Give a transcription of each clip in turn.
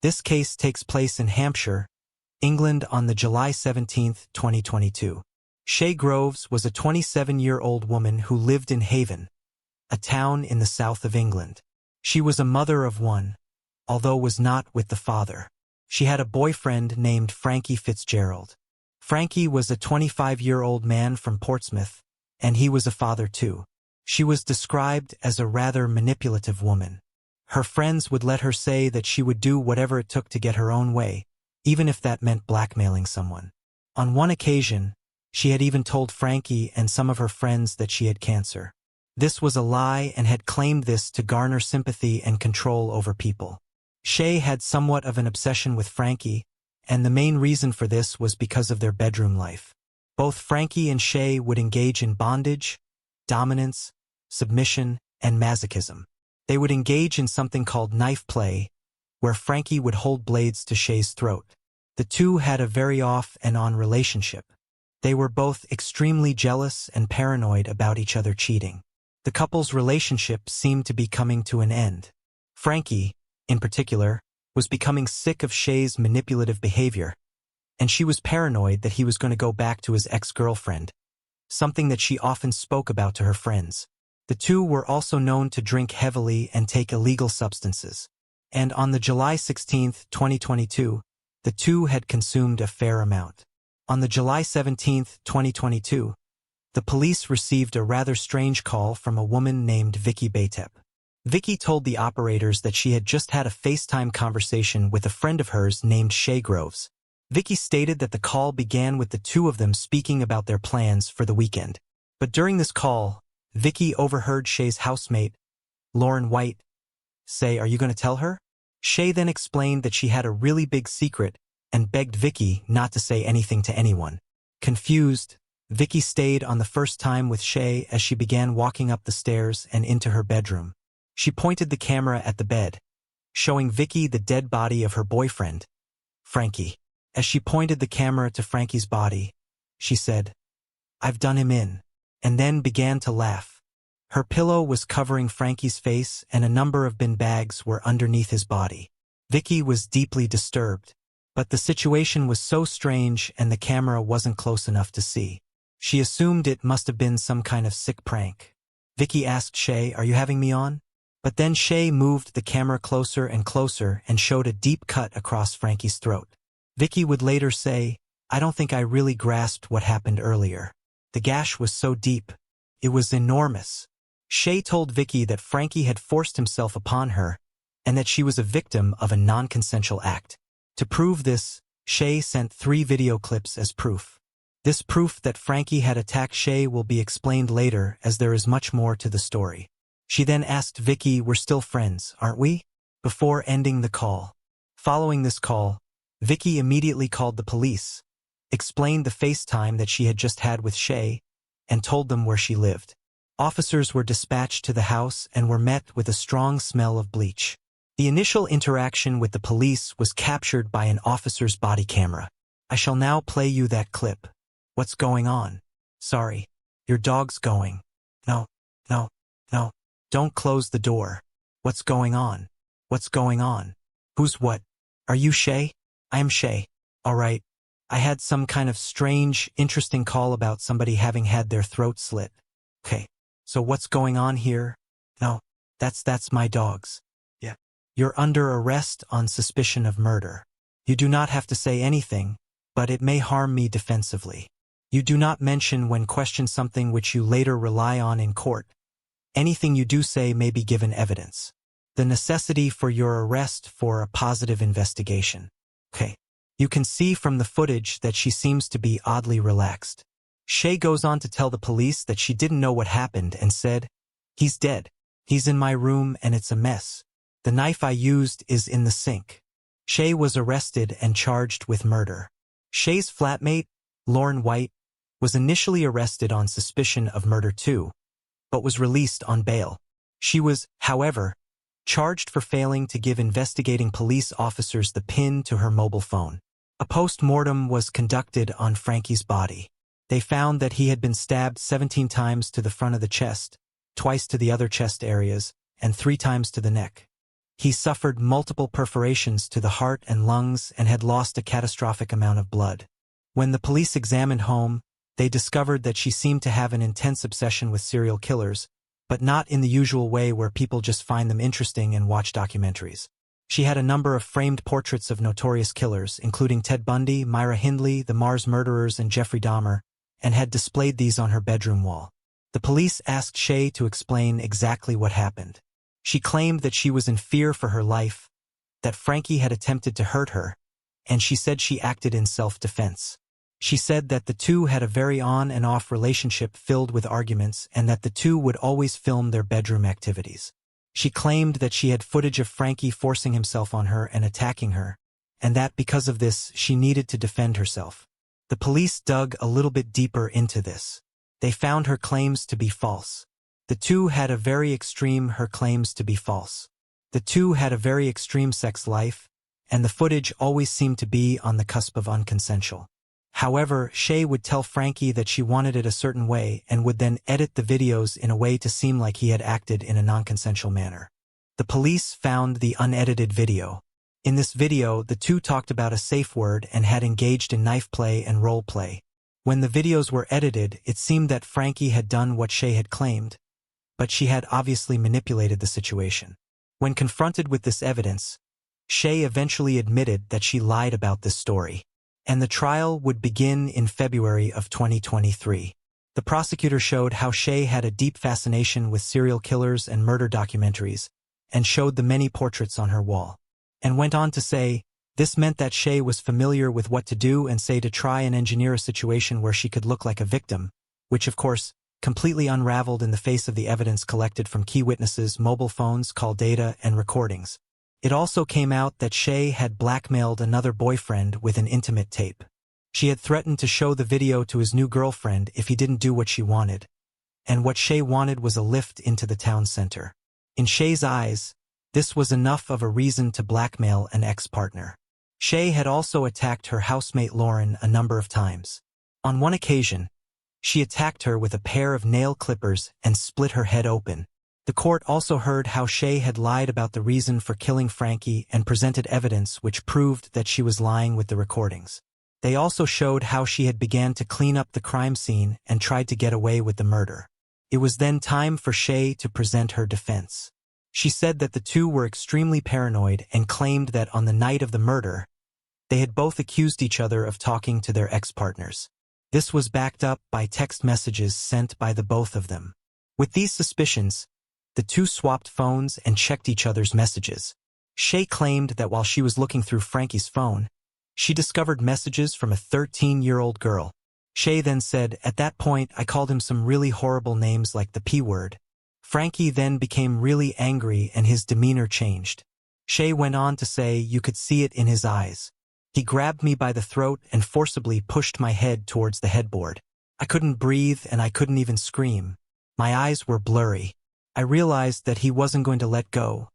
This case takes place in Hampshire, England on the July 17, 2022. Shay Groves was a 27-year-old woman who lived in Haven, a town in the south of England. She was a mother of one, although was not with the father. She had a boyfriend named Frankie Fitzgerald. Frankie was a 25-year-old man from Portsmouth, and he was a father too. She was described as a rather manipulative woman. Her friends would let her say that she would do whatever it took to get her own way, even if that meant blackmailing someone. On one occasion, she had even told Frankie and some of her friends that she had cancer. This was a lie and had claimed this to garner sympathy and control over people. Shay had somewhat of an obsession with Frankie, and the main reason for this was because of their bedroom life. Both Frankie and Shay would engage in bondage, dominance, submission, and masochism. They would engage in something called knife play, where Frankie would hold blades to Shay's throat. The two had a very off and on relationship. They were both extremely jealous and paranoid about each other cheating. The couple's relationship seemed to be coming to an end. Frankie, in particular, was becoming sick of Shay's manipulative behavior, and she was paranoid that he was going to go back to his ex-girlfriend, something that she often spoke about to her friends. The two were also known to drink heavily and take illegal substances. And on the July 16, 2022, the two had consumed a fair amount. On the July 17, 2022, the police received a rather strange call from a woman named Vicky Baytep. Vicky told the operators that she had just had a FaceTime conversation with a friend of hers named Shay Groves. Vicky stated that the call began with the two of them speaking about their plans for the weekend. But during this call, Vicky overheard Shay's housemate, Lauren White, say, "Are you going to tell her?" Shay then explained that she had a really big secret and begged Vicky not to say anything to anyone. Confused, Vicky stayed on the first time with Shay as she began walking up the stairs and into her bedroom. She pointed the camera at the bed, showing Vicky the dead body of her boyfriend, Frankie. As she pointed the camera to Frankie's body, she said, "I've done him in," and then began to laugh. Her pillow was covering Frankie's face and a number of bin bags were underneath his body. Vicky was deeply disturbed, but the situation was so strange and the camera wasn't close enough to see. She assumed it must have been some kind of sick prank. Vicky asked Shay, "Are you having me on?" But then Shay moved the camera closer and closer and showed a deep cut across Frankie's throat. Vicky would later say, "I don't think I really grasped what happened earlier. The gash was so deep. It was enormous." Shay told Vicky that Frankie had forced himself upon her and that she was a victim of a non-consensual act. To prove this, Shay sent 3 video clips as proof. This proof that Frankie had attacked Shay will be explained later as there is much more to the story. She then asked Vicky, "We're still friends, aren't we?" before ending the call. Following this call, Vicky immediately called the police, explained the FaceTime that she had just had with Shay, and told them where she lived. Officers were dispatched to the house and were met with a strong smell of bleach. The initial interaction with the police was captured by an officer's body camera. "I shall now play you that clip. What's going on?" "Sorry. Your dog's going." No. "Don't close the door." "What's going on?" "What's going on?" "Who's what?" "Are you Shay?" "I am Shay." "All right. I had some kind of strange, interesting call about somebody having had their throat slit." "Okay. So what's going on here?" "No. That's my dog's." "Yeah. You're under arrest on suspicion of murder. You do not have to say anything, but it may harm me defensively. You do not mention when questioned something which you later rely on in court. Anything you do say may be given evidence. The necessity for your arrest for a positive investigation." "Okay." You can see from the footage that she seems to be oddly relaxed. Shay goes on to tell the police that she didn't know what happened and said, "He's dead. He's in my room and it's a mess. The knife I used is in the sink." Shay was arrested and charged with murder. Shay's flatmate, Lauren White, was initially arrested on suspicion of murder too, but was released on bail. She was, however, charged for failing to give investigating police officers the PIN to her mobile phone. A post-mortem was conducted on Frankie's body. They found that he had been stabbed 17 times to the front of the chest, twice to the other chest areas, and 3 times to the neck. He suffered multiple perforations to the heart and lungs and had lost a catastrophic amount of blood. When the police examined home, they discovered that she seemed to have an intense obsession with serial killers, but not in the usual way where people just find them interesting and watch documentaries. She had a number of framed portraits of notorious killers, including Ted Bundy, Myra Hindley, the Mars murderers, and Jeffrey Dahmer, and had displayed these on her bedroom wall. The police asked Shay to explain exactly what happened. She claimed that she was in fear for her life, that Frankie had attempted to hurt her, and she said she acted in self-defense. She said that the two had a very on and off relationship filled with arguments and that the two would always film their bedroom activities. She claimed that she had footage of Frankie forcing himself on her and attacking her, and that because of this, she needed to defend herself. The police dug a little bit deeper into this. They found her claims to be false. The two had a very extreme sex life, and the footage always seemed to be on the cusp of unconsensual. However, Shay would tell Frankie that she wanted it a certain way and would then edit the videos in a way to seem like he had acted in a non-consensual manner. The police found the unedited video. In this video, the two talked about a safe word and had engaged in knife play and role play. When the videos were edited, it seemed that Frankie had done what Shay had claimed, but she had obviously manipulated the situation. When confronted with this evidence, Shay eventually admitted that she lied about this story, and the trial would begin in February of 2023. The prosecutor showed how Shay had a deep fascination with serial killers and murder documentaries, and showed the many portraits on her wall, and went on to say, this meant that Shay was familiar with what to do and say to try and engineer a situation where she could look like a victim, which of course, completely unraveled in the face of the evidence collected from key witnesses, mobile phones, call data, and recordings. It also came out that Shay had blackmailed another boyfriend with an intimate tape. She had threatened to show the video to his new girlfriend if he didn't do what she wanted, and what Shay wanted was a lift into the town center. In Shay's eyes, this was enough of a reason to blackmail an ex-partner. Shay had also attacked her housemate Lauren a number of times. On one occasion, she attacked her with a pair of nail clippers and split her head open. The court also heard how Shay had lied about the reason for killing Frankie and presented evidence which proved that she was lying with the recordings. They also showed how she had began to clean up the crime scene and tried to get away with the murder. It was then time for Shay to present her defense. She said that the two were extremely paranoid and claimed that on the night of the murder, they had both accused each other of talking to their ex-partners. This was backed up by text messages sent by the both of them. With these suspicions, the two swapped phones and checked each other's messages. Shay claimed that while she was looking through Frankie's phone, she discovered messages from a 13-year-old girl. Shay then said, at that point I called him some really horrible names like the P word. Frankie then became really angry and his demeanor changed. Shay went on to say you could see it in his eyes. He grabbed me by the throat and forcibly pushed my head towards the headboard. I couldn't breathe and I couldn't even scream. My eyes were blurry. I realized that he wasn't going to let go,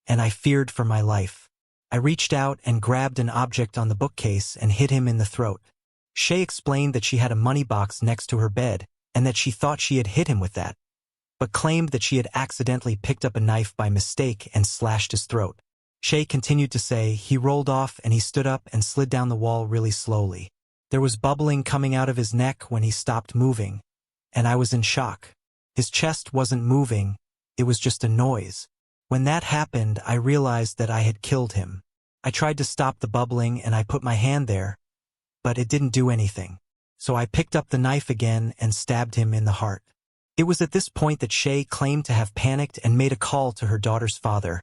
and I feared for my life. I reached out and grabbed an object on the bookcase and hit him in the throat. Shay explained that she had a money box next to her bed and that she thought she had hit him with that, but claimed that she had accidentally picked up a knife by mistake and slashed his throat. Shay continued to say he rolled off and he stood up and slid down the wall really slowly. There was bubbling coming out of his neck when he stopped moving, and I was in shock. His chest wasn't moving, it was just a noise. When that happened, I realized that I had killed him. I tried to stop the bubbling and I put my hand there, but it didn't do anything. So I picked up the knife again and stabbed him in the heart. It was at this point that Shay claimed to have panicked and made a call to her daughter's father,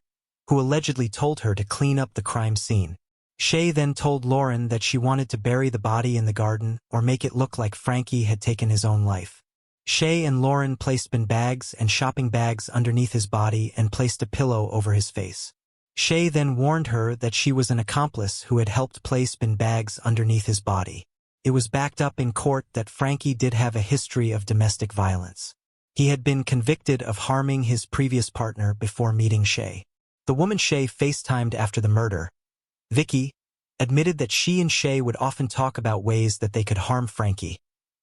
who allegedly told her to clean up the crime scene. Shay then told Lauren that she wanted to bury the body in the garden or make it look like Frankie had taken his own life. Shay and Lauren placed bin bags and shopping bags underneath his body and placed a pillow over his face. Shay then warned her that she was an accomplice who had helped place bin bags underneath his body. It was backed up in court that Frankie did have a history of domestic violence. He had been convicted of harming his previous partner before meeting Shay. The woman Shay FaceTimed after the murder, Vicky, admitted that she and Shay would often talk about ways that they could harm Frankie,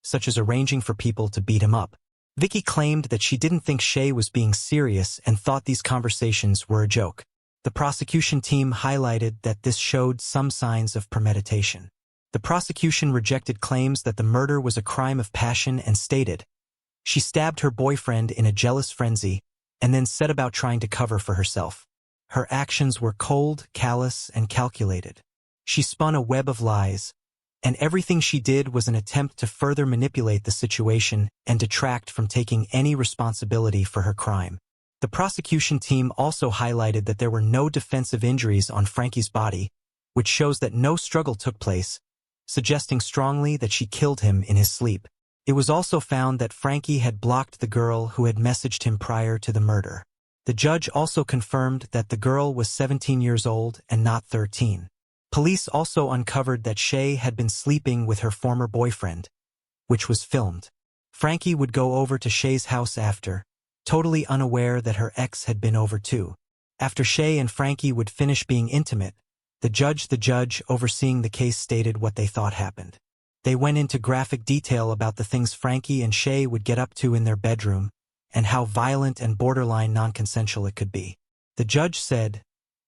such as arranging for people to beat him up. Vicky claimed that she didn't think Shay was being serious and thought these conversations were a joke. The prosecution team highlighted that this showed some signs of premeditation. The prosecution rejected claims that the murder was a crime of passion and stated, "She stabbed her boyfriend in a jealous frenzy and then set about trying to cover for herself. Her actions were cold, callous, and calculated. She spun a web of lies, and everything she did was an attempt to further manipulate the situation and detract from taking any responsibility for her crime." The prosecution team also highlighted that there were no defensive injuries on Frankie's body, which shows that no struggle took place, suggesting strongly that she killed him in his sleep. It was also found that Frankie had blocked the girl who had messaged him prior to the murder. The judge also confirmed that the girl was 17 years old and not 13. Police also uncovered that Shay had been sleeping with her former boyfriend, which was filmed. Frankie would go over to Shay's house after, totally unaware that her ex had been over too. After Shay and Frankie would finish being intimate, the judge overseeing the case stated what they thought happened. They went into graphic detail about the things Frankie and Shay would get up to in their bedroom and how violent and borderline non-consensual it could be. The judge said,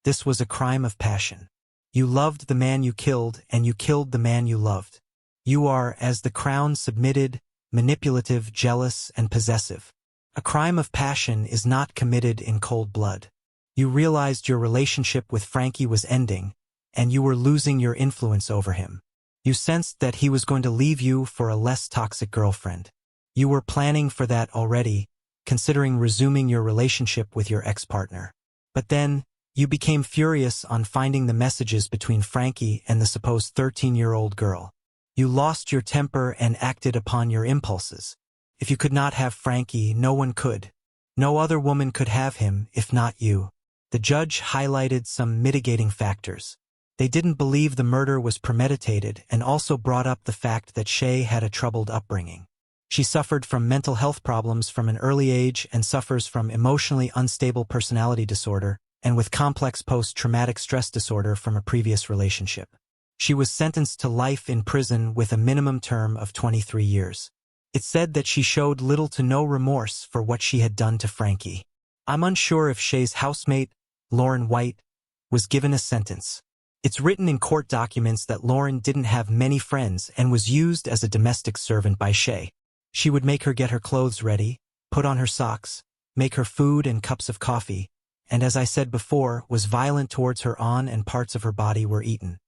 "This was a crime of passion. You loved the man you killed and you killed the man you loved. You are, as the Crown submitted, manipulative, jealous, and possessive. A crime of passion is not committed in cold blood. You realized your relationship with Frankie was ending, and you were losing your influence over him. You sensed that he was going to leave you for a less toxic girlfriend. You were planning for that already, considering resuming your relationship with your ex-partner. But then, you became furious on finding the messages between Frankie and the supposed 13-year-old girl. You lost your temper and acted upon your impulses. If you could not have Frankie, no one could. No other woman could have him, if not you." The judge highlighted some mitigating factors. They didn't believe the murder was premeditated and also brought up the fact that Shay had a troubled upbringing. She suffered from mental health problems from an early age and suffers from emotionally unstable personality disorder and with complex post-traumatic stress disorder from a previous relationship. She was sentenced to life in prison with a minimum term of 23 years. It said that she showed little to no remorse for what she had done to Frankie. I'm unsure if Shay's housemate, Lauren White, was given a sentence. It's written in court documents that Lauren didn't have many friends and was used as a domestic servant by Shay. She would make her get her clothes ready, put on her socks, make her food and cups of coffee, and as I said before, was violent towards her and parts of her body were eaten.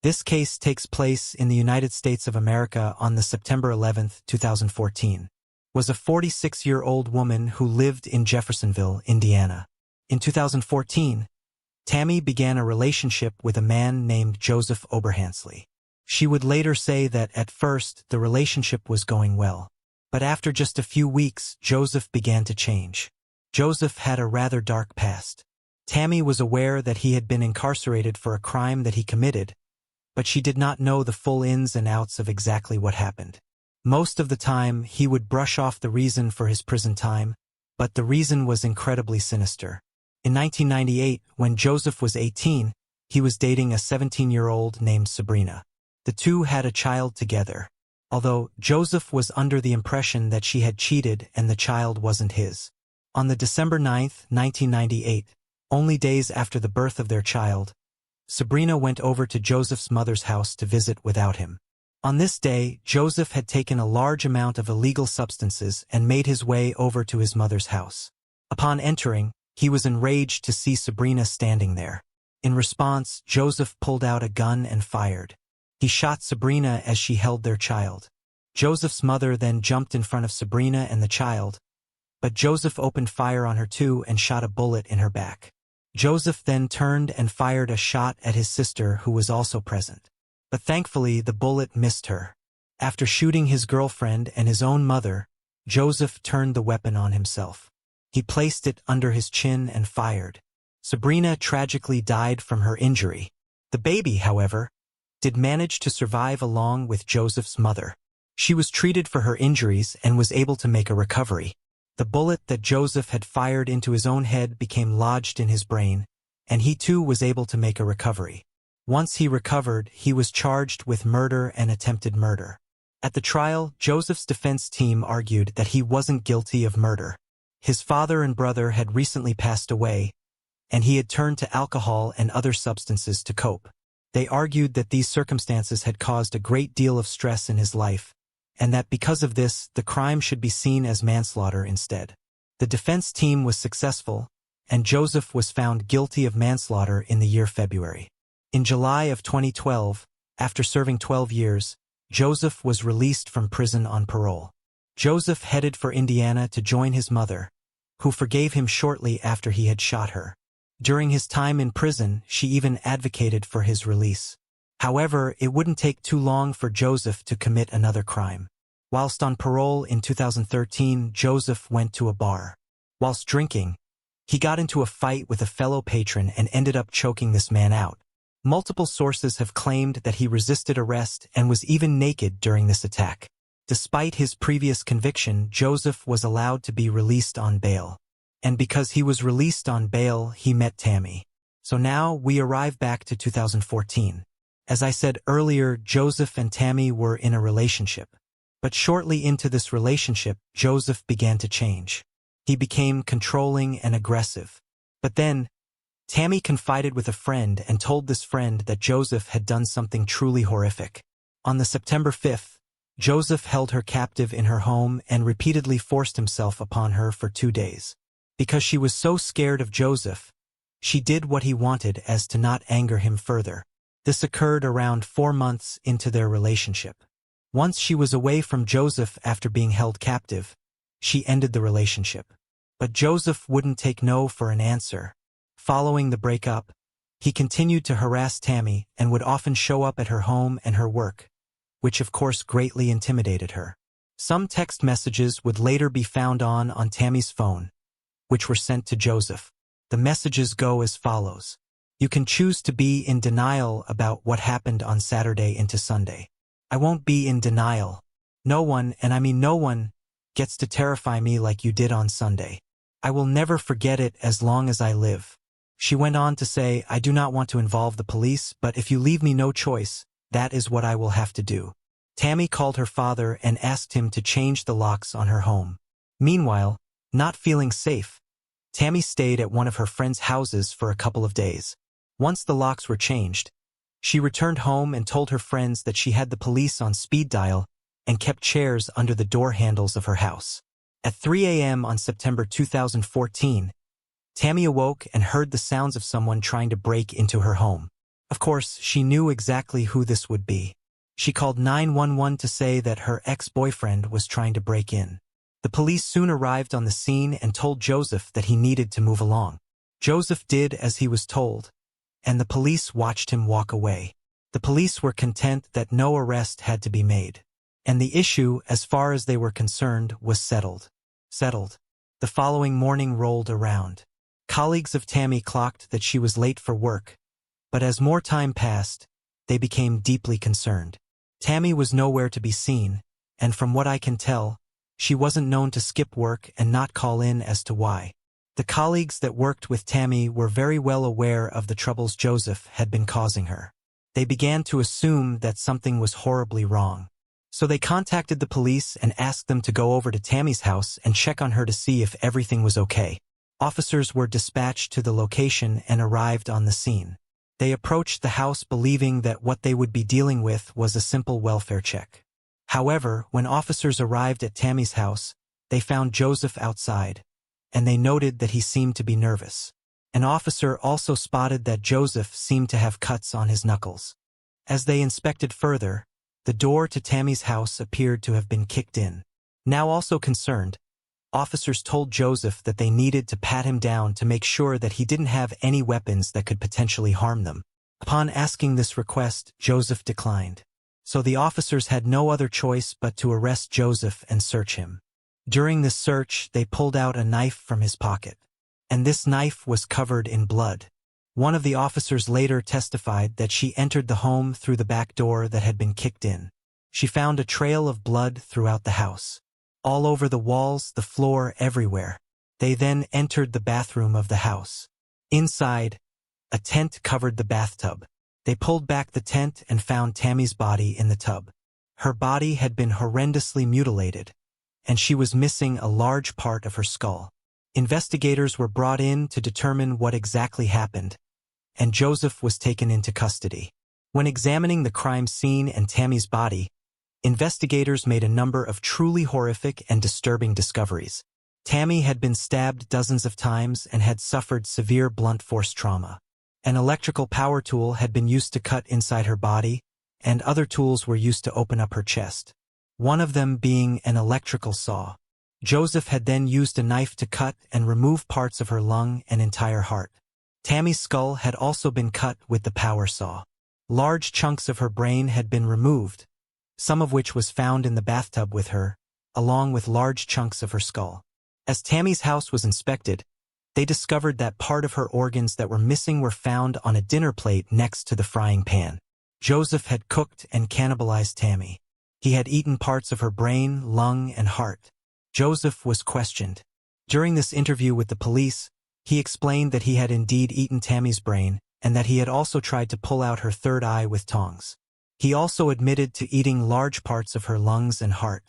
This case takes place in the United States of America on the September 11, 2014. Was a 46-year-old woman who lived in Jeffersonville, Indiana. In 2014, Tammy began a relationship with a man named Joseph Oberhansley. She would later say that at first the relationship was going well. But after just a few weeks, Joseph began to change. Joseph had a rather dark past. Tammy was aware that he had been incarcerated for a crime that he committed, but she did not know the full ins and outs of exactly what happened. Most of the time, he would brush off the reason for his prison time, but the reason was incredibly sinister. In 1998, when Joseph was 18, he was dating a 17-year-old named Sabrina. The two had a child together, although Joseph was under the impression that she had cheated and the child wasn't his. On the December 9, 1998, only days after the birth of their child, Sabrina went over to Joseph's mother's house to visit without him. On this day, Joseph had taken a large amount of illegal substances and made his way over to his mother's house. Upon entering, he was enraged to see Sabrina standing there. In response, Joseph pulled out a gun and fired. He shot Sabrina as she held their child. Joseph's mother then jumped in front of Sabrina and the child, but Joseph opened fire on her too and shot a bullet in her back. Joseph then turned and fired a shot at his sister who was also present. But thankfully, the bullet missed her. After shooting his girlfriend and his own mother, Joseph turned the weapon on himself. He placed it under his chin and fired. Sabrina tragically died from her injury. The baby, however, did manage to survive along with Joseph's mother. She was treated for her injuries and was able to make a recovery. The bullet that Joseph had fired into his own head became lodged in his brain, and he too was able to make a recovery. Once he recovered, he was charged with murder and attempted murder. At the trial, Joseph's defense team argued that he wasn't guilty of murder. His father and brother had recently passed away, and he had turned to alcohol and other substances to cope. They argued that these circumstances had caused a great deal of stress in his life, and that because of this, the crime should be seen as manslaughter instead. The defense team was successful, and Joseph was found guilty of manslaughter in the year February. In July of 2012, after serving 12 years, Joseph was released from prison on parole. Joseph headed for Indiana to join his mother, who forgave him shortly after he had shot her. During his time in prison, she even advocated for his release. However, it wouldn't take too long for Joseph to commit another crime. Whilst on parole in 2013, Joseph went to a bar. Whilst drinking, he got into a fight with a fellow patron and ended up choking this man out. Multiple sources have claimed that he resisted arrest and was even naked during this attack. Despite his previous conviction, Joseph was allowed to be released on bail. And because he was released on bail, he met Tammy. So now we arrive back to 2014. As I said earlier, Joseph and Tammy were in a relationship. But shortly into this relationship, Joseph began to change. He became controlling and aggressive. But then, Tammy confided with a friend and told this friend that Joseph had done something truly horrific. On the September 5th, Joseph held her captive in her home and repeatedly forced himself upon her for 2 days. Because she was so scared of Joseph, she did what he wanted as to not anger him further. This occurred around 4 months into their relationship. Once she was away from Joseph after being held captive, she ended the relationship. But Joseph wouldn't take no for an answer. Following the breakup, he continued to harass Tammy and would often show up at her home and her work, which of course greatly intimidated her. Some text messages would later be found on Tammy's phone, which were sent to Joseph. The messages go as follows. You can choose to be in denial about what happened on Saturday into Sunday. I won't be in denial. No one, and I mean no one, gets to terrify me like you did on Sunday. I will never forget it as long as I live. She went on to say, I do not want to involve the police, but if you leave me no choice, that is what I will have to do. Tammy called her father and asked him to change the locks on her home. Meanwhile, not feeling safe, Tammy stayed at one of her friend's houses for a couple of days. Once the locks were changed, she returned home and told her friends that she had the police on speed dial and kept chairs under the door handles of her house. At 3 a.m. on September 2014, Tammy awoke and heard the sounds of someone trying to break into her home. Of course, she knew exactly who this would be. She called 911 to say that her ex-boyfriend was trying to break in. The police soon arrived on the scene and told Joseph that he needed to move along. Joseph did as he was told, and the police watched him walk away. The police were content that no arrest had to be made. And the issue, as far as they were concerned, was settled. The following morning rolled around. Colleagues of Tammy clocked that she was late for work, but as more time passed, they became deeply concerned. Tammy was nowhere to be seen, and from what I can tell, she wasn't known to skip work and not call in as to why. The colleagues that worked with Tammy were very well aware of the troubles Joseph had been causing her. They began to assume that something was horribly wrong. So they contacted the police and asked them to go over to Tammy's house and check on her to see if everything was okay. Officers were dispatched to the location and arrived on the scene. They approached the house believing that what they would be dealing with was a simple welfare check. However, when officers arrived at Tammy's house, they found Joseph outside, and they noted that he seemed to be nervous. An officer also spotted that Joseph seemed to have cuts on his knuckles. As they inspected further, the door to Tammy's house appeared to have been kicked in. Now also concerned, officers told Joseph that they needed to pat him down to make sure that he didn't have any weapons that could potentially harm them. Upon asking this request, Joseph declined. So the officers had no other choice but to arrest Joseph and search him. During this search, they pulled out a knife from his pocket. And this knife was covered in blood. One of the officers later testified that she entered the home through the back door that had been kicked in. She found a trail of blood throughout the house. All over the walls, the floor, everywhere. They then entered the bathroom of the house. Inside, a tent covered the bathtub. They pulled back the tent and found Tammy's body in the tub. Her body had been horrendously mutilated, and she was missing a large part of her skull. Investigators were brought in to determine what exactly happened, and Joseph was taken into custody. When examining the crime scene and Tammy's body, investigators made a number of truly horrific and disturbing discoveries. Tammy had been stabbed dozens of times and had suffered severe blunt force trauma. An electrical power tool had been used to cut inside her body, and other tools were used to open up her chest, one of them being an electrical saw. Joseph had then used a knife to cut and remove parts of her lung and entire heart. Tammy's skull had also been cut with the power saw. Large chunks of her brain had been removed, some of which was found in the bathtub with her, along with large chunks of her skull. As Tammy's house was inspected, they discovered that part of her organs that were missing were found on a dinner plate next to the frying pan. Joseph had cooked and cannibalized Tammy. He had eaten parts of her brain, lung, and heart. Joseph was questioned. During this interview with the police, he explained that he had indeed eaten Tammy's brain, and that he had also tried to pull out her third eye with tongs. He also admitted to eating large parts of her lungs and heart.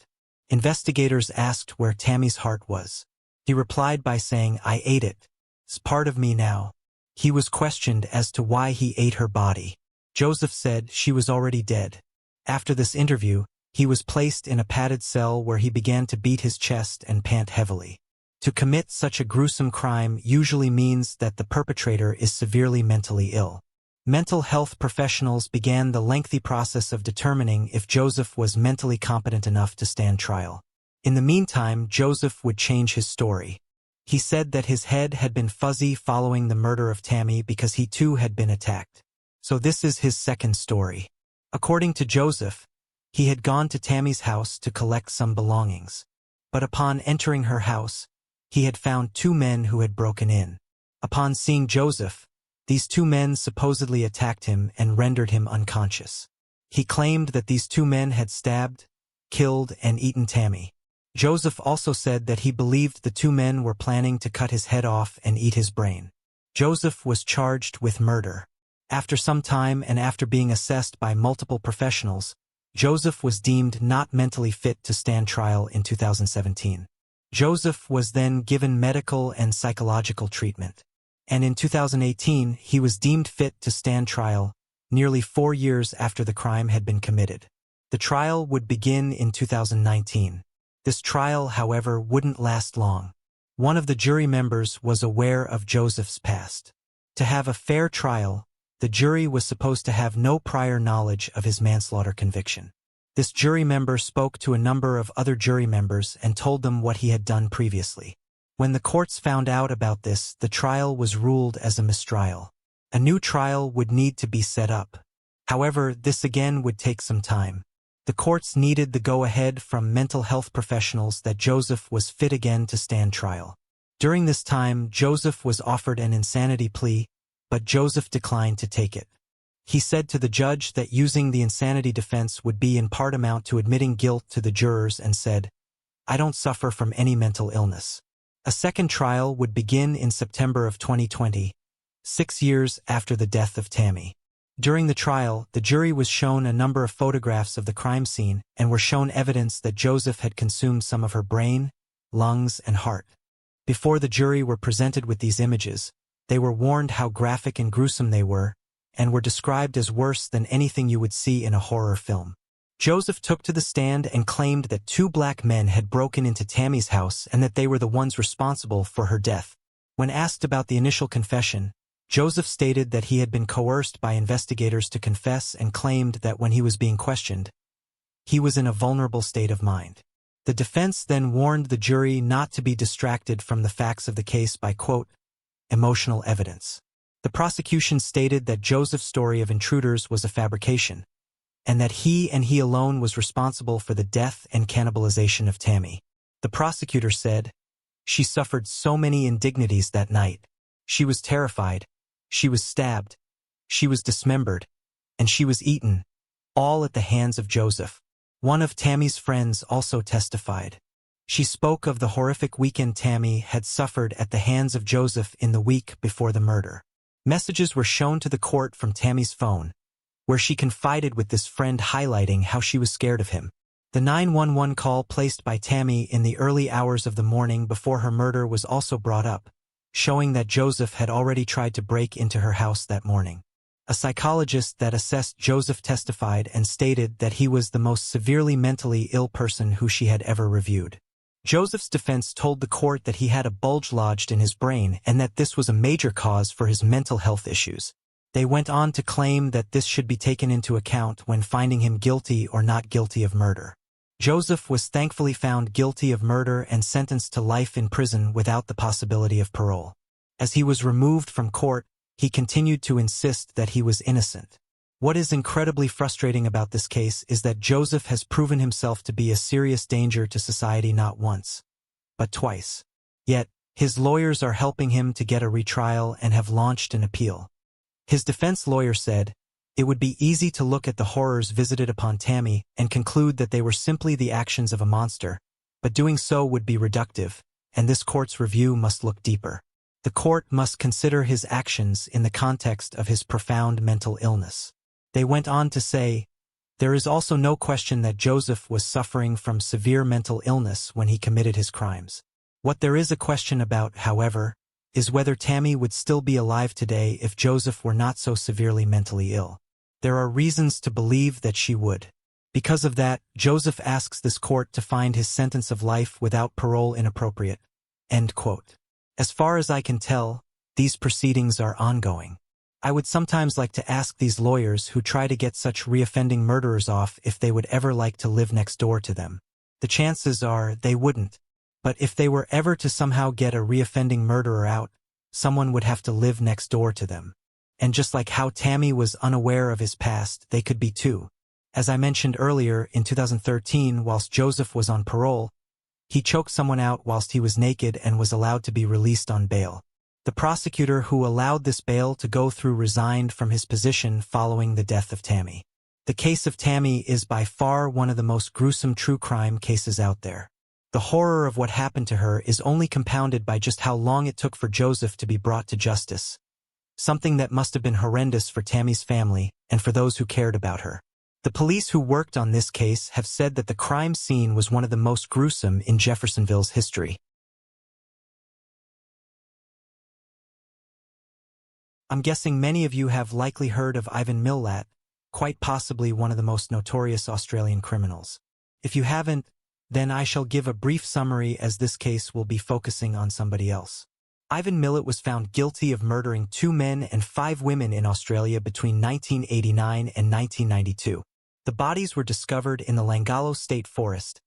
Investigators asked where Tammy's heart was. He replied by saying, "I ate it. It's part of me now." He was questioned as to why he ate her body. Joseph said she was already dead. After this interview, he was placed in a padded cell where he began to beat his chest and pant heavily. To commit such a gruesome crime usually means that the perpetrator is severely mentally ill. Mental health professionals began the lengthy process of determining if Joseph was mentally competent enough to stand trial. In the meantime, Joseph would change his story. He said that his head had been fuzzy following the murder of Tammy because he too had been attacked. So this is his second story. According to Joseph, he had gone to Tammy's house to collect some belongings. But upon entering her house, he had found two men who had broken in. Upon seeing Joseph, these two men supposedly attacked him and rendered him unconscious. He claimed that these two men had stabbed, killed, and eaten Tammy. Joseph also said that he believed the two men were planning to cut his head off and eat his brain. Joseph was charged with murder. After some time and after being assessed by multiple professionals, Joseph was deemed not mentally fit to stand trial in 2017. Joseph was then given medical and psychological treatment. And in 2018, he was deemed fit to stand trial, nearly 4 years after the crime had been committed. The trial would begin in 2019. This trial, however, wouldn't last long. One of the jury members was aware of Joseph's past. To have a fair trial, the jury was supposed to have no prior knowledge of his manslaughter conviction. This jury member spoke to a number of other jury members and told them what he had done previously. When the courts found out about this, the trial was ruled as a mistrial. A new trial would need to be set up. However, this again would take some time. The courts needed the go-ahead from mental health professionals that Joseph was fit again to stand trial. During this time, Joseph was offered an insanity plea, but Joseph declined to take it. He said to the judge that using the insanity defense would be in part amount to admitting guilt to the jurors and said, "I don't suffer from any mental illness." A second trial would begin in September of 2020, 6 years after the death of Tammy. During the trial, the jury was shown a number of photographs of the crime scene and were shown evidence that Joseph had consumed some of her brain, lungs, and heart. Before the jury were presented with these images, they were warned how graphic and gruesome they were, and were described as worse than anything you would see in a horror film. Joseph took to the stand and claimed that 2 black men had broken into Tammy's house and that they were the ones responsible for her death. When asked about the initial confession, Joseph stated that he had been coerced by investigators to confess and claimed that when he was being questioned, he was in a vulnerable state of mind. The defense then warned the jury not to be distracted from the facts of the case by, quote, emotional evidence. The prosecution stated that Joseph's story of intruders was a fabrication, and that he alone was responsible for the death and cannibalization of Tammy. The prosecutor said, "She suffered so many indignities that night. She was terrified, she was stabbed, she was dismembered, and she was eaten, all at the hands of Joseph." One of Tammy's friends also testified. She spoke of the horrific weekend Tammy had suffered at the hands of Joseph in the week before the murder. Messages were shown to the court from Tammy's phone, where she confided with this friend highlighting how she was scared of him. The 911 call placed by Tammy in the early hours of the morning before her murder was also brought up, showing that Joseph had already tried to break into her house that morning. A psychologist that assessed Joseph testified and stated that he was the most severely mentally ill person who she had ever reviewed. Joseph's defense told the court that he had a bulge lodged in his brain and that this was a major cause for his mental health issues. They went on to claim that this should be taken into account when finding him guilty or not guilty of murder. Joseph was thankfully found guilty of murder and sentenced to life in prison without the possibility of parole. As he was removed from court, he continued to insist that he was innocent. What is incredibly frustrating about this case is that Joseph has proven himself to be a serious danger to society not once, but twice. Yet, his lawyers are helping him to get a retrial and have launched an appeal. His defense lawyer said, "It would be easy to look at the horrors visited upon Tammy and conclude that they were simply the actions of a monster, but doing so would be reductive, and this court's review must look deeper. The court must consider his actions in the context of his profound mental illness." They went on to say, "There is also no question that Joseph was suffering from severe mental illness when he committed his crimes. What there is a question about, however, is whether Tammy would still be alive today if Joseph were not so severely mentally ill. There are reasons to believe that she would. Because of that, Joseph asks this court to find his sentence of life without parole inappropriate." End quote. As far as I can tell, these proceedings are ongoing. I would sometimes like to ask these lawyers who try to get such reoffending murderers off if they would ever like to live next door to them. The chances are they wouldn't. But if they were ever to somehow get a reoffending murderer out, someone would have to live next door to them. And just like how Tammy was unaware of his past, they could be too. As I mentioned earlier, in 2013, whilst Joseph was on parole, he choked someone out whilst he was naked and was allowed to be released on bail. The prosecutor who allowed this bail to go through resigned from his position following the death of Tammy. The case of Tammy is by far one of the most gruesome true crime cases out there. The horror of what happened to her is only compounded by just how long it took for Joseph to be brought to justice. Something that must have been horrendous for Tammy's family and for those who cared about her. The police who worked on this case have said that the crime scene was one of the most gruesome in Jeffersonville's history. I'm guessing many of you have likely heard of Ivan Milat, quite possibly one of the most notorious Australian criminals. If you haven't, then I shall give a brief summary as this case will be focusing on somebody else. Ivan Milat was found guilty of murdering 2 men and 5 women in Australia between 1989 and 1992. The bodies were discovered in the Langalo State Forest,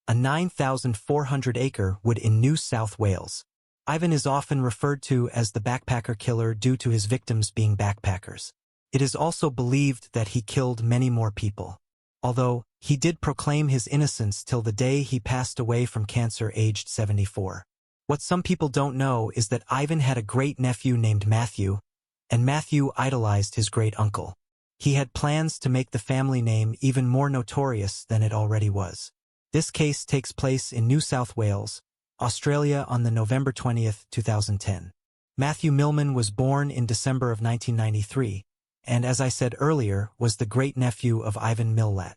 a 9,400-acre wood in New South Wales. Ivan is often referred to as the backpacker killer due to his victims being backpackers. It is also believed that he killed many more people, although he did proclaim his innocence till the day he passed away from cancer aged 74. What some people don't know is that Ivan had a great-nephew named Matthew, and Matthew idolized his great-uncle. He had plans to make the family name even more notorious than it already was. This case takes place in New South Wales, Australia on the November 20, 2010. Matthew Millman was born in December of 1993, and as I said earlier, was the great-nephew of Ivan Milat.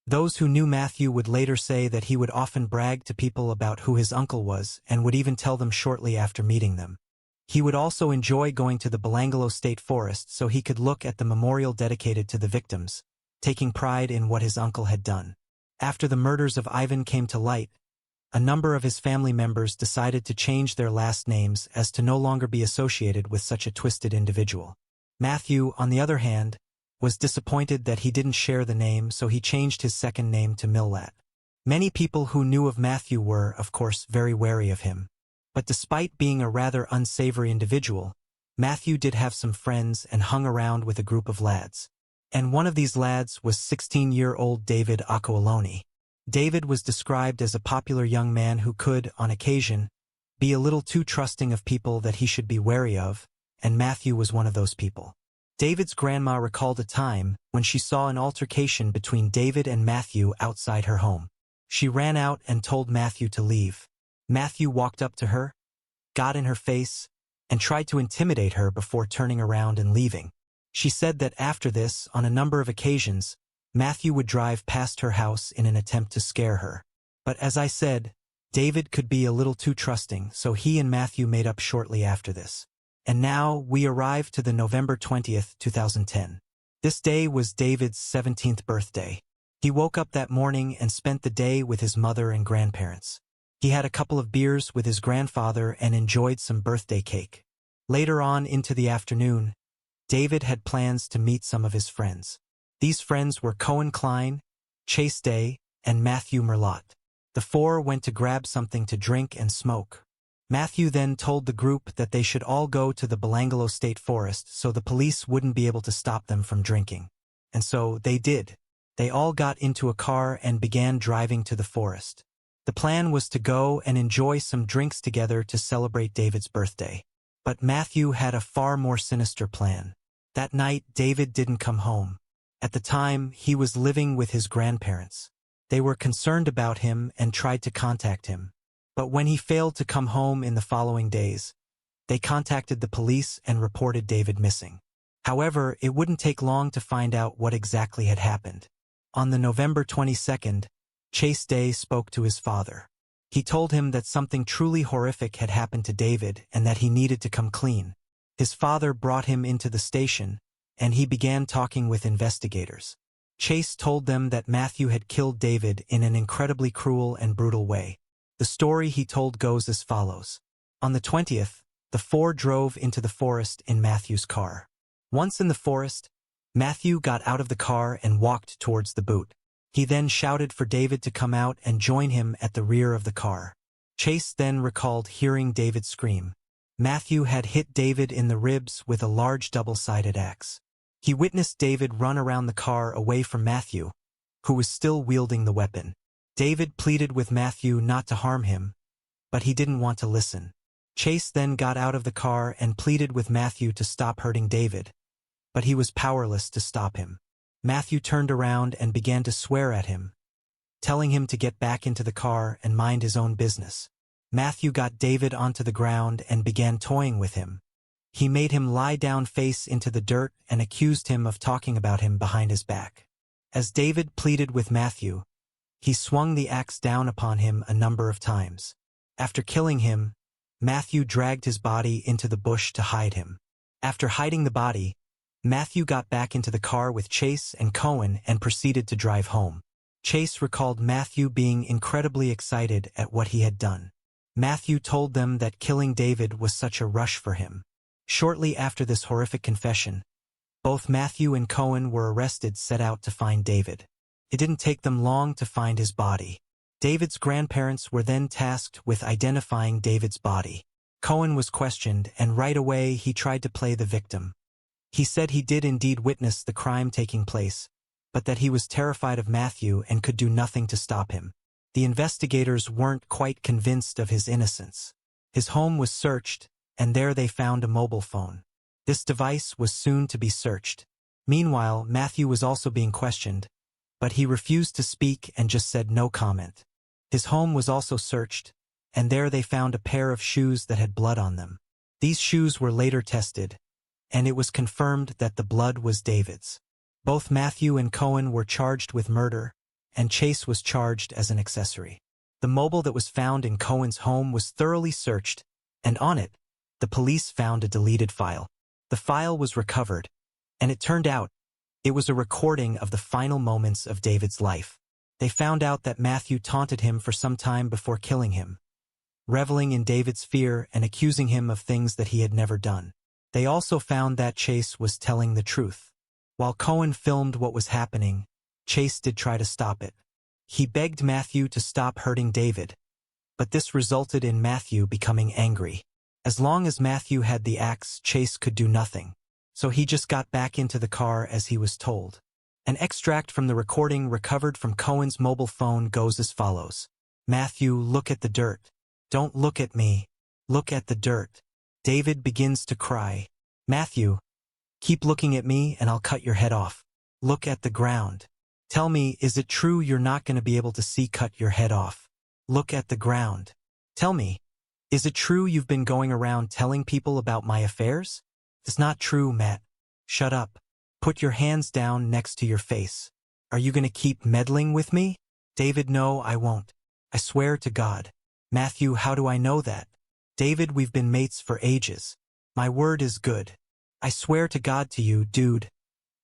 Those who knew Matthew would later say that he would often brag to people about who his uncle was and would even tell them shortly after meeting them. He would also enjoy going to the Belanglo State Forest so he could look at the memorial dedicated to the victims, taking pride in what his uncle had done. After the murders of Ivan came to light, a number of his family members decided to change their last names as to no longer be associated with such a twisted individual. Matthew, on the other hand, was disappointed that he didn't share the name, so he changed his second name to Milat. Many people who knew of Matthew were, of course, very wary of him. But despite being a rather unsavory individual, Matthew did have some friends and hung around with a group of lads. And one of these lads was 16-year-old David Akualoni. David was described as a popular young man who could, on occasion, be a little too trusting of people that he should be wary of, and Matthew was one of those people. David's grandma recalled a time when she saw an altercation between David and Matthew outside her home. She ran out and told Matthew to leave. Matthew walked up to her, got in her face, and tried to intimidate her before turning around and leaving. She said that after this, on a number of occasions, Matthew would drive past her house in an attempt to scare her. But as I said, David could be a little too trusting, so he and Matthew made up shortly after this. And now we arrive to the November 20th, 2010. This day was David's 17th birthday. He woke up that morning and spent the day with his mother and grandparents. He had a couple of beers with his grandfather and enjoyed some birthday cake. Later on into the afternoon, David had plans to meet some of his friends. These friends were Cohen Klein, Chase Day, and Matthew Merlot. The four went to grab something to drink and smoke. Matthew then told the group that they should all go to the Belangolo State Forest so the police wouldn't be able to stop them from drinking. And so they did. They all got into a car and began driving to the forest. The plan was to go and enjoy some drinks together to celebrate David's birthday. But Matthew had a far more sinister plan. That night, David didn't come home. At the time, he was living with his grandparents. They were concerned about him and tried to contact him. But when he failed to come home in the following days, they contacted the police and reported David missing. However, it wouldn't take long to find out what exactly had happened. On the November 22nd, Chase Day spoke to his father. He told him that something truly horrific had happened to David and that he needed to come clean. His father brought him into the station, and he began talking with investigators. Chase told them that Matthew had killed David in an incredibly cruel and brutal way. The story he told goes as follows. On the 20th, the four drove into the forest in Matthew's car. Once in the forest, Matthew got out of the car and walked towards the boot. He then shouted for David to come out and join him at the rear of the car. Chase then recalled hearing David scream. Matthew had hit David in the ribs with a large double-sided axe. He witnessed David run around the car away from Matthew, who was still wielding the weapon. David pleaded with Matthew not to harm him, but he didn't want to listen. Chase then got out of the car and pleaded with Matthew to stop hurting David, but he was powerless to stop him. Matthew turned around and began to swear at him, telling him to get back into the car and mind his own business. Matthew got David onto the ground and began toying with him. He made him lie down face into the dirt and accused him of talking about him behind his back. As David pleaded with Matthew, he swung the axe down upon him a number of times. After killing him, Matthew dragged his body into the bush to hide him. After hiding the body, Matthew got back into the car with Chase and Cohen and proceeded to drive home. Chase recalled Matthew being incredibly excited at what he had done. Matthew told them that killing David was such a rush for him. Shortly after this horrific confession, both Matthew and Cohen were arrested, set out to find David. It didn't take them long to find his body. David's grandparents were then tasked with identifying David's body. Cohen was questioned, and right away he tried to play the victim. He said he did indeed witness the crime taking place, but that he was terrified of Matthew and could do nothing to stop him. The investigators weren't quite convinced of his innocence. His home was searched, and there they found a mobile phone. This device was soon to be searched. Meanwhile, Matthew was also being questioned, but he refused to speak and just said no comment. His home was also searched, and there they found a pair of shoes that had blood on them. These shoes were later tested, and it was confirmed that the blood was David's. Both Matthew and Cohen were charged with murder, and Chase was charged as an accessory. The mobile that was found in Cohen's home was thoroughly searched, and on it, the police found a deleted file. The file was recovered, and it turned out it was a recording of the final moments of David's life. They found out that Matthew taunted him for some time before killing him, reveling in David's fear and accusing him of things that he had never done. They also found that Chase was telling the truth. While Cohen filmed what was happening, Chase did try to stop it. He begged Matthew to stop hurting David, but this resulted in Matthew becoming angry. As long as Matthew had the axe, Chase could do nothing, so he just got back into the car as he was told. An extract from the recording recovered from Cohen's mobile phone goes as follows. Matthew, look at the dirt. Don't look at me. Look at the dirt. David begins to cry. Matthew, keep looking at me and I'll cut your head off. Look at the ground. Tell me, is it true you're not going to be able to see cut your head off? Look at the ground. Tell me, is it true you've been going around telling people about my affairs? It's not true, Matt. Shut up. Put your hands down next to your face. Are you gonna keep meddling with me? David, no, I won't. I swear to God. Matthew, how do I know that? David, we've been mates for ages. My word is good. I swear to God to you, dude.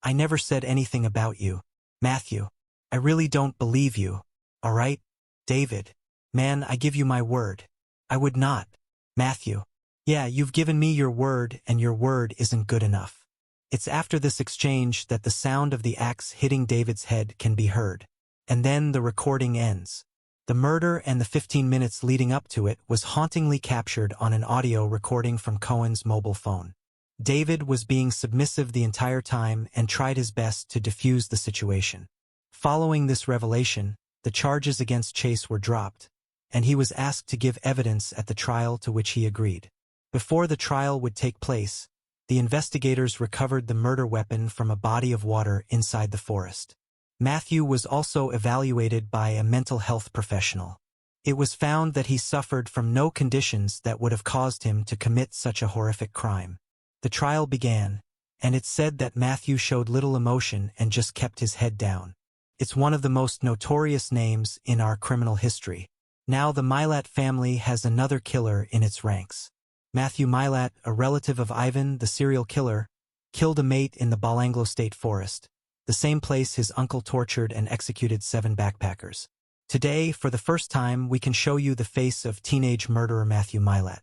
I never said anything about you. Matthew, I really don't believe you. All right? David, man, I give you my word. I would not. Matthew, yeah, you've given me your word and your word isn't good enough. It's after this exchange that the sound of the axe hitting David's head can be heard. And then the recording ends. The murder and the 15 minutes leading up to it was hauntingly captured on an audio recording from Cohen's mobile phone. David was being submissive the entire time and tried his best to defuse the situation. Following this revelation, the charges against Chase were dropped, and he was asked to give evidence at the trial, to which he agreed. Before the trial would take place, the investigators recovered the murder weapon from a body of water inside the forest. Matthew was also evaluated by a mental health professional. It was found that he suffered from no conditions that would have caused him to commit such a horrific crime. The trial began, and it's said that Matthew showed little emotion and just kept his head down. It's one of the most notorious names in our criminal history. Now the Milat family has another killer in its ranks. Matthew Milat, a relative of Ivan, the serial killer, killed a mate in the Balanglo State Forest, the same place his uncle tortured and executed 7 backpackers. Today, for the first time, we can show you the face of teenage murderer Matthew Milat.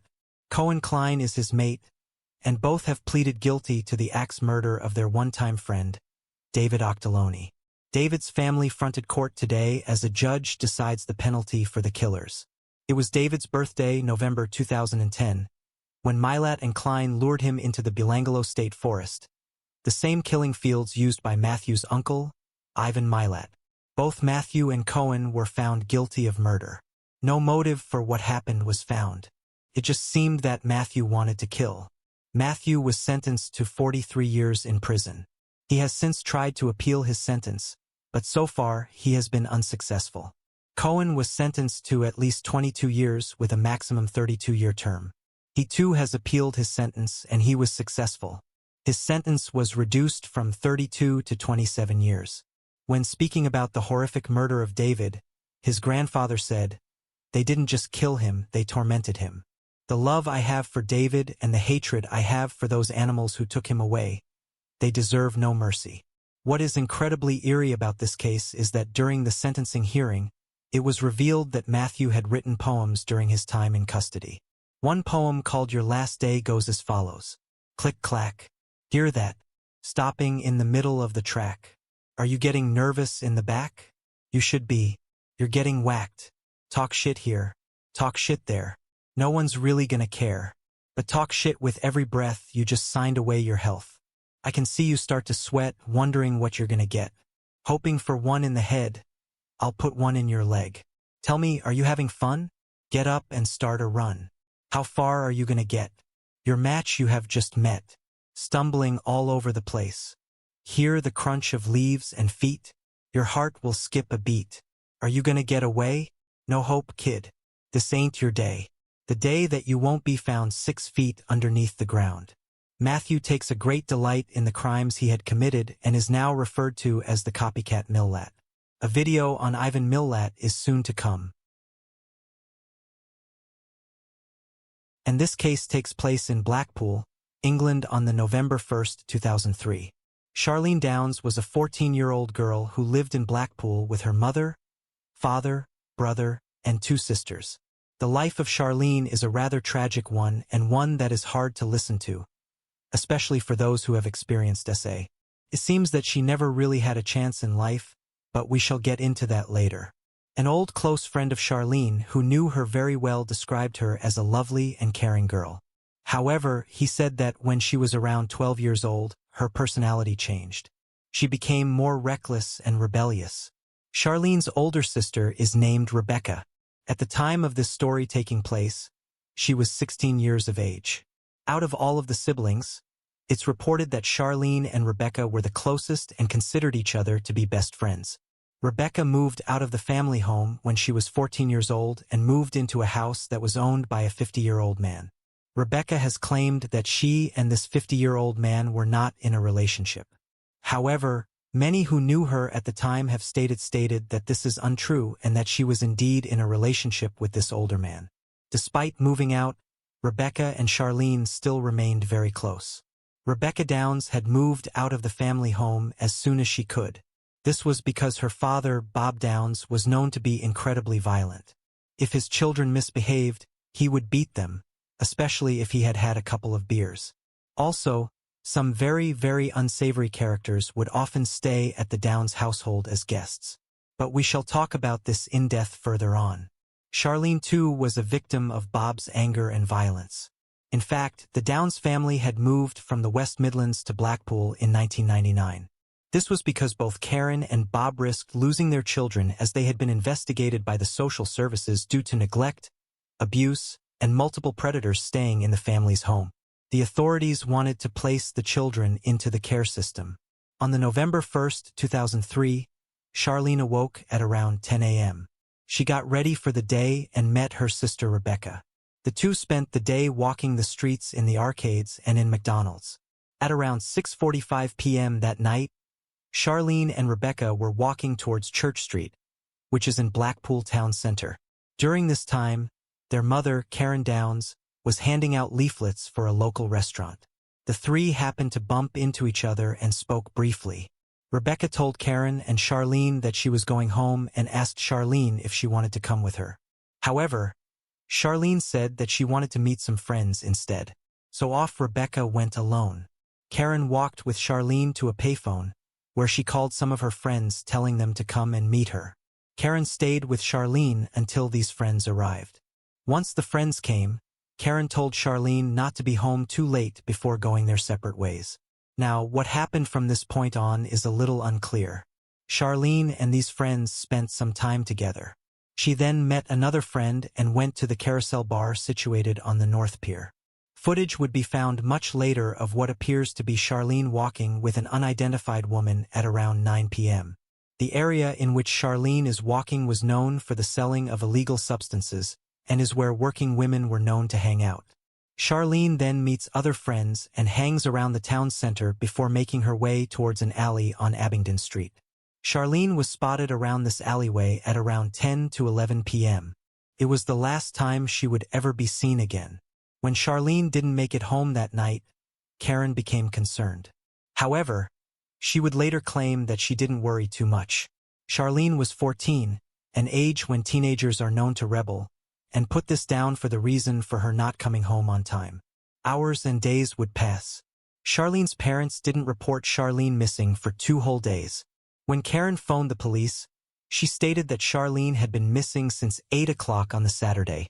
Cohen Klein is his mate, and both have pleaded guilty to the axe murder of their one-time friend, David Octoloni. David's family fronted court today as a judge decides the penalty for the killers. It was David's birthday, November 2010, when Milat and Klein lured him into the Belangolo State Forest, the same killing fields used by Matthew's uncle, Ivan Milat. Both Matthew and Cohen were found guilty of murder. No motive for what happened was found. It just seemed that Matthew wanted to kill. Matthew was sentenced to 43 years in prison. He has since tried to appeal his sentence, but so far he has been unsuccessful. Cohen was sentenced to at least 22 years with a maximum 32-year term. He too has appealed his sentence and he was successful. His sentence was reduced from 32 to 27 years. When speaking about the horrific murder of David, his grandfather said, "They didn't just kill him, they tormented him. The love I have for David and the hatred I have for those animals who took him away, they deserve no mercy." What is incredibly eerie about this case is that during the sentencing hearing, it was revealed that Matthew had written poems during his time in custody. One poem called Your Last Day goes as follows. Click-clack. Hear that? Stopping in the middle of the track. Are you getting nervous in the back? You should be. You're getting whacked. Talk shit here. Talk shit there. No one's really gonna care. But talk shit with every breath you just signed away your health. I can see you start to sweat, wondering what you're gonna get. Hoping for one in the head. I'll put one in your leg. Tell me, are you having fun? Get up and start a run. How far are you gonna get? Your match you have just met. Stumbling all over the place. Hear the crunch of leaves and feet? Your heart will skip a beat. Are you gonna get away? No hope, kid. This ain't your day. The day that you won't be found 6 feet underneath the ground. Matthew takes a great delight in the crimes he had committed and is now referred to as the copycat Millat. A video on Ivan Millat is soon to come. And this case takes place in Blackpool, England on the November 1st, 2003. Charlene Downs was a 14-year-old girl who lived in Blackpool with her mother, father, brother, and 2 sisters. The life of Charlene is a rather tragic one and one that is hard to listen to, especially for those who have experienced SA. It seems that she never really had a chance in life, but we shall get into that later. An old close friend of Charlene who knew her very well described her as a lovely and caring girl. However, he said that when she was around 12 years old, her personality changed. She became more reckless and rebellious. Charlene's older sister is named Rebecca. At the time of this story taking place, she was 16 years of age. Out of all of the siblings, it's reported that Charlene and Rebecca were the closest and considered each other to be best friends. Rebecca moved out of the family home when she was 14 years old and moved into a house that was owned by a 50-year-old man. Rebecca has claimed that she and this 50-year-old man were not in a relationship. However, Many who knew her at the time have stated that this is untrue and that she was indeed in a relationship with this older man. Despite moving out, Rebecca and Charlene still remained very close. Rebecca Downs had moved out of the family home as soon as she could. This was because her father, Bob Downs, was known to be incredibly violent. If his children misbehaved, he would beat them, especially if he had had a couple of beers. Also, some very, very unsavory characters would often stay at the Downs household as guests. But we shall talk about this in depth further on. Charlene, too, was a victim of Bob's anger and violence. In fact, the Downs family had moved from the West Midlands to Blackpool in 1999. This was because both Karen and Bob risked losing their children as they had been investigated by the social services due to neglect, abuse, and multiple predators staying in the family's home. The authorities wanted to place the children into the care system. On the November 1, 2003, Charlene awoke at around 10 a.m. She got ready for the day and met her sister Rebecca. The two spent the day walking the streets in the arcades and in McDonald's. At around 6:45 p.m. that night, Charlene and Rebecca were walking towards Church Street, which is in Blackpool town center. During this time, their mother, Karen Downs, was handing out leaflets for a local restaurant. The three happened to bump into each other and spoke briefly. Rebecca told Karen and Charlene that she was going home and asked Charlene if she wanted to come with her. However, Charlene said that she wanted to meet some friends instead. So off Rebecca went alone. Karen walked with Charlene to a payphone, where she called some of her friends telling them to come and meet her. Karen stayed with Charlene until these friends arrived. Once the friends came, Karen told Charlene not to be home too late before going their separate ways. Now, what happened from this point on is a little unclear. Charlene and these friends spent some time together. She then met another friend and went to the Carousel bar situated on the North Pier. Footage would be found much later of what appears to be Charlene walking with an unidentified woman at around 9 p.m. The area in which Charlene is walking was known for the selling of illegal substances and is where working women were known to hang out. Charlene then meets other friends and hangs around the town center before making her way towards an alley on Abingdon Street. Charlene was spotted around this alleyway at around 10 to 11 p.m. It was the last time she would ever be seen again. When Charlene didn't make it home that night, Karen became concerned. However, she would later claim that she didn't worry too much. Charlene was 14, an age when teenagers are known to rebel, and put this down for the reason for her not coming home on time. Hours and days would pass. Charlene's parents didn't report Charlene missing for 2 whole days. When Karen phoned the police, she stated that Charlene had been missing since 8 o'clock on the Saturday,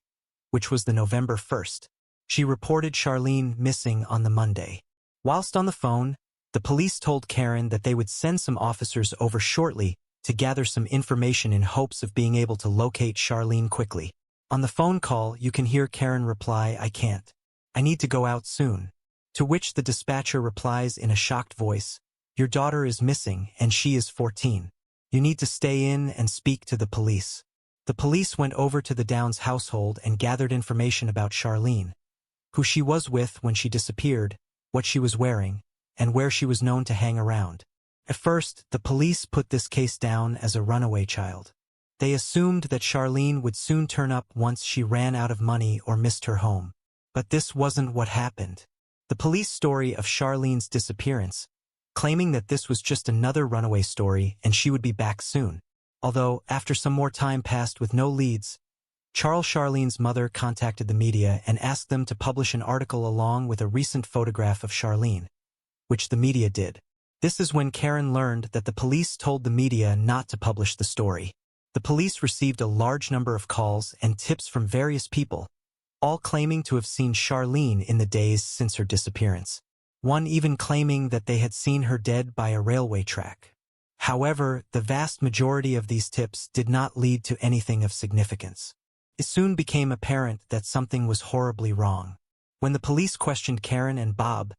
which was the November 1st. She reported Charlene missing on the Monday. Whilst on the phone, the police told Karen that they would send some officers over shortly to gather some information in hopes of being able to locate Charlene quickly. On the phone call, you can hear Karen reply, "I can't. I need to go out soon." To which the dispatcher replies in a shocked voice, "Your daughter is missing and she is 14. You need to stay in and speak to the police." The police went over to the Downs household and gathered information about Charlene, who she was with when she disappeared, what she was wearing, and where she was known to hang around. At first, the police put this case down as a runaway child. They assumed that Charlene would soon turn up once she ran out of money or missed her home. But this wasn't what happened. The police story of Charlene's disappearance, claiming that this was just another runaway story and she would be back soon. Although, after some more time passed with no leads, Charlene's mother contacted the media and asked them to publish an article along with a recent photograph of Charlene, which the media did. This is when Karen learned that the police told the media not to publish the story. The police received a large number of calls and tips from various people, all claiming to have seen Charlene in the days since her disappearance. One even claiming that they had seen her dead by a railway track. However, the vast majority of these tips did not lead to anything of significance. It soon became apparent that something was horribly wrong. When the police questioned Karen and Bob,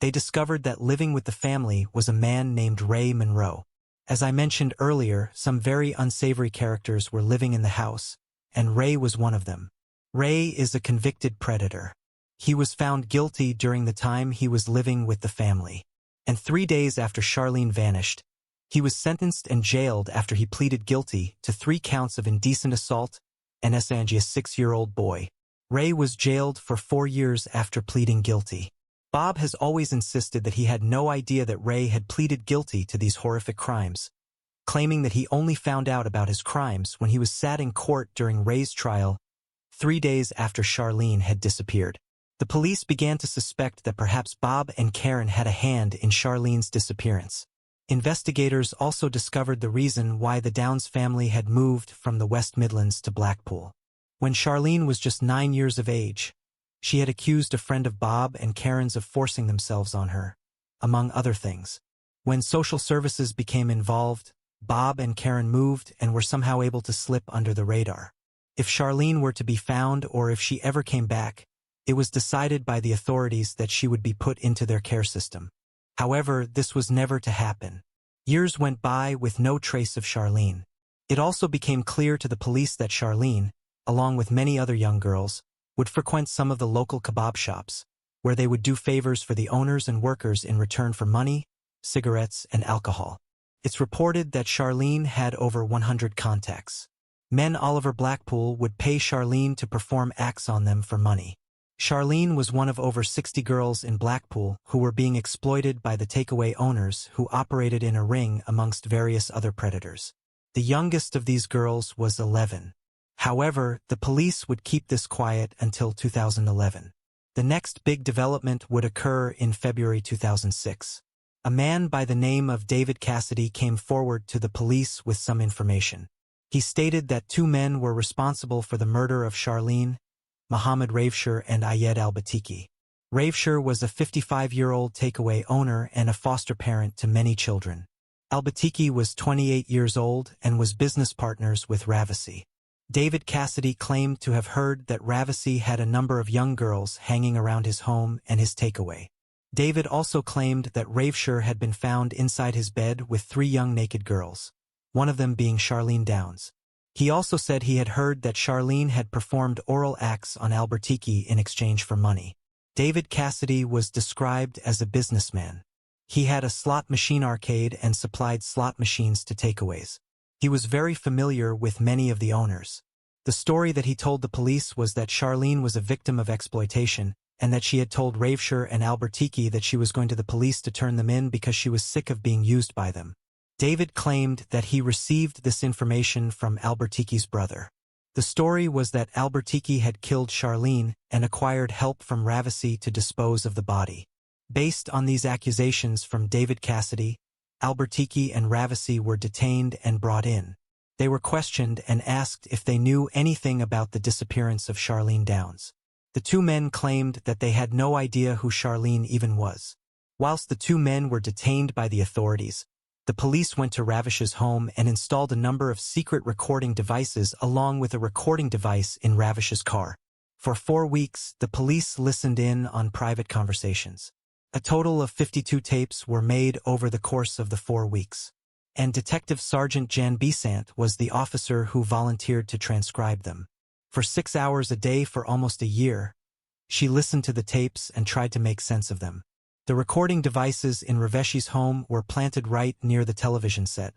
they discovered that living with the family was a man named Ray Monroe. As I mentioned earlier, some very unsavory characters were living in the house, and Ray was one of them. Ray is a convicted predator. He was found guilty during the time he was living with the family. And 3 days after Charlene vanished, He was sentenced and jailed after he pleaded guilty to 3 counts of indecent assault and assaulting a 6-year-old boy. Ray was jailed for 4 years after pleading guilty. Bob has always insisted that he had no idea that Ray had pleaded guilty to these horrific crimes, claiming that he only found out about his crimes when he was sat in court during Ray's trial 3 days after Charlene had disappeared. The police began to suspect that perhaps Bob and Karen had a hand in Charlene's disappearance. Investigators also discovered the reason why the Downs family had moved from the West Midlands to Blackpool. When Charlene was just 9 years of age, she had accused a friend of Bob and Karen's of forcing themselves on her, among other things. When social services became involved, Bob and Karen moved and were somehow able to slip under the radar. If Charlene were to be found or if she ever came back, it was decided by the authorities that she would be put into their care system. However, this was never to happen. Years went by with no trace of Charlene. It also became clear to the police that Charlene, along with many other young girls, would frequent some of the local kebab shops, where they would do favors for the owners and workers in return for money, cigarettes, and alcohol. It's reported that Charlene had over 100 contacts. Men Oliver Blackpool would pay Charlene to perform acts on them for money. Charlene was one of over 60 girls in Blackpool who were being exploited by the takeaway owners who operated in a ring amongst various other predators. The youngest of these girls was 11. However, the police would keep this quiet until 2011. The next big development would occur in February 2006. A man by the name of David Cassidy came forward to the police with some information. He stated that 2 men were responsible for the murder of Charlene, Mohammed Raveshir and Ayed Al-Batiki. Raveshir was a 55-year-old takeaway owner and a foster parent to many children. Al-Batiki was 28 years old and was business partners with Ravasi. David Cassidy claimed to have heard that Ravasi had a number of young girls hanging around his home and his takeaway. David also claimed that Raveshir had been found inside his bed with 3 young naked girls, one of them being Charlene Downs. He also said he had heard that Charlene had performed oral acts on Al-Batiki in exchange for money. David Cassidy was described as a businessman. He had a slot machine arcade and supplied slot machines to takeaways. He was very familiar with many of the owners. The story that he told the police was that Charlene was a victim of exploitation and that she had told Raveshir and Al-Batiki that she was going to the police to turn them in because she was sick of being used by them. David claimed that he received this information from Al-Batiki's brother. The story was that Al-Batiki had killed Charlene and acquired help from Ravasi to dispose of the body. Based on these accusations from David Cassidy, Al-Batiki and Ravasi were detained and brought in. They were questioned and asked if they knew anything about the disappearance of Charlene Downs. The 2 men claimed that they had no idea who Charlene even was. Whilst the 2 men were detained by the authorities, the police went to Ravish's home and installed a number of secret recording devices along with a recording device in Ravish's car. For 4 weeks, the police listened in on private conversations. A total of 52 tapes were made over the course of the 4 weeks, and Detective Sergeant Jan Besant was the officer who volunteered to transcribe them. For 6 hours a day for almost a year, she listened to the tapes and tried to make sense of them. The recording devices in Raveshi's home were planted right near the television set,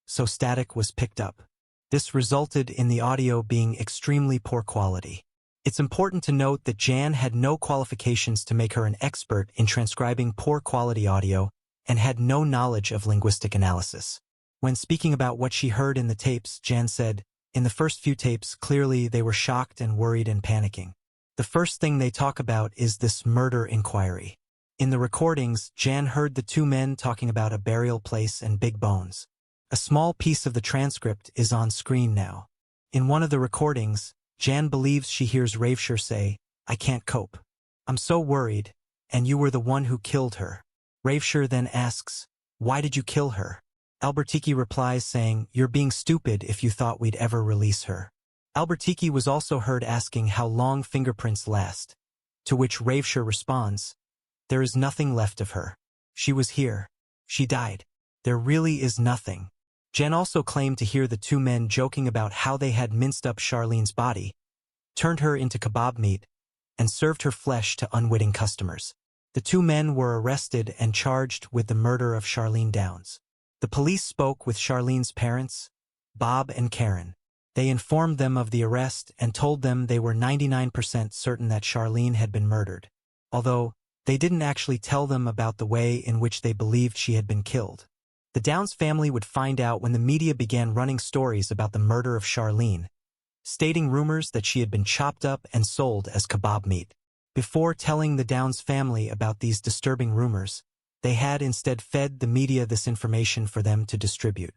so static was picked up. This resulted in the audio being extremely poor quality. It's important to note that Jan had no qualifications to make her an expert in transcribing poor quality audio and had no knowledge of linguistic analysis. When speaking about what she heard in the tapes, Jan said, "In the first few tapes, clearly they were shocked and worried and panicking. The first thing they talk about is this murder inquiry." In the recordings, Jan heard the 2 men talking about a burial place and big bones. A small piece of the transcript is on screen now. In one of the recordings, Jan believes she hears Raveshir say, "I can't cope. I'm so worried, and you were the one who killed her." Raveshir then asks, "Why did you kill her?" Al-Batiki replies saying, "You're being stupid if you thought we'd ever release her." Al-Batiki was also heard asking how long fingerprints last, to which Raveshir responds, "There is nothing left of her. She was here. She died. There really is nothing." Jen also claimed to hear the 2 men joking about how they had minced up Charlene's body, turned her into kebab meat, and served her flesh to unwitting customers. The 2 men were arrested and charged with the murder of Charlene Downs. The police spoke with Charlene's parents, Bob and Karen. They informed them of the arrest and told them they were 99% certain that Charlene had been murdered, although they didn't actually tell them about the way in which they believed she had been killed. The Downs family would find out when the media began running stories about the murder of Charlene, stating rumors that she had been chopped up and sold as kebab meat. Before telling the Downs family about these disturbing rumors, they had instead fed the media this information for them to distribute.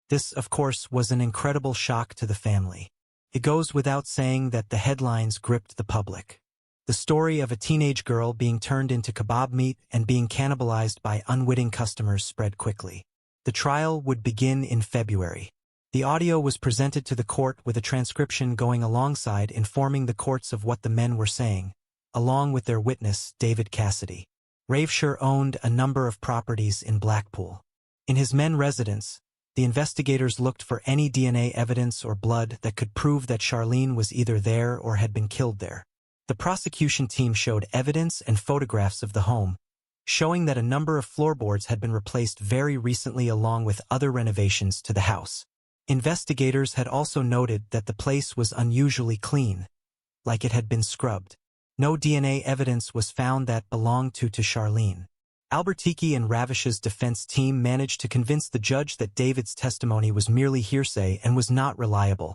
This, of course, was an incredible shock to the family. It goes without saying that the headlines gripped the public. The story of a teenage girl being turned into kebab meat and being cannibalized by unwitting customers spread quickly. The trial would begin in February. The audio was presented to the court with a transcription going alongside informing the courts of what the men were saying, along with their witness, David Cassidy. Raveshire owned a number of properties in Blackpool. In his men's residence, the investigators looked for any DNA evidence or blood that could prove that Charlene was either there or had been killed there. The prosecution team showed evidence and photographs of the home, showing that a number of floorboards had been replaced very recently along with other renovations to the house. Investigators had also noted that the place was unusually clean, like it had been scrubbed. No DNA evidence was found that belonged to Charlene. Albertini and Ravish's defense team managed to convince the judge that David's testimony was merely hearsay and was not reliable,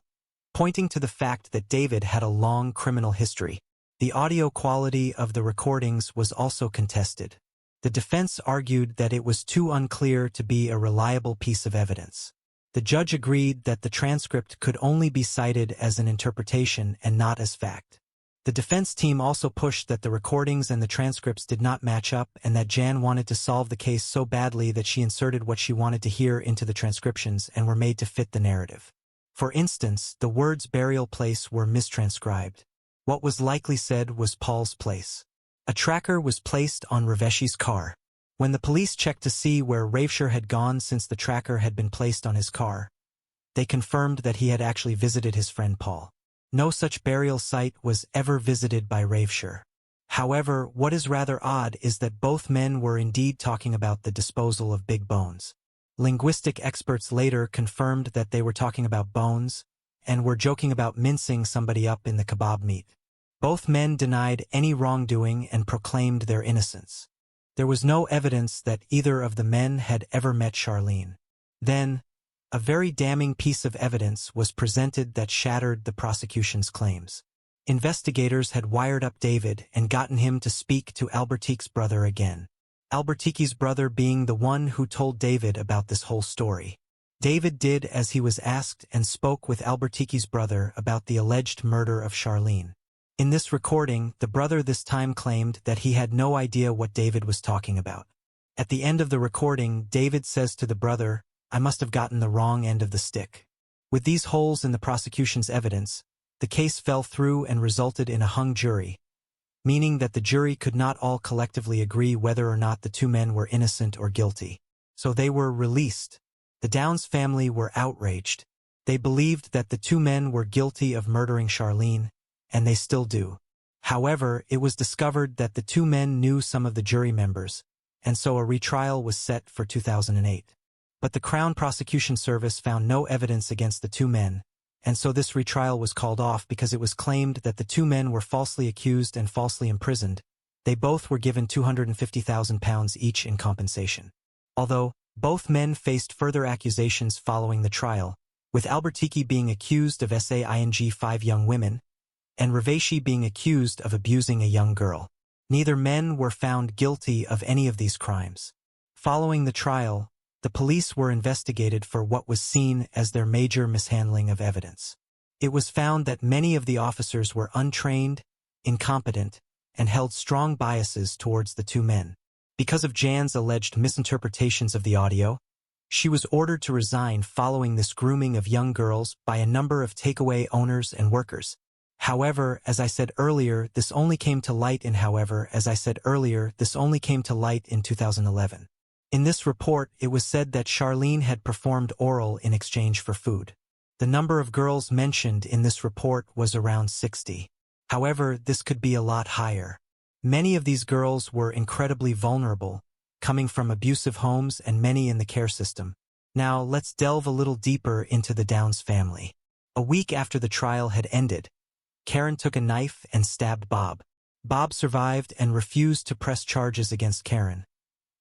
pointing to the fact that David had a long criminal history. The audio quality of the recordings was also contested. The defense argued that it was too unclear to be a reliable piece of evidence. The judge agreed that the transcript could only be cited as an interpretation and not as fact. The defense team also pushed that the recordings and the transcripts did not match up and that Jan wanted to solve the case so badly that she inserted what she wanted to hear into the transcriptions and were made to fit the narrative. For instance, the words burial place were mistranscribed. What was likely said was Paul's place. A tracker was placed on Ravesh's car. When the police checked to see where Raveshire had gone since the tracker had been placed on his car, they confirmed that he had actually visited his friend Paul. No such burial site was ever visited by Raveshire. However, what is rather odd is that both men were indeed talking about the disposal of big bones. Linguistic experts later confirmed that they were talking about bones and were joking about mincing somebody up in the kebab meat. Both men denied any wrongdoing and proclaimed their innocence. There was no evidence that either of the men had ever met Charlene. Then, a very damning piece of evidence was presented that shattered the prosecution's claims. Investigators had wired up David and gotten him to speak to Albertini's brother again. Albertini's brother being the one who told David about this whole story. David did as he was asked and spoke with Albertini's brother about the alleged murder of Charlene. In this recording, the brother this time claimed that he had no idea what David was talking about. At the end of the recording, David says to the brother, "I must have gotten the wrong end of the stick." With these holes in the prosecution's evidence, the case fell through and resulted in a hung jury, meaning that the jury could not all collectively agree whether or not the two men were innocent or guilty. So they were released. The Downs family were outraged. They believed that the two men were guilty of murdering Charlene, and they still do. However, it was discovered that the two men knew some of the jury members, and so a retrial was set for 2008. But the Crown Prosecution Service found no evidence against the two men, and so this retrial was called off because it was claimed that the two men were falsely accused and falsely imprisoned. They both were given £250,000 each in compensation. Although, both men faced further accusations following the trial, with Albertini being accused of saying 5 young women, and Raveshi being accused of abusing a young girl. Neither men were found guilty of any of these crimes. Following the trial, the police were investigated for what was seen as their major mishandling of evidence. It was found that many of the officers were untrained, incompetent, and held strong biases towards the two men. Because of Jan's alleged misinterpretations of the audio, she was ordered to resign following this grooming of young girls by a number of takeaway owners and workers. However, as I said earlier, this only came to light in 2011. In this report, it was said that Charlene had performed oral in exchange for food. The number of girls mentioned in this report was around 60. However, this could be a lot higher. Many of these girls were incredibly vulnerable, coming from abusive homes and many in the care system. Now, let's delve a little deeper into the Downs family. A week after the trial had ended, Karen took a knife and stabbed Bob. Bob survived and refused to press charges against Karen,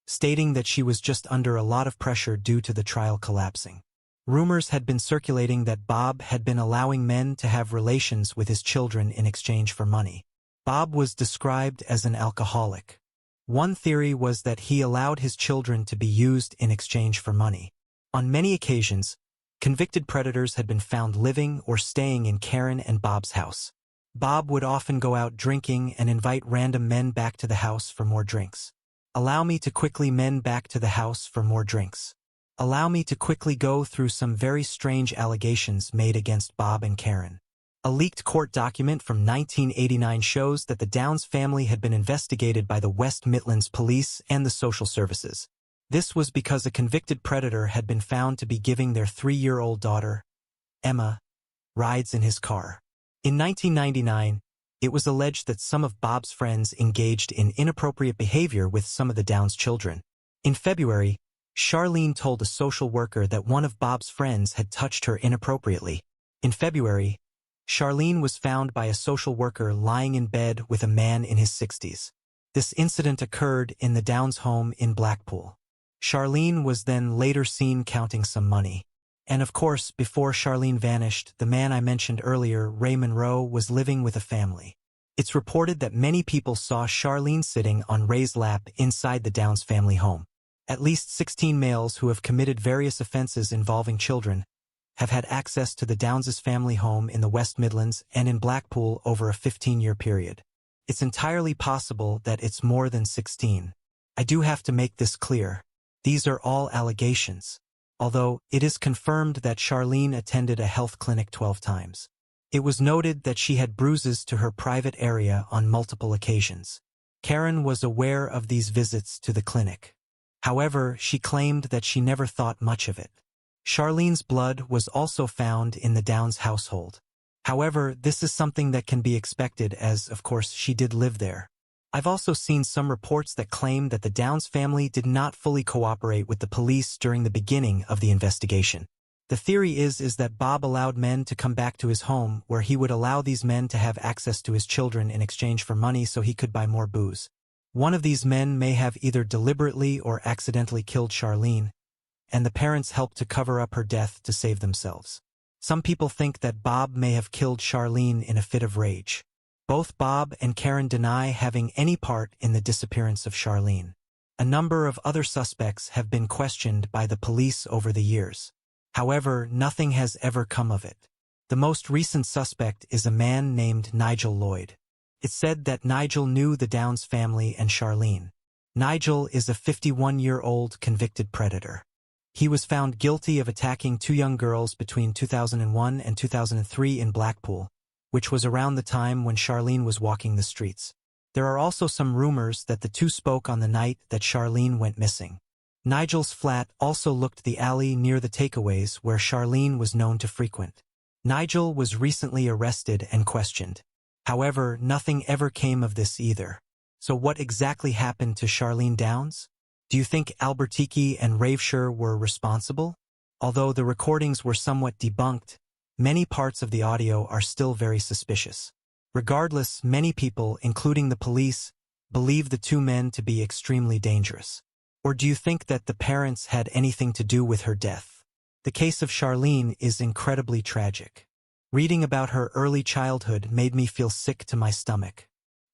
stating that she was just under a lot of pressure due to the trial collapsing. Rumors had been circulating that Bob had been allowing men to have relations with his children in exchange for money. Bob was described as an alcoholic. One theory was that he allowed his children to be used in exchange for money. On many occasions, convicted predators had been found living or staying in Karen and Bob's house. Bob would often go out drinking and invite random men back to the house for more drinks. Allow me to quickly men back to the house for more drinks. Allow me to quickly go through some very strange allegations made against Bob and Karen. A leaked court document from 1989 shows that the Downs family had been investigated by the West Midlands Police and the social services. This was because a convicted predator had been found to be giving their 3-year-old daughter, Emma, rides in his car. In 1999, it was alleged that some of Bob's friends engaged in inappropriate behavior with some of the Downs children. In February, Charlene told a social worker that one of Bob's friends had touched her inappropriately. In February, Charlene was found by a social worker lying in bed with a man in his 60s. This incident occurred in the Downs home in Blackpool. Charlene was then later seen counting some money. And of course, before Charlene vanished, the man I mentioned earlier, Ray Monroe, was living with a family. It's reported that many people saw Charlene sitting on Ray's lap inside the Downs family home. At least 16 males who have committed various offenses involving children have had access to the Downs' family home in the West Midlands and in Blackpool over a 15-year period. It's entirely possible that it's more than 16. I do have to make this clear. These are all allegations. Although it is confirmed that Charlene attended a health clinic 12 times. It was noted that she had bruises to her private area on multiple occasions. Karen was aware of these visits to the clinic. However, she claimed that she never thought much of it. Charlene's blood was also found in the Downs household. However, this is something that can be expected as, of course, she did live there. I've also seen some reports that claim that the Downs family did not fully cooperate with the police during the beginning of the investigation. The theory is that Bob allowed men to come back to his home where he would allow these men to have access to his children in exchange for money so he could buy more booze. One of these men may have either deliberately or accidentally killed Charlene, and the parents helped to cover up her death to save themselves. Some people think that Bob may have killed Charlene in a fit of rage. Both Bob and Karen deny having any part in the disappearance of Charlene. A number of other suspects have been questioned by the police over the years. However, nothing has ever come of it. The most recent suspect is a man named Nigel Lloyd. It's said that Nigel knew the Downs family and Charlene. Nigel is a 51-year-old convicted predator. He was found guilty of attacking 2 young girls between 2001 and 2003 in Blackpool, which was around the time when Charlene was walking the streets. There are also some rumors that the two spoke on the night that Charlene went missing. Nigel's flat also looked the alley near the takeaways where Charlene was known to frequent. Nigel was recently arrested and questioned. However, nothing ever came of this either. So what exactly happened to Charlene Downs? Do you think Albertiki and Raveshire were responsible? Although the recordings were somewhat debunked, many parts of the audio are still very suspicious. Regardless, many people, including the police, believe the 2 men to be extremely dangerous. Or do you think that the parents had anything to do with her death? The case of Charlene is incredibly tragic. Reading about her early childhood made me feel sick to my stomach.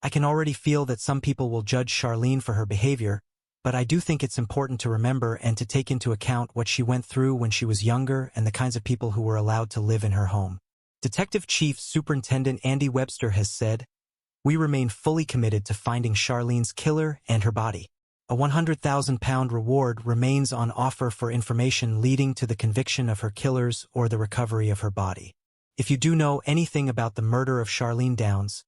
I can already feel that some people will judge Charlene for her behavior, but I do think it's important to remember and to take into account what she went through when she was younger and the kinds of people who were allowed to live in her home. Detective Chief Superintendent Andy Webster has said, "We remain fully committed to finding Charlene's killer and her body. A £100,000 reward remains on offer for information leading to the conviction of her killers or the recovery of her body. If you do know anything about the murder of Charlene Downs,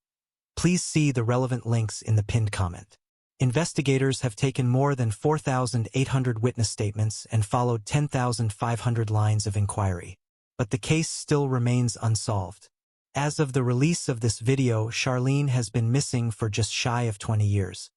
please see the relevant links in the pinned comment." Investigators have taken more than 4,800 witness statements and followed 10,500 lines of inquiry. But the case still remains unsolved. As of the release of this video, Charlene has been missing for just shy of 20 years.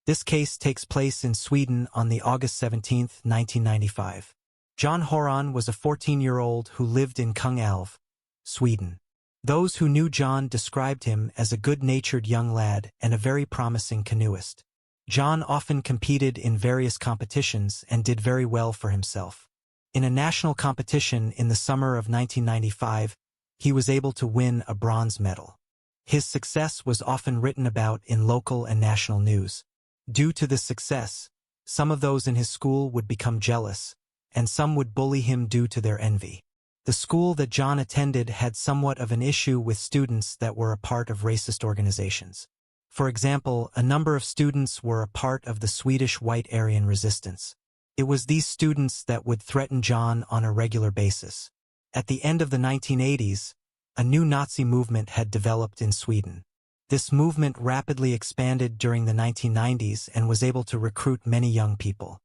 This case takes place in Sweden on the August 17, 1995. John Horan was a 14-year-old who lived in Kungälv, Sweden. Those who knew John described him as a good-natured young lad and a very promising canoeist. John often competed in various competitions and did very well for himself. In a national competition in the summer of 1995, he was able to win a bronze medal. His success was often written about in local and national news. Due to this success, some of those in his school would become jealous, and some would bully him due to their envy. The school that John attended had somewhat of an issue with students that were a part of racist organizations. For example, a number of students were a part of the Swedish White Aryan Resistance. It was these students that would threaten John on a regular basis. At the end of the 1980s, a new Nazi movement had developed in Sweden. This movement rapidly expanded during the 1990s and was able to recruit many young people.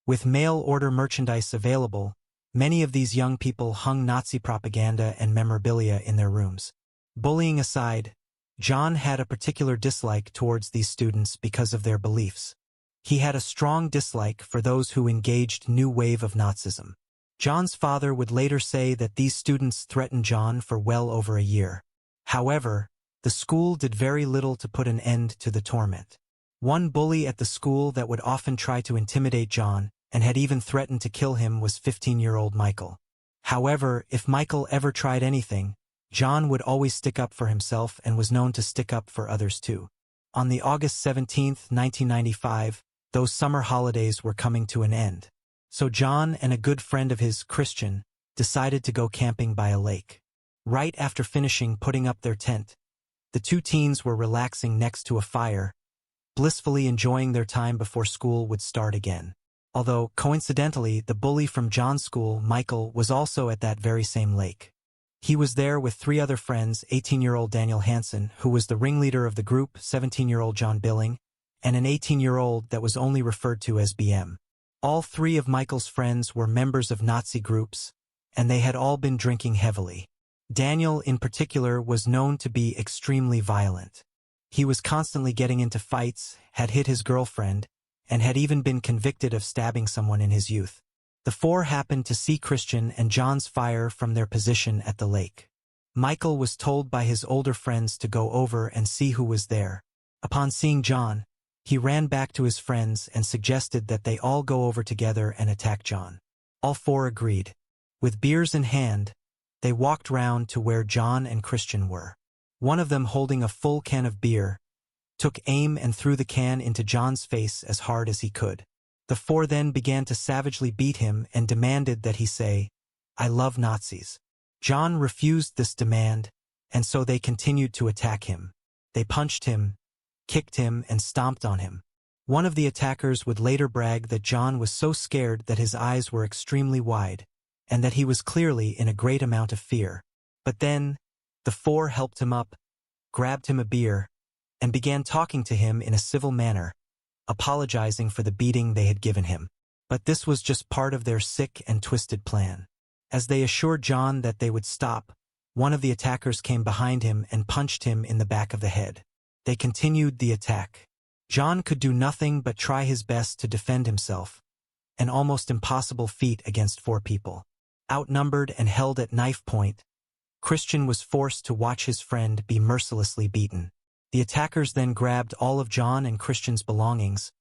With mail-order merchandise available, many of these young people hung Nazi propaganda and memorabilia in their rooms. Bullying aside, John had a particular dislike towards these students because of their beliefs. He had a strong dislike for those who engaged new wave of Nazism. John's father would later say that these students threatened John for well over a year. However, the school did very little to put an end to the torment. One bully at the school that would often try to intimidate John, and had even threatened to kill him, was 15-year-old Michael. However, if Michael ever tried anything, John would always stick up for himself and was known to stick up for others too. On the August 17, 1995, those summer holidays were coming to an end. So John and a good friend of his, Christian, decided to go camping by a lake. Right after finishing putting up their tent, the two teens were relaxing next to a fire, blissfully enjoying their time before school would start again. Although, coincidentally, the bully from John's school, Michael, was also at that very same lake. He was there with three other friends, 18-year-old Daniel Hansen, who was the ringleader of the group, 17-year-old John Billing, and an 18-year-old that was only referred to as BM. All three of Michael's friends were members of Nazi groups, and they had all been drinking heavily. Daniel, in particular, was known to be extremely violent. He was constantly getting into fights, had hit his girlfriend, and had even been convicted of stabbing someone in his youth. The four happened to see Christian and John's fire from their position at the lake. Michael was told by his older friends to go over and see who was there. Upon seeing John, he ran back to his friends and suggested that they all go over together and attack John. All four agreed. With beers in hand, they walked round to where John and Christian were. One of them, holding a full can of beer, took aim and threw the can into John's face as hard as he could. The four then began to savagely beat him and demanded that he say, "I love Nazis." John refused this demand, and so they continued to attack him. They punched him, kicked him, and stomped on him. One of the attackers would later brag that John was so scared that his eyes were extremely wide, and that he was clearly in a great amount of fear. But then, the four helped him up, grabbed him a beer, and began talking to him in a civil manner, apologizing for the beating they had given him. But this was just part of their sick and twisted plan. As they assured John that they would stop, one of the attackers came behind him and punched him in the back of the head. They continued the attack. John could do nothing but try his best to defend himself, an almost impossible feat against four people. Outnumbered and held at knife point, Christian was forced to watch his friend be mercilessly beaten. The attackers then grabbed all of John and Christian's belongings,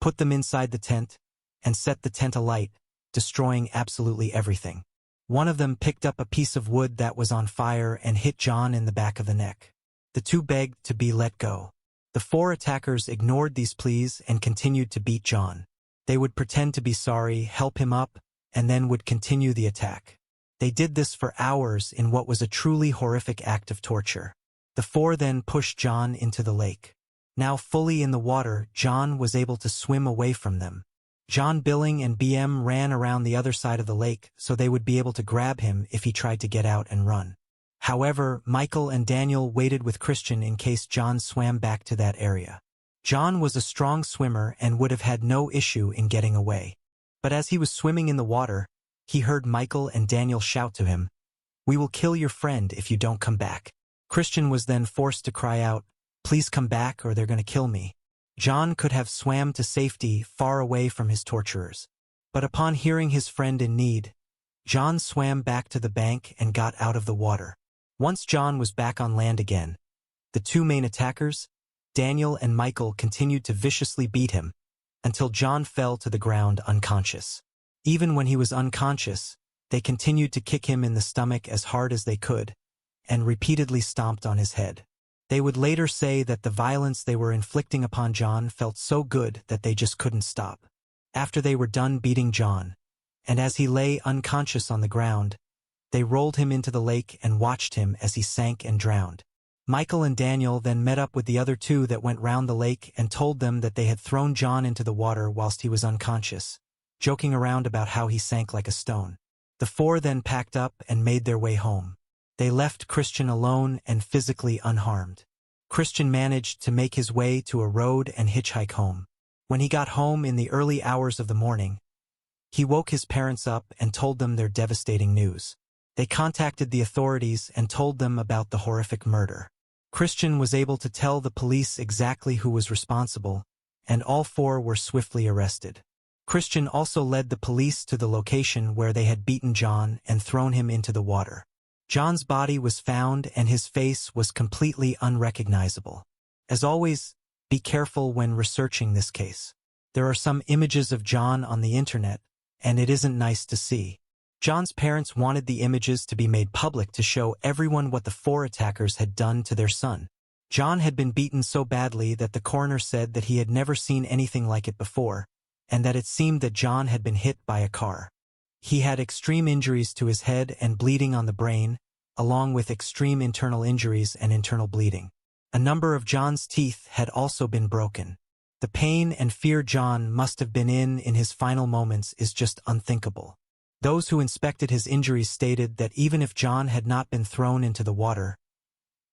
put them inside the tent, and set the tent alight, destroying absolutely everything. One of them picked up a piece of wood that was on fire and hit John in the back of the neck. The two begged to be let go. The four attackers ignored these pleas and continued to beat John. They would pretend to be sorry, help him up, and then would continue the attack. They did this for hours in what was a truly horrific act of torture. The four then pushed John into the lake. Now fully in the water, John was able to swim away from them. John Billing and BM ran around the other side of the lake so they would be able to grab him if he tried to get out and run. However, Michael and Daniel waited with Christian in case John swam back to that area. John was a strong swimmer and would have had no issue in getting away. But as he was swimming in the water, he heard Michael and Daniel shout to him, "We will kill your friend if you don't come back." Christian was then forced to cry out, "Please come back or they're going to kill me." John could have swam to safety far away from his torturers. But upon hearing his friend in need, John swam back to the bank and got out of the water. Once John was back on land again, the two main attackers, Daniel and Michael, continued to viciously beat him until John fell to the ground unconscious. Even when he was unconscious, they continued to kick him in the stomach as hard as they could and repeatedly stomped on his head. They would later say that the violence they were inflicting upon John felt so good that they just couldn't stop. After they were done beating John, and as he lay unconscious on the ground, they rolled him into the lake and watched him as he sank and drowned. Michael and Daniel then met up with the other two that went round the lake and told them that they had thrown John into the water whilst he was unconscious, joking around about how he sank like a stone. The four then packed up and made their way home. They left Christian alone and physically unharmed. Christian managed to make his way to a road and hitchhike home. When he got home in the early hours of the morning, he woke his parents up and told them their devastating news. They contacted the authorities and told them about the horrific murder. Christian was able to tell the police exactly who was responsible, and all four were swiftly arrested. Christian also led the police to the location where they had beaten John and thrown him into the water. John's body was found and his face was completely unrecognizable. As always, be careful when researching this case. There are some images of John on the internet, and it isn't nice to see. John's parents wanted the images to be made public to show everyone what the four attackers had done to their son. John had been beaten so badly that the coroner said that he had never seen anything like it before, and that it seemed that John had been hit by a car. He had extreme injuries to his head and bleeding on the brain, along with extreme internal injuries and internal bleeding. A number of John's teeth had also been broken. The pain and fear John must have been in his final moments is just unthinkable. Those who inspected his injuries stated that even if John had not been thrown into the water,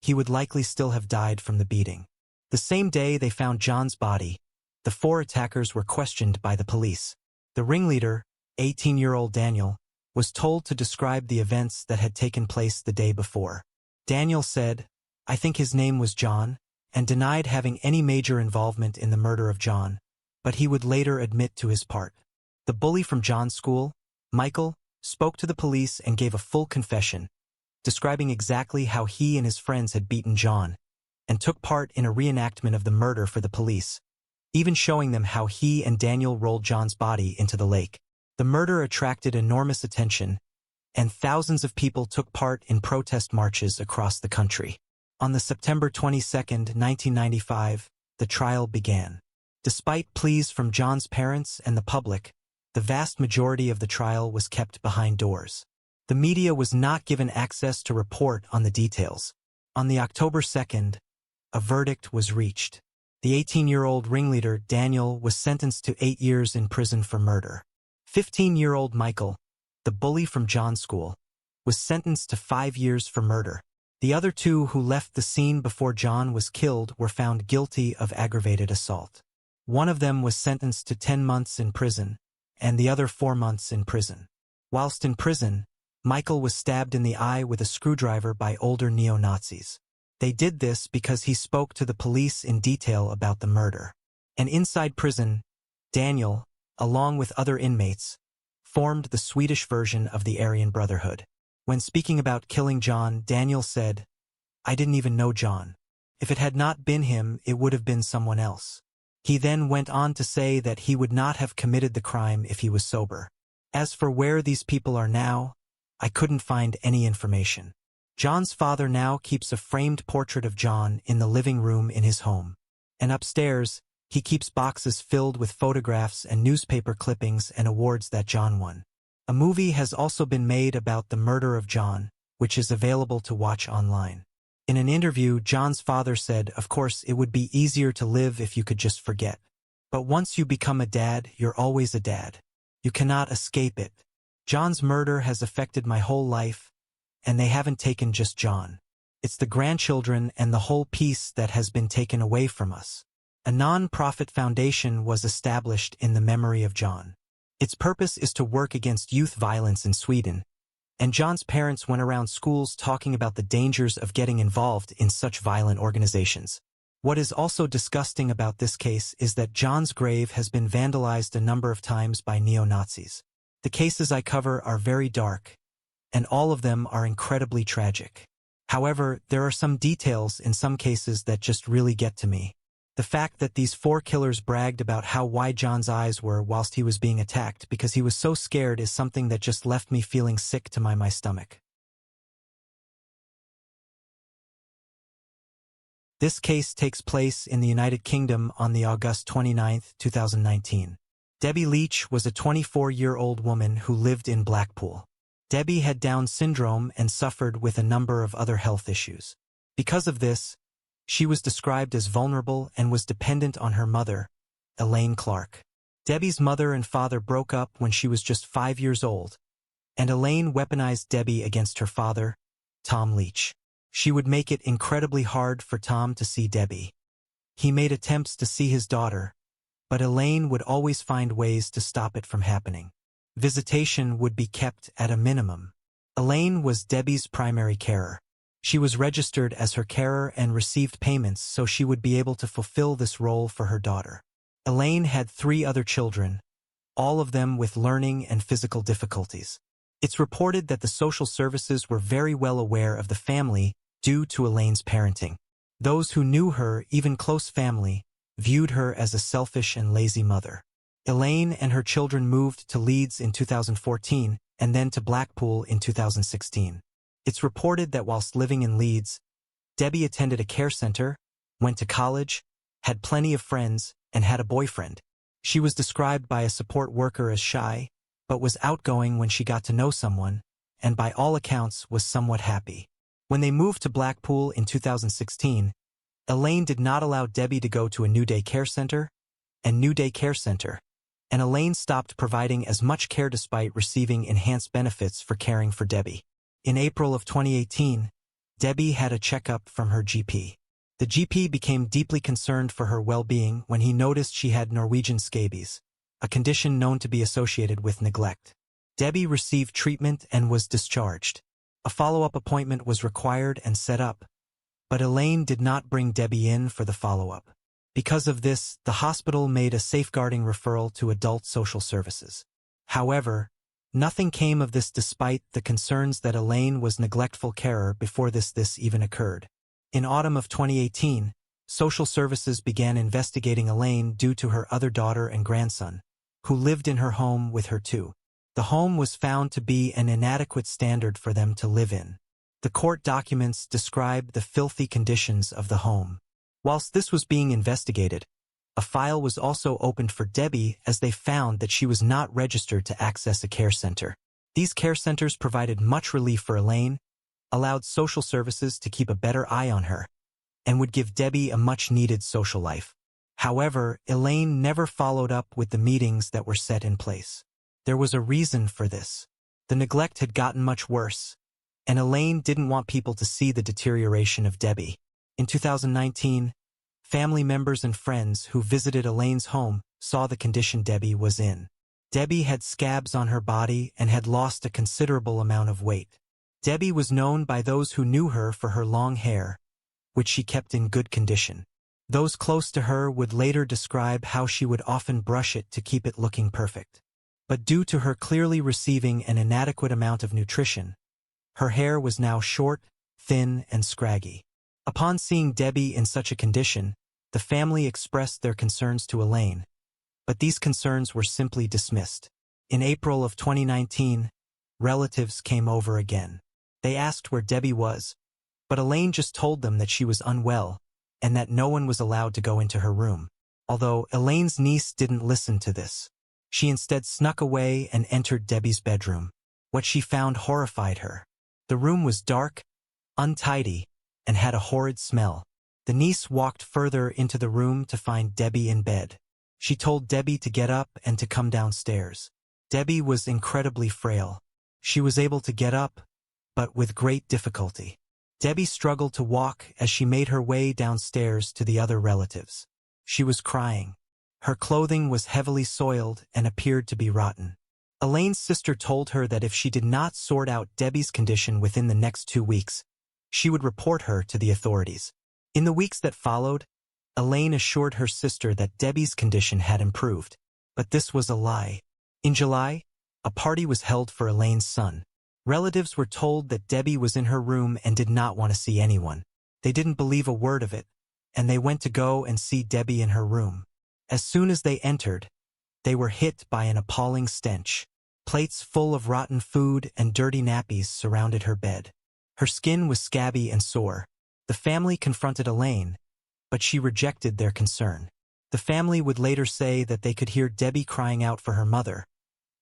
he would likely still have died from the beating. The same day they found John's body, the four attackers were questioned by the police. The ringleader, 18-year-old Daniel, was told to describe the events that had taken place the day before. Daniel said, "I think his name was John," and denied having any major involvement in the murder of John, but he would later admit to his part. The bully from John's school, Michael, spoke to the police and gave a full confession, describing exactly how he and his friends had beaten John, and took part in a reenactment of the murder for the police, even showing them how he and Daniel rolled John's body into the lake. The murder attracted enormous attention, and thousands of people took part in protest marches across the country. On the September 22, 1995, the trial began. Despite pleas from John's parents and the public, the vast majority of the trial was kept behind doors. The media was not given access to report on the details. On the October 2nd, a verdict was reached. The 18-year-old ringleader, Daniel, was sentenced to 8 years in prison for murder. 15-year-old Michael, the bully from John's school, was sentenced to 5 years for murder. The other two who left the scene before John was killed were found guilty of aggravated assault. One of them was sentenced to 10 months in prison, and the other 4 months in prison. Whilst in prison, Michael was stabbed in the eye with a screwdriver by older neo-Nazis. They did this because he spoke to the police in detail about the murder. And inside prison, Daniel, along with other inmates, formed the Swedish version of the Aryan Brotherhood. When speaking about killing John, Daniel said, "I didn't even know John. If it had not been him, it would have been someone else." He then went on to say that he would not have committed the crime if he was sober. As for where these people are now, I couldn't find any information. John's father now keeps a framed portrait of John in the living room in his home. And upstairs, he keeps boxes filled with photographs and newspaper clippings and awards that John won. A movie has also been made about the murder of John, which is available to watch online. In an interview, John's father said, "Of course, it would be easier to live if you could just forget. But once you become a dad, you're always a dad. You cannot escape it. John's murder has affected my whole life, and they haven't taken just John. It's the grandchildren and the whole piece that has been taken away from us." A non-profit foundation was established in the memory of John. Its purpose is to work against youth violence in Sweden, and John's parents went around schools talking about the dangers of getting involved in such violent organizations. What is also disgusting about this case is that John's grave has been vandalized a number of times by neo-Nazis. The cases I cover are very dark, and all of them are incredibly tragic. However, there are some details in some cases that just really get to me. The fact that these 4 killers bragged about how wide John's eyes were whilst he was being attacked because he was so scared is something that just left me feeling sick to my stomach. This case takes place in the United Kingdom on the August 29, 2019. Debbie Leach was a 24-year-old woman who lived in Blackpool. Debbie had Down syndrome and suffered with a number of other health issues. Because of this, she was described as vulnerable and was dependent on her mother, Elaine Clark. Debbie's mother and father broke up when she was just 5 years old, and Elaine weaponized Debbie against her father, Tom Leach. She would make it incredibly hard for Tom to see Debbie. He made attempts to see his daughter, but Elaine would always find ways to stop it from happening. Visitation would be kept at a minimum. Elaine was Debbie's primary carer. She was registered as her carer and received payments so she would be able to fulfill this role for her daughter. Elaine had 3 other children, all of them with learning and physical difficulties. It's reported that the social services were very well aware of the family due to Elaine's parenting. Those who knew her, even close family, viewed her as a selfish and lazy mother. Elaine and her children moved to Leeds in 2014 and then to Blackpool in 2016. It's reported that whilst living in Leeds, Debbie attended a care center, went to college, had plenty of friends, and had a boyfriend. She was described by a support worker as shy, but was outgoing when she got to know someone, and by all accounts was somewhat happy. When they moved to Blackpool in 2016, Elaine did not allow Debbie to go to a New Day Care Center and New Day Care Center, and Elaine stopped providing as much care despite receiving enhanced benefits for caring for Debbie. In April of 2018, Debbie had a checkup from her GP. The GP became deeply concerned for her well-being when he noticed she had Norwegian scabies, a condition known to be associated with neglect. Debbie received treatment and was discharged. A follow-up appointment was required and set up, but Elaine did not bring Debbie in for the follow-up. Because of this, the hospital made a safeguarding referral to adult social services. However, nothing came of this despite the concerns that Elaine was neglectful carer before this even occurred. In autumn of 2018, social services began investigating Elaine due to her other daughter and grandson, who lived in her home with her too. The home was found to be an inadequate standard for them to live in. The court documents describe the filthy conditions of the home. Whilst this was being investigated, a file was also opened for Debbie as they found that she was not registered to access a care center. These care centers provided much relief for Elaine, allowed social services to keep a better eye on her, and would give Debbie a much-needed social life. However, Elaine never followed up with the meetings that were set in place. There was a reason for this. The neglect had gotten much worse, and Elaine didn't want people to see the deterioration of Debbie. In 2019, family members and friends who visited Elaine's home saw the condition Debbie was in. Debbie had scabs on her body and had lost a considerable amount of weight. Debbie was known by those who knew her for her long hair, which she kept in good condition. Those close to her would later describe how she would often brush it to keep it looking perfect. But due to her clearly receiving an inadequate amount of nutrition, her hair was now short, thin, and scraggy. Upon seeing Debbie in such a condition, the family expressed their concerns to Elaine, but these concerns were simply dismissed. In April of 2019, relatives came over again. They asked where Debbie was, but Elaine just told them that she was unwell and that no one was allowed to go into her room. Although Elaine's niece didn't listen to this, she instead snuck away and entered Debbie's bedroom. What she found horrified her. The room was dark, untidy, and had a horrid smell. The niece walked further into the room to find Debbie in bed. She told Debbie to get up and to come downstairs. Debbie was incredibly frail. She was able to get up, but with great difficulty. Debbie struggled to walk as she made her way downstairs to the other relatives. She was crying. Her clothing was heavily soiled and appeared to be rotten. Elaine's sister told her that if she did not sort out Debbie's condition within the next 2 weeks, she would report her to the authorities. In the weeks that followed, Elaine assured her sister that Debbie's condition had improved. But this was a lie. In July, a party was held for Elaine's son. Relatives were told that Debbie was in her room and did not want to see anyone. They didn't believe a word of it, and they went to go and see Debbie in her room. As soon as they entered, they were hit by an appalling stench. Plates full of rotten food and dirty nappies surrounded her bed. Her skin was scabby and sore. The family confronted Elaine, but she rejected their concern. The family would later say that they could hear Debbie crying out for her mother,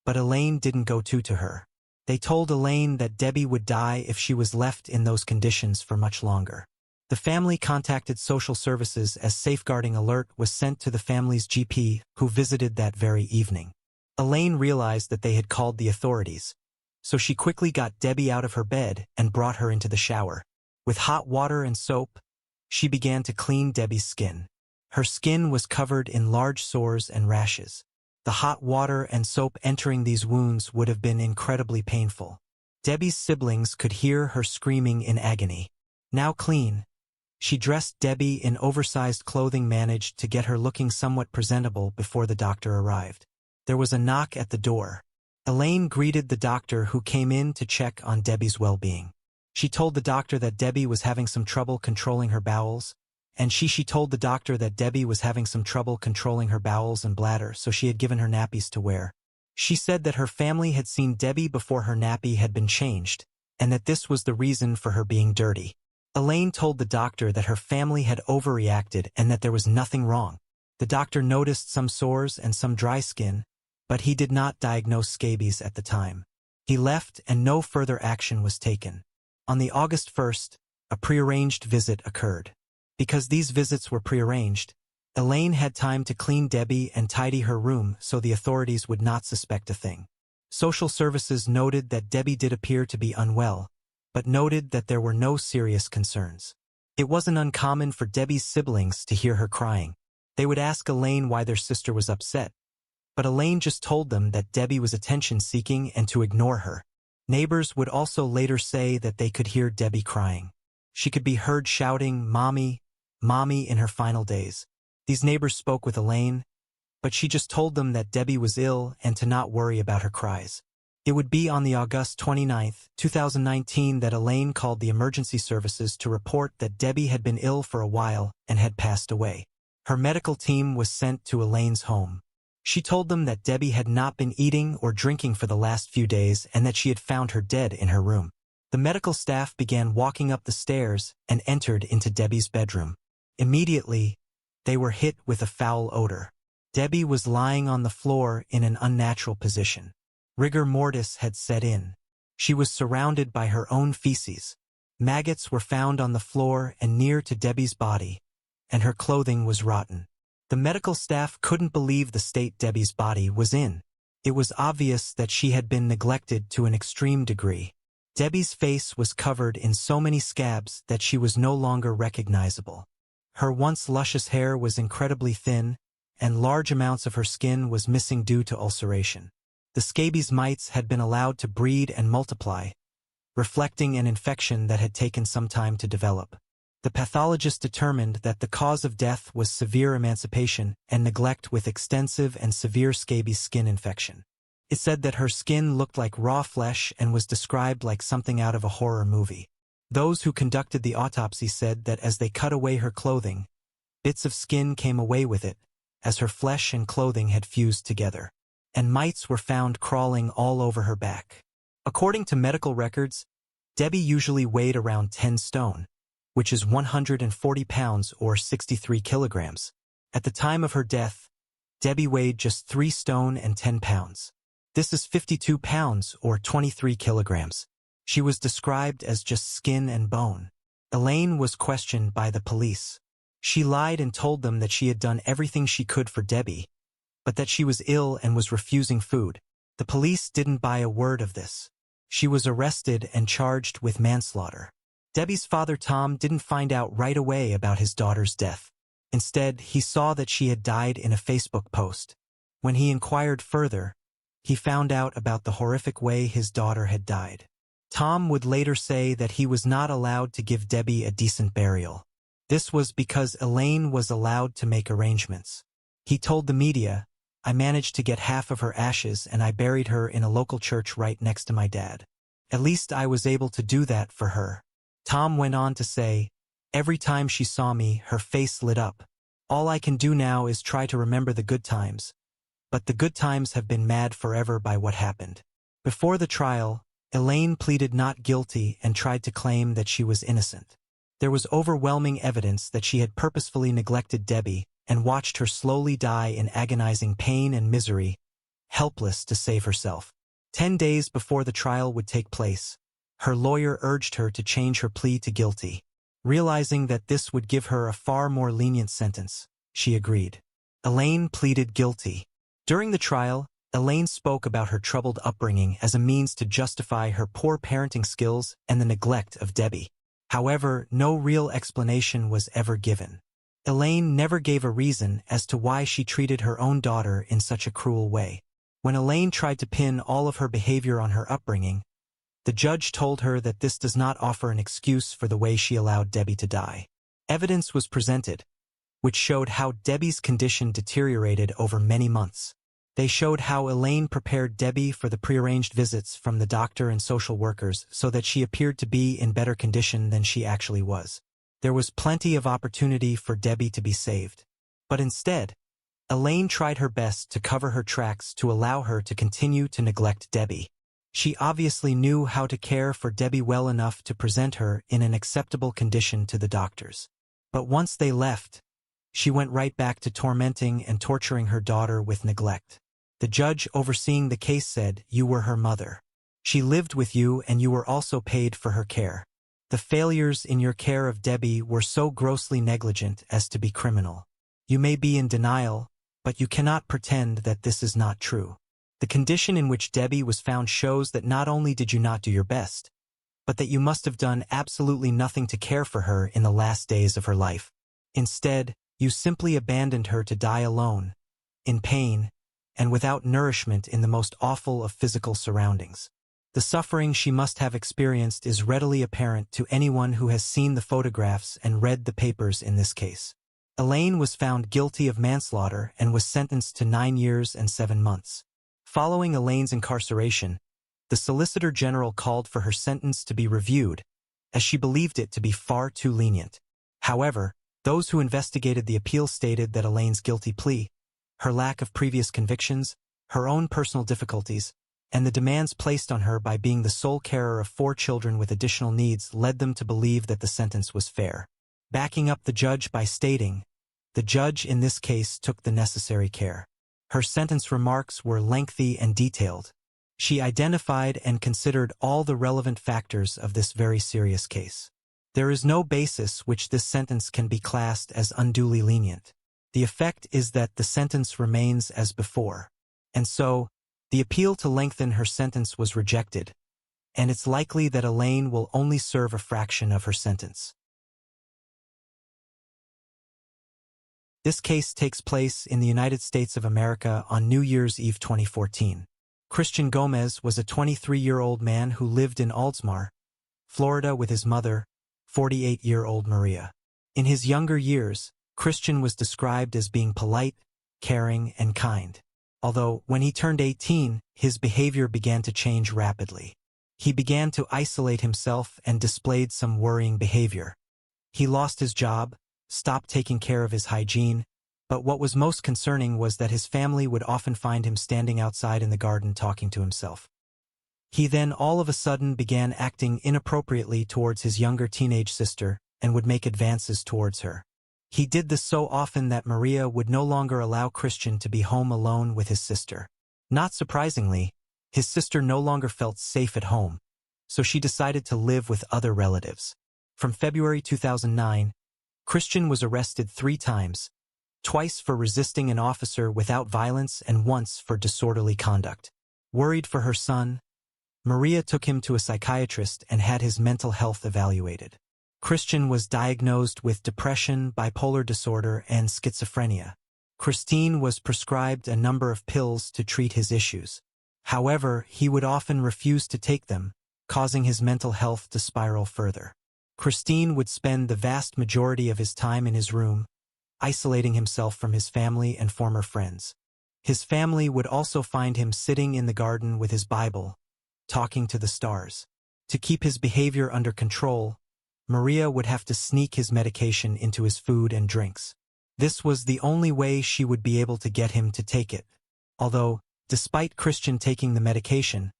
but Elaine didn't go to her. They told Elaine that Debbie would die if she was left in those conditions for much longer. The family contacted social services as safeguarding alert was sent to the family's GP, who visited that very evening. Elaine realized that they had called the authorities, so she quickly got Debbie out of her bed and brought her into the shower. With hot water and soap, she began to clean Debbie's skin. Her skin was covered in large sores and rashes. The hot water and soap entering these wounds would have been incredibly painful. Debbie's siblings could hear her screaming in agony. Now clean, she dressed Debbie in oversized clothing, managed to get her looking somewhat presentable before the doctor arrived. There was a knock at the door. Elaine greeted the doctor, who came in to check on Debbie's well-being. She told the doctor that Debbie was having some trouble controlling her bowels, and she told the doctor that Debbie was having some trouble controlling her bowels and bladder, so she had given her nappies to wear. She said that her family had seen Debbie before her nappy had been changed, and that this was the reason for her being dirty. Elaine told the doctor that her family had overreacted and that there was nothing wrong. The doctor noticed some sores and some dry skin, but he did not diagnose scabies at the time. He left and no further action was taken. On the August 1st, a prearranged visit occurred. Because these visits were prearranged, Elaine had time to clean Debbie and tidy her room so the authorities would not suspect a thing. Social services noted that Debbie did appear to be unwell, but noted that there were no serious concerns. It wasn't uncommon for Debbie's siblings to hear her crying. They would ask Elaine why their sister was upset, but Elaine just told them that Debbie was attention-seeking and to ignore her. Neighbors would also later say that they could hear Debbie crying. She could be heard shouting, "Mommy, Mommy," in her final days. These neighbors spoke with Elaine, but she just told them that Debbie was ill and to not worry about her cries. It would be on the August 29, 2019 that Elaine called the emergency services to report that Debbie had been ill for a while and had passed away. Her medical team was sent to Elaine's home. She told them that Debbie had not been eating or drinking for the last few days and that she had found her dead in her room. The medical staff began walking up the stairs and entered into Debbie's bedroom. Immediately, they were hit with a foul odor. Debbie was lying on the floor in an unnatural position. Rigor mortis had set in. She was surrounded by her own feces. Maggots were found on the floor and near to Debbie's body, and her clothing was rotten. The medical staff couldn't believe the state Debbie's body was in. It was obvious that she had been neglected to an extreme degree. Debbie's face was covered in so many scabs that she was no longer recognizable. Her once luscious hair was incredibly thin, and large amounts of her skin was missing due to ulceration. The scabies mites had been allowed to breed and multiply, reflecting an infection that had taken some time to develop. The pathologist determined that the cause of death was severe emancipation and neglect with extensive and severe scabies skin infection. It said that her skin looked like raw flesh and was described like something out of a horror movie. Those who conducted the autopsy said that as they cut away her clothing, bits of skin came away with it, as her flesh and clothing had fused together, and mites were found crawling all over her back. According to medical records, Debbie usually weighed around 10 stone, which is 140 pounds or 63 kilograms. At the time of her death, Debbie weighed just 3 stone and 10 pounds. This is 52 pounds or 23 kilograms. She was described as just skin and bone. Elaine was questioned by the police. She lied and told them that she had done everything she could for Debbie, but that she was ill and was refusing food. The police didn't buy a word of this. She was arrested and charged with manslaughter. Debbie's father, Tom, didn't find out right away about his daughter's death. Instead, he saw that she had died in a Facebook post. When he inquired further, he found out about the horrific way his daughter had died. Tom would later say that he was not allowed to give Debbie a decent burial. This was because Elaine was allowed to make arrangements. He told the media, "I managed to get half of her ashes and I buried her in a local church right next to my dad. At least I was able to do that for her." Tom went on to say, "Every time she saw me, her face lit up. All I can do now is try to remember the good times. But the good times have been mad forever by what happened." Before the trial, Elaine pleaded not guilty and tried to claim that she was innocent. There was overwhelming evidence that she had purposefully neglected Debbie and watched her slowly die in agonizing pain and misery, helpless to save herself. 10 days before the trial would take place, her lawyer urged her to change her plea to guilty. Realizing that this would give her a far more lenient sentence, she agreed. Elaine pleaded guilty. During the trial, Elaine spoke about her troubled upbringing as a means to justify her poor parenting skills and the neglect of Debbie. However, no real explanation was ever given. Elaine never gave a reason as to why she treated her own daughter in such a cruel way. When Elaine tried to pin all of her behavior on her upbringing, the judge told her that this does not offer an excuse for the way she allowed Debbie to die. Evidence was presented, which showed how Debbie's condition deteriorated over many months. They showed how Elaine prepared Debbie for the prearranged visits from the doctor and social workers so that she appeared to be in better condition than she actually was. There was plenty of opportunity for Debbie to be saved. But instead, Elaine tried her best to cover her tracks to allow her to continue to neglect Debbie. She obviously knew how to care for Debbie well enough to present her in an acceptable condition to the doctors. But once they left, she went right back to tormenting and torturing her daughter with neglect. The judge overseeing the case said, "You were her mother. She lived with you and you were also paid for her care. The failures in your care of Debbie were so grossly negligent as to be criminal. You may be in denial, but you cannot pretend that this is not true. The condition in which Debbie was found shows that not only did you not do your best, but that you must have done absolutely nothing to care for her in the last days of her life. Instead, you simply abandoned her to die alone, in pain, and without nourishment in the most awful of physical surroundings. The suffering she must have experienced is readily apparent to anyone who has seen the photographs and read the papers in this case." Elaine was found guilty of manslaughter and was sentenced to 9 years and 7 months. Following Elaine's incarceration, the Solicitor General called for her sentence to be reviewed, as she believed it to be far too lenient. However, those who investigated the appeal stated that Elaine's guilty plea, her lack of previous convictions, her own personal difficulties, and the demands placed on her by being the sole carer of 4 children with additional needs led them to believe that the sentence was fair. Backing up the judge by stating, "The judge in this case took the necessary care." Her sentence remarks were lengthy and detailed. She identified and considered all the relevant factors of this very serious case. There is no basis which this sentence can be classed as unduly lenient. The effect is that the sentence remains as before. And so, the appeal to lengthen her sentence was rejected, and it's likely that Elaine will only serve a fraction of her sentence. This case takes place in the United States of America on New Year's Eve 2014. Christian Gomez was a 23-year-old man who lived in Oldsmar, Florida with his mother, 48-year-old Maria. In his younger years, Christian was described as being polite, caring, and kind. Although, when he turned 18, his behavior began to change rapidly. He began to isolate himself and displayed some worrying behavior. He lost his job, stopped taking care of his hygiene, but what was most concerning was that his family would often find him standing outside in the garden talking to himself. He then all of a sudden began acting inappropriately towards his younger teenage sister and would make advances towards her. He did this so often that Maria would no longer allow Christian to be home alone with his sister. Not surprisingly, his sister no longer felt safe at home, so she decided to live with other relatives. From February 2009, Christian was arrested 3 times, twice for resisting an officer without violence and once for disorderly conduct. Worried for her son, Maria took him to a psychiatrist and had his mental health evaluated. Christian was diagnosed with depression, bipolar disorder, and schizophrenia. Christine was prescribed a number of pills to treat his issues. However, he would often refuse to take them, causing his mental health to spiral further. Christine would spend the vast majority of his time in his room, isolating himself from his family and former friends. His family would also find him sitting in the garden with his Bible, talking to the stars. To keep his behavior under control, Maria would have to sneak his medication into his food and drinks. This was the only way she would be able to get him to take it. Although, despite Christian taking the medication,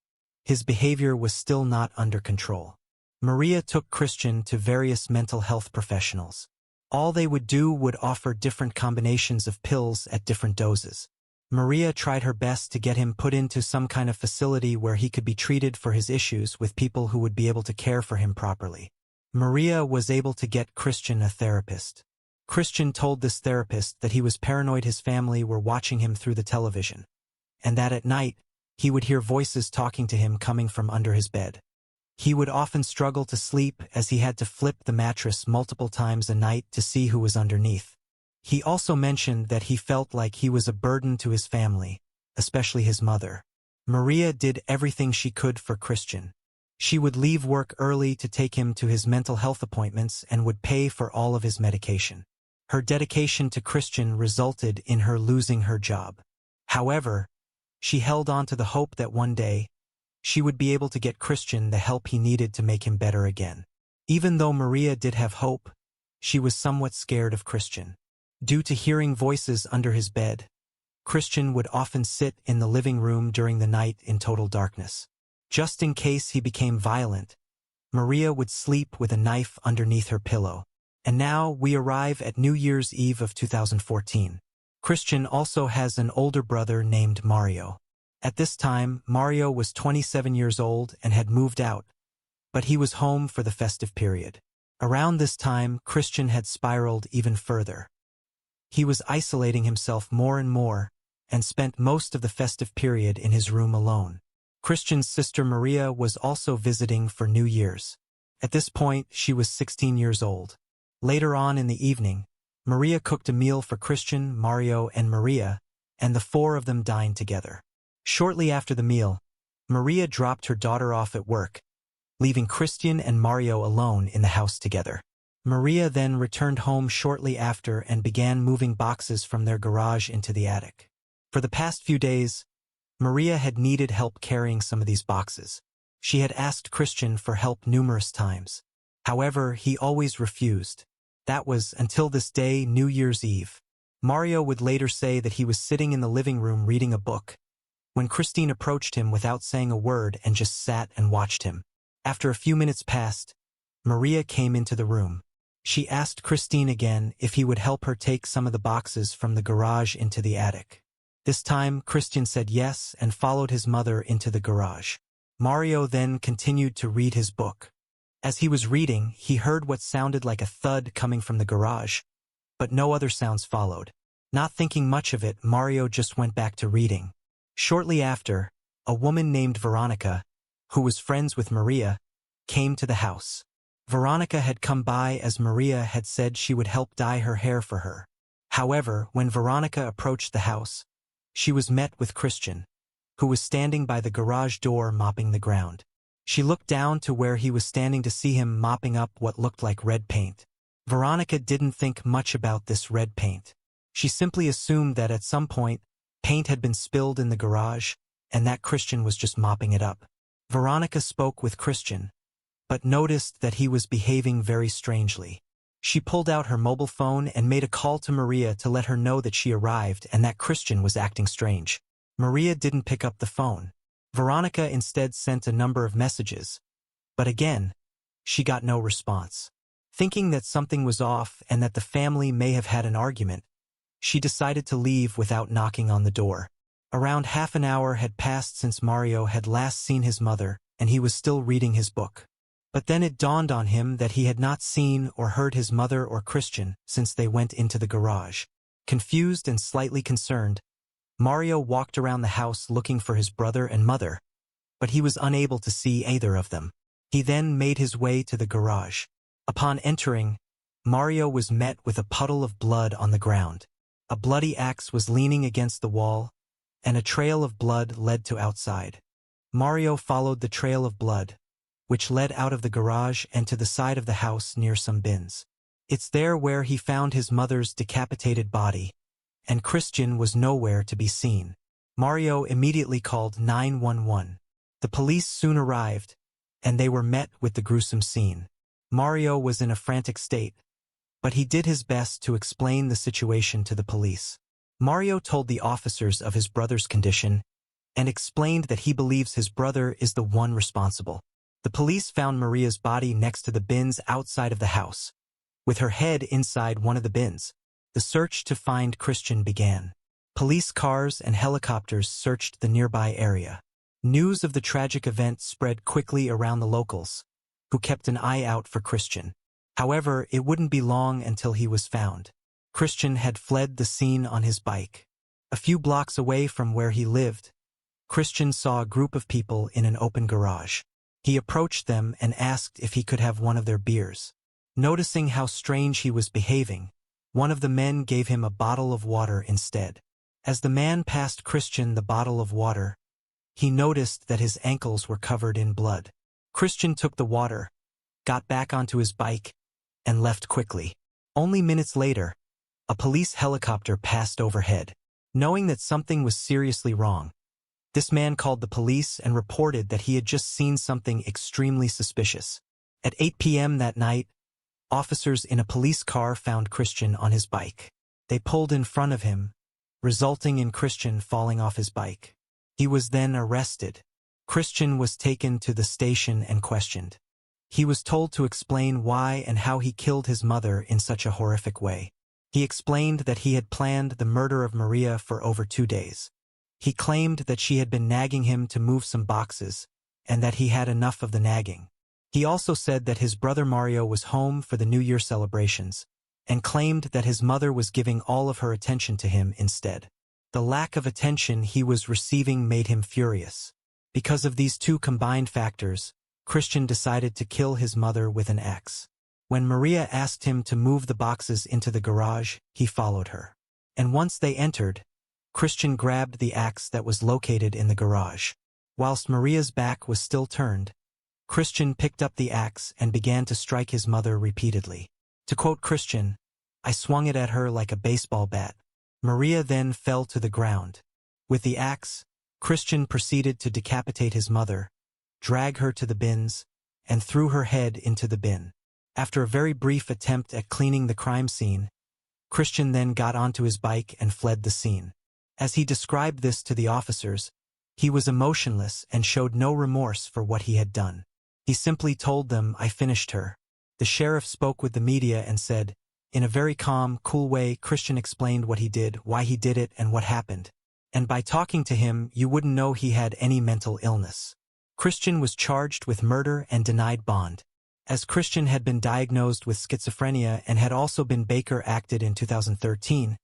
his behavior was still not under control. Maria took Christian to various mental health professionals. All they would do would offer different combinations of pills at different doses. Maria tried her best to get him put into some kind of facility where he could be treated for his issues with people who would be able to care for him properly. Maria was able to get Christian a therapist. Christian told this therapist that he was paranoid his family were watching him through the television, and that at night, he would hear voices talking to him coming from under his bed. He would often struggle to sleep as he had to flip the mattress multiple times a night to see who was underneath. He also mentioned that he felt like he was a burden to his family, especially his mother. Maria did everything she could for Christian. She would leave work early to take him to his mental health appointments and would pay for all of his medication. Her dedication to Christian resulted in her losing her job. However, she held on to the hope that one day, she would be able to get Christian the help he needed to make him better again. Even though Maria did have hope, she was somewhat scared of Christian. Due to hearing voices under his bed, Christian would often sit in the living room during the night in total darkness. Just in case he became violent, Maria would sleep with a knife underneath her pillow. And now we arrive at New Year's Eve of 2014. Christian also has an older brother named Mario. At this time, Mario was 27 years old and had moved out, but he was home for the festive period. Around this time, Christian had spiraled even further. He was isolating himself more and more, and spent most of the festive period in his room alone. Christian's sister Maria was also visiting for New Year's. At this point, she was 16 years old. Later on in the evening, Maria cooked a meal for Christian, Mario, and Maria, and the four of them dined together. Shortly after the meal, Maria dropped her daughter off at work, leaving Christian and Mario alone in the house together. Maria then returned home shortly after and began moving boxes from their garage into the attic. For the past few days, Maria had needed help carrying some of these boxes. She had asked Christian for help numerous times. However, he always refused. That was until this day, New Year's Eve. Mario would later say that he was sitting in the living room reading a book, when Christine approached him without saying a word and just sat and watched him. After a few minutes passed, Maria came into the room. She asked Christine again if he would help her take some of the boxes from the garage into the attic. This time, Christian said yes and followed his mother into the garage. Mario then continued to read his book. As he was reading, he heard what sounded like a thud coming from the garage, but no other sounds followed. Not thinking much of it, Mario just went back to reading. Shortly after, a woman named Veronica, who was friends with Maria, came to the house. Veronica had come by as Maria had said she would help dye her hair for her. However, when Veronica approached the house, she was met with Christian, who was standing by the garage door mopping the ground. She looked down to where he was standing to see him mopping up what looked like red paint. Veronica didn't think much about this red paint. She simply assumed that at some point, paint had been spilled in the garage, and that Christian was just mopping it up. Veronica spoke with Christian, but noticed that he was behaving very strangely. She pulled out her mobile phone and made a call to Maria to let her know that she arrived and that Christian was acting strange. Maria didn't pick up the phone. Veronica instead sent a number of messages, but again, she got no response. Thinking that something was off and that the family may have had an argument, she decided to leave without knocking on the door. Around half an hour had passed since Mario had last seen his mother, and he was still reading his book. But then it dawned on him that he had not seen or heard his mother or Christian since they went into the garage. Confused and slightly concerned, Mario walked around the house looking for his brother and mother, but he was unable to see either of them. He then made his way to the garage. Upon entering, Mario was met with a puddle of blood on the ground. A bloody axe was leaning against the wall, and a trail of blood led to outside. Mario followed the trail of blood, which led out of the garage and to the side of the house near some bins. It's there where he found his mother's decapitated body, and Christian was nowhere to be seen. Mario immediately called 911. The police soon arrived, and they were met with the gruesome scene. Mario was in a frantic state, but he did his best to explain the situation to the police. Mario told the officers of his brother's condition and explained that he believes his brother is the one responsible. The police found Maria's body next to the bins outside of the house, with her head inside one of the bins. The search to find Christian began. Police cars and helicopters searched the nearby area. News of the tragic event spread quickly around the locals, who kept an eye out for Christian. However, it wouldn't be long until he was found. Christian had fled the scene on his bike. A few blocks away from where he lived, Christian saw a group of people in an open garage. He approached them and asked if he could have one of their beers. Noticing how strange he was behaving, one of the men gave him a bottle of water instead. As the man passed Christian the bottle of water, he noticed that his ankles were covered in blood. Christian took the water, got back onto his bike, and left quickly. Only minutes later, a police helicopter passed overhead. Knowing that something was seriously wrong, this man called the police and reported that he had just seen something extremely suspicious. At 8 p.m. that night, officers in a police car found Christian on his bike. They pulled in front of him, resulting in Christian falling off his bike. He was then arrested. Christian was taken to the station and questioned. He was told to explain why and how he killed his mother in such a horrific way. He explained that he had planned the murder of Maria for over 2 days. He claimed that she had been nagging him to move some boxes, and that he had enough of the nagging. He also said that his brother Mario was home for the New Year celebrations, and claimed that his mother was giving all of her attention to him instead. The lack of attention he was receiving made him furious. Because of these two combined factors, Christian decided to kill his mother with an axe. When Maria asked him to move the boxes into the garage, he followed her. And once they entered, Christian grabbed the axe that was located in the garage. Whilst Maria's back was still turned, Christian picked up the axe and began to strike his mother repeatedly. To quote Christian, "I swung it at her like a baseball bat." Maria then fell to the ground. With the axe, Christian proceeded to decapitate his mother, drag her to the bins, and threw her head into the bin. After a very brief attempt at cleaning the crime scene, Christian then got onto his bike and fled the scene. As he described this to the officers, he was emotionless and showed no remorse for what he had done. He simply told them, "I finished her." The sheriff spoke with the media and said, in a very calm, cool way, Christian explained what he did, why he did it, and what happened. And by talking to him, you wouldn't know he had any mental illness. Christian was charged with murder and denied bond. As Christian had been diagnosed with schizophrenia and had also been Baker acted in 2013,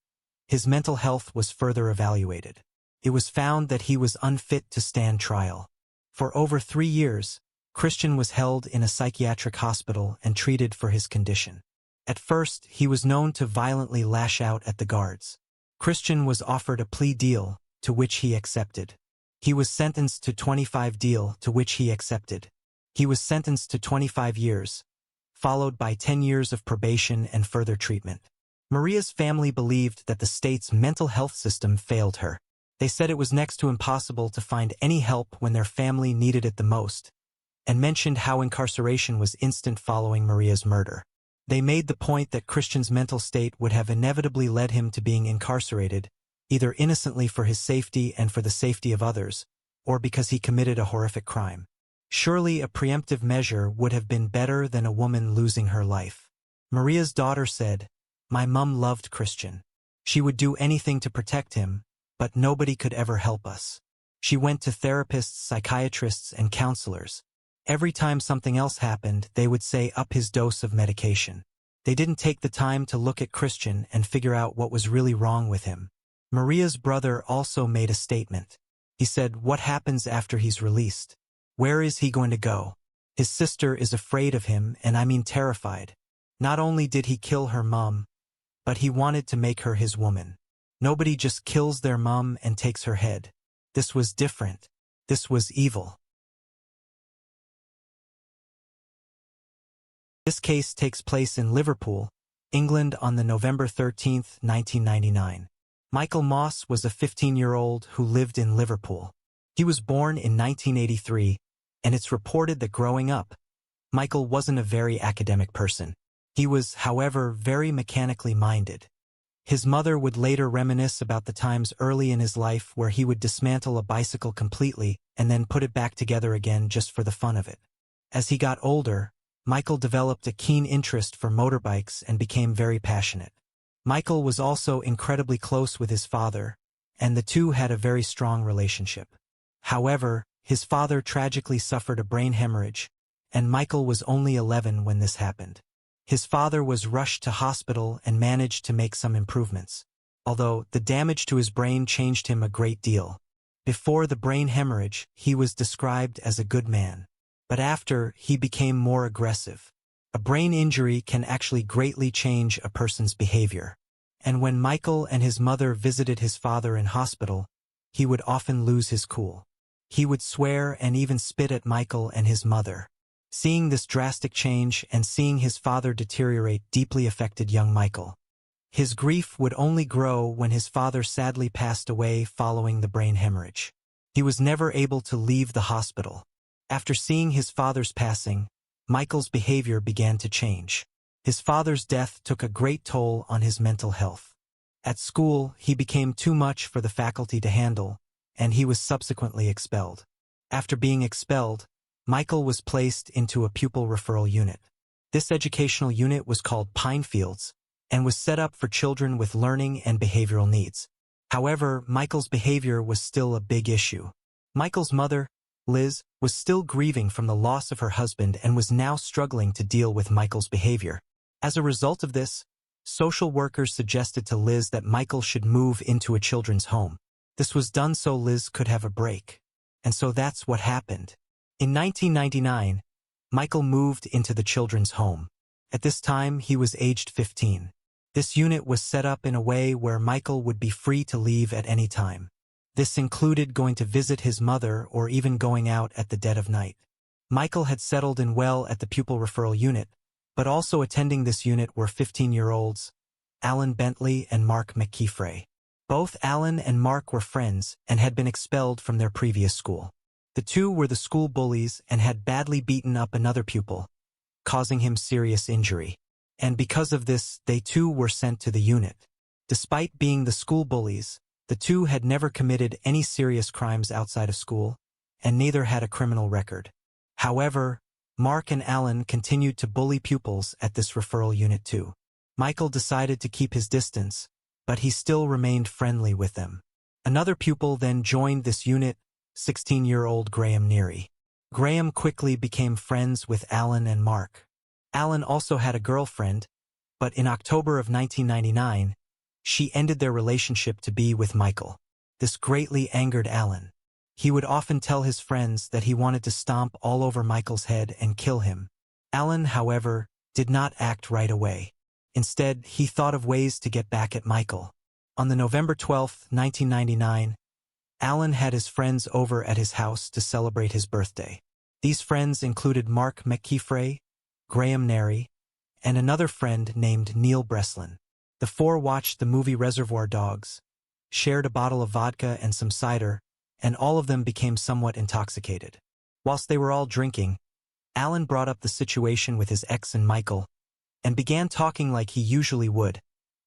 his mental health was further evaluated. It was found that he was unfit to stand trial. For over 3 years, Christian was held in a psychiatric hospital and treated for his condition. At first, he was known to violently lash out at the guards. Christian was offered a plea deal, to which he accepted. He was sentenced to 25 deal, to which he accepted. He was sentenced to 25 years, followed by 10 years of probation and further treatment. Maria's family believed that the state's mental health system failed her. They said it was next to impossible to find any help when their family needed it the most, and mentioned how incarceration was instant following Maria's murder. They made the point that Christian's mental state would have inevitably led him to being incarcerated, either innocently for his safety and for the safety of others, or because he committed a horrific crime. Surely a preemptive measure would have been better than a woman losing her life. Maria's daughter said, "My mum loved Christian. She would do anything to protect him, but nobody could ever help us. She went to therapists, psychiatrists, and counselors. Every time something else happened, they would say up his dose of medication. They didn't take the time to look at Christian and figure out what was really wrong with him." Maria's brother also made a statement. He said, "What happens after he's released? Where is he going to go? His sister is afraid of him, and I mean terrified. Not only did he kill her mum, but he wanted to make her his woman. Nobody just kills their mum and takes her head. This was different. This was evil." This case takes place in Liverpool, England on the November 13, 1999. Michael Moss was a 15-year-old who lived in Liverpool. He was born in 1983, and it's reported that growing up, Michael wasn't a very academic person. He was, however, very mechanically minded. His mother would later reminisce about the times early in his life where he would dismantle a bicycle completely and then put it back together again just for the fun of it. As he got older, Michael developed a keen interest for motorbikes and became very passionate. Michael was also incredibly close with his father, and the two had a very strong relationship. However, his father tragically suffered a brain hemorrhage, and Michael was only 11 when this happened. His father was rushed to hospital and managed to make some improvements, although the damage to his brain changed him a great deal. Before the brain hemorrhage, he was described as a good man. But after, he became more aggressive. A brain injury can actually greatly change a person's behavior. And when Michael and his mother visited his father in hospital, he would often lose his cool. He would swear and even spit at Michael and his mother. Seeing this drastic change and seeing his father deteriorate deeply affected young Michael. His grief would only grow when his father sadly passed away following the brain hemorrhage. He was never able to leave the hospital. After seeing his father's passing, Michael's behavior began to change. His father's death took a great toll on his mental health. At school, he became too much for the faculty to handle, and he was subsequently expelled. After being expelled, Michael was placed into a pupil referral unit. This educational unit was called Pinefields and was set up for children with learning and behavioral needs. However, Michael's behavior was still a big issue. Michael's mother, Liz, was still grieving from the loss of her husband and was now struggling to deal with Michael's behavior. As a result of this, social workers suggested to Liz that Michael should move into a children's home. This was done so Liz could have a break. And so that's what happened. In 1999, Michael moved into the children's home. At this time, he was aged 15. This unit was set up in a way where Michael would be free to leave at any time. This included going to visit his mother or even going out at the dead of night. Michael had settled in well at the pupil referral unit, but also attending this unit were 15-year-olds, Alan Bentley and Mark McKeefray. Both Alan and Mark were friends and had been expelled from their previous school. The two were the school bullies and had badly beaten up another pupil, causing him serious injury. And because of this, they too were sent to the unit. Despite being the school bullies, the two had never committed any serious crimes outside of school, and neither had a criminal record. However, Mark and Alan continued to bully pupils at this referral unit too. Michael decided to keep his distance, but he still remained friendly with them. Another pupil then joined this unit, 16-year-old Graham Neary. Graham quickly became friends with Alan and Mark. Alan also had a girlfriend, but in October of 1999, she ended their relationship to be with Michael. This greatly angered Alan. He would often tell his friends that he wanted to stomp all over Michael's head and kill him. Alan, however, did not act right away. Instead, he thought of ways to get back at Michael. On the November 12, 1999, Alan had his friends over at his house to celebrate his birthday. These friends included Mark McKeefray, Graham Neary, and another friend named Neil Breslin. The four watched the movie Reservoir Dogs, shared a bottle of vodka and some cider, and all of them became somewhat intoxicated. Whilst they were all drinking, Alan brought up the situation with his ex and Michael, and began talking like he usually would,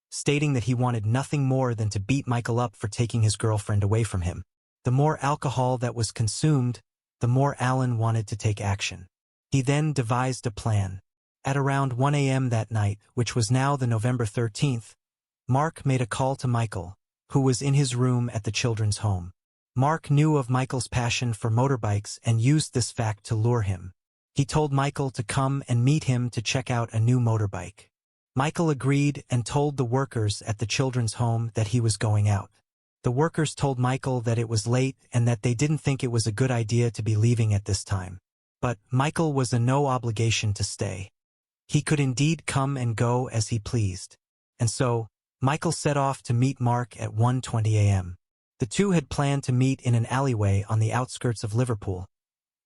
stating that he wanted nothing more than to beat Michael up for taking his girlfriend away from him. The more alcohol that was consumed, the more Alan wanted to take action. He then devised a plan. At around 1 a.m. that night, which was now the November 13th, Mark made a call to Michael, who was in his room at the children's home. Mark knew of Michael's passion for motorbikes and used this fact to lure him. He told Michael to come and meet him to check out a new motorbike. Michael agreed and told the workers at the children's home that he was going out. The workers told Michael that it was late and that they didn't think it was a good idea to be leaving at this time. But Michael was in no obligation to stay. He could indeed come and go as he pleased. And so, Michael set off to meet Mark at 1:20 a.m. The two had planned to meet in an alleyway on the outskirts of Liverpool.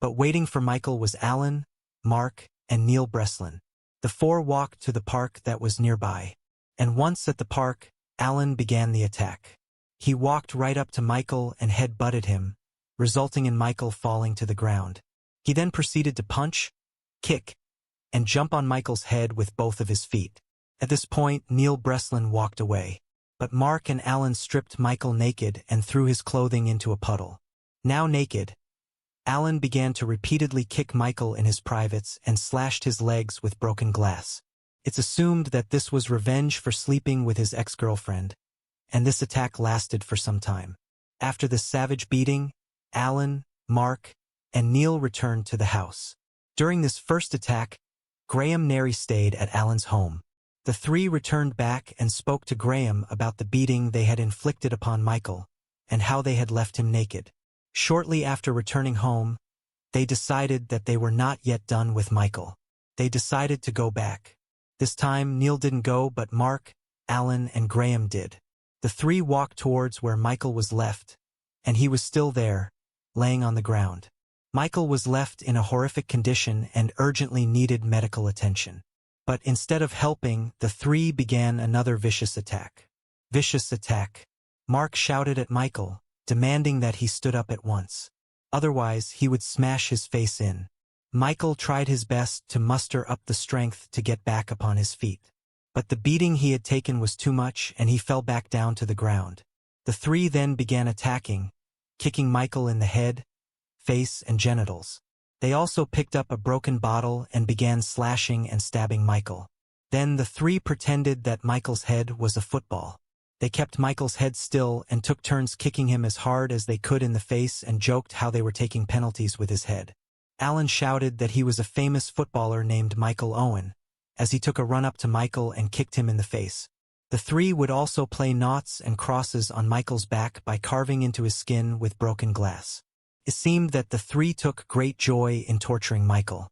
But waiting for Michael was Alan, Mark, and Neil Breslin. The four walked to the park that was nearby. And once at the park, Alan began the attack. He walked right up to Michael and head-butted him, resulting in Michael falling to the ground. He then proceeded to punch, kick, and jump on Michael's head with both of his feet. At this point, Neil Breslin walked away. But Mark and Alan stripped Michael naked and threw his clothing into a puddle. Now naked, Alan began to repeatedly kick Michael in his privates and slashed his legs with broken glass. It's assumed that this was revenge for sleeping with his ex-girlfriend, and this attack lasted for some time. After this savage beating, Alan, Mark, and Neil returned to the house. During this first attack, Graham Neri stayed at Alan's home. The three returned back and spoke to Graham about the beating they had inflicted upon Michael and how they had left him naked. Shortly after returning home, they decided that they were not yet done with Michael. They decided to go back. This time, Neil didn't go, but Mark, Alan, and Graham did. The three walked towards where Michael was left, and he was still there, laying on the ground. Michael was left in a horrific condition and urgently needed medical attention. But instead of helping, the three began another vicious attack. Vicious attack. Mark shouted at Michael, demanding that he stood up at once. Otherwise, he would smash his face in. Michael tried his best to muster up the strength to get back upon his feet. But the beating he had taken was too much, and he fell back down to the ground. The three then began attacking, kicking Michael in the head, face, and genitals. They also picked up a broken bottle and began slashing and stabbing Michael. Then the three pretended that Michael's head was a football. They kept Michael's head still and took turns kicking him as hard as they could in the face and joked how they were taking penalties with his head. Alan shouted that he was a famous footballer named Michael Owen, as he took a run up to Michael and kicked him in the face. The three would also play knots and crosses on Michael's back by carving into his skin with broken glass. It seemed that the three took great joy in torturing Michael.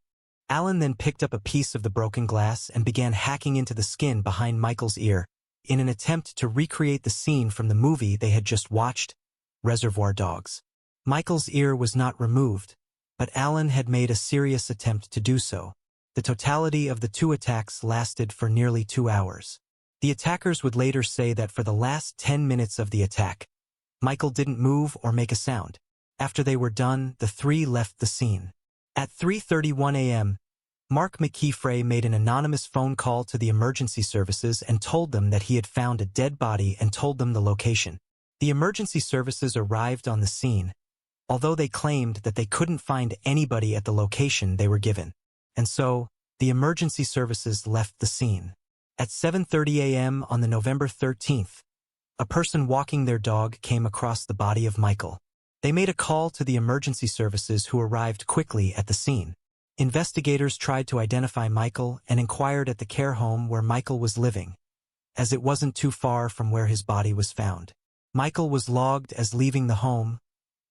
Alan then picked up a piece of the broken glass and began hacking into the skin behind Michael's ear in an attempt to recreate the scene from the movie they had just watched, Reservoir Dogs. Michael's ear was not removed, but Alan had made a serious attempt to do so. The totality of the two attacks lasted for nearly 2 hours. The attackers would later say that for the last 10 minutes of the attack, Michael didn't move or make a sound. After they were done, the three left the scene. At 3:31 a.m., Mark McKeefray made an anonymous phone call to the emergency services and told them that he had found a dead body and told them the location. The emergency services arrived on the scene, although they claimed that they couldn't find anybody at the location they were given. And so, the emergency services left the scene. At 7:30 a.m. on the November 13th, a person walking their dog came across the body of Michael. They made a call to the emergency services who arrived quickly at the scene. Investigators tried to identify Michael and inquired at the care home where Michael was living, as it wasn't too far from where his body was found. Michael was logged as leaving the home,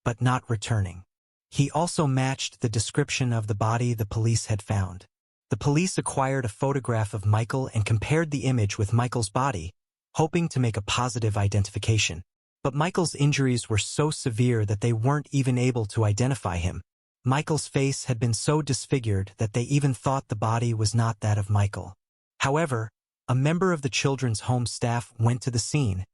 but not returning. He also matched the description of the body the police had found. The police acquired a photograph of Michael and compared the image with Michael's body, hoping to make a positive identification. But Michael's injuries were so severe that they weren't even able to identify him. Michael's face had been so disfigured that they even thought the body was not that of Michael. However, a member of the children's home staff went to the scene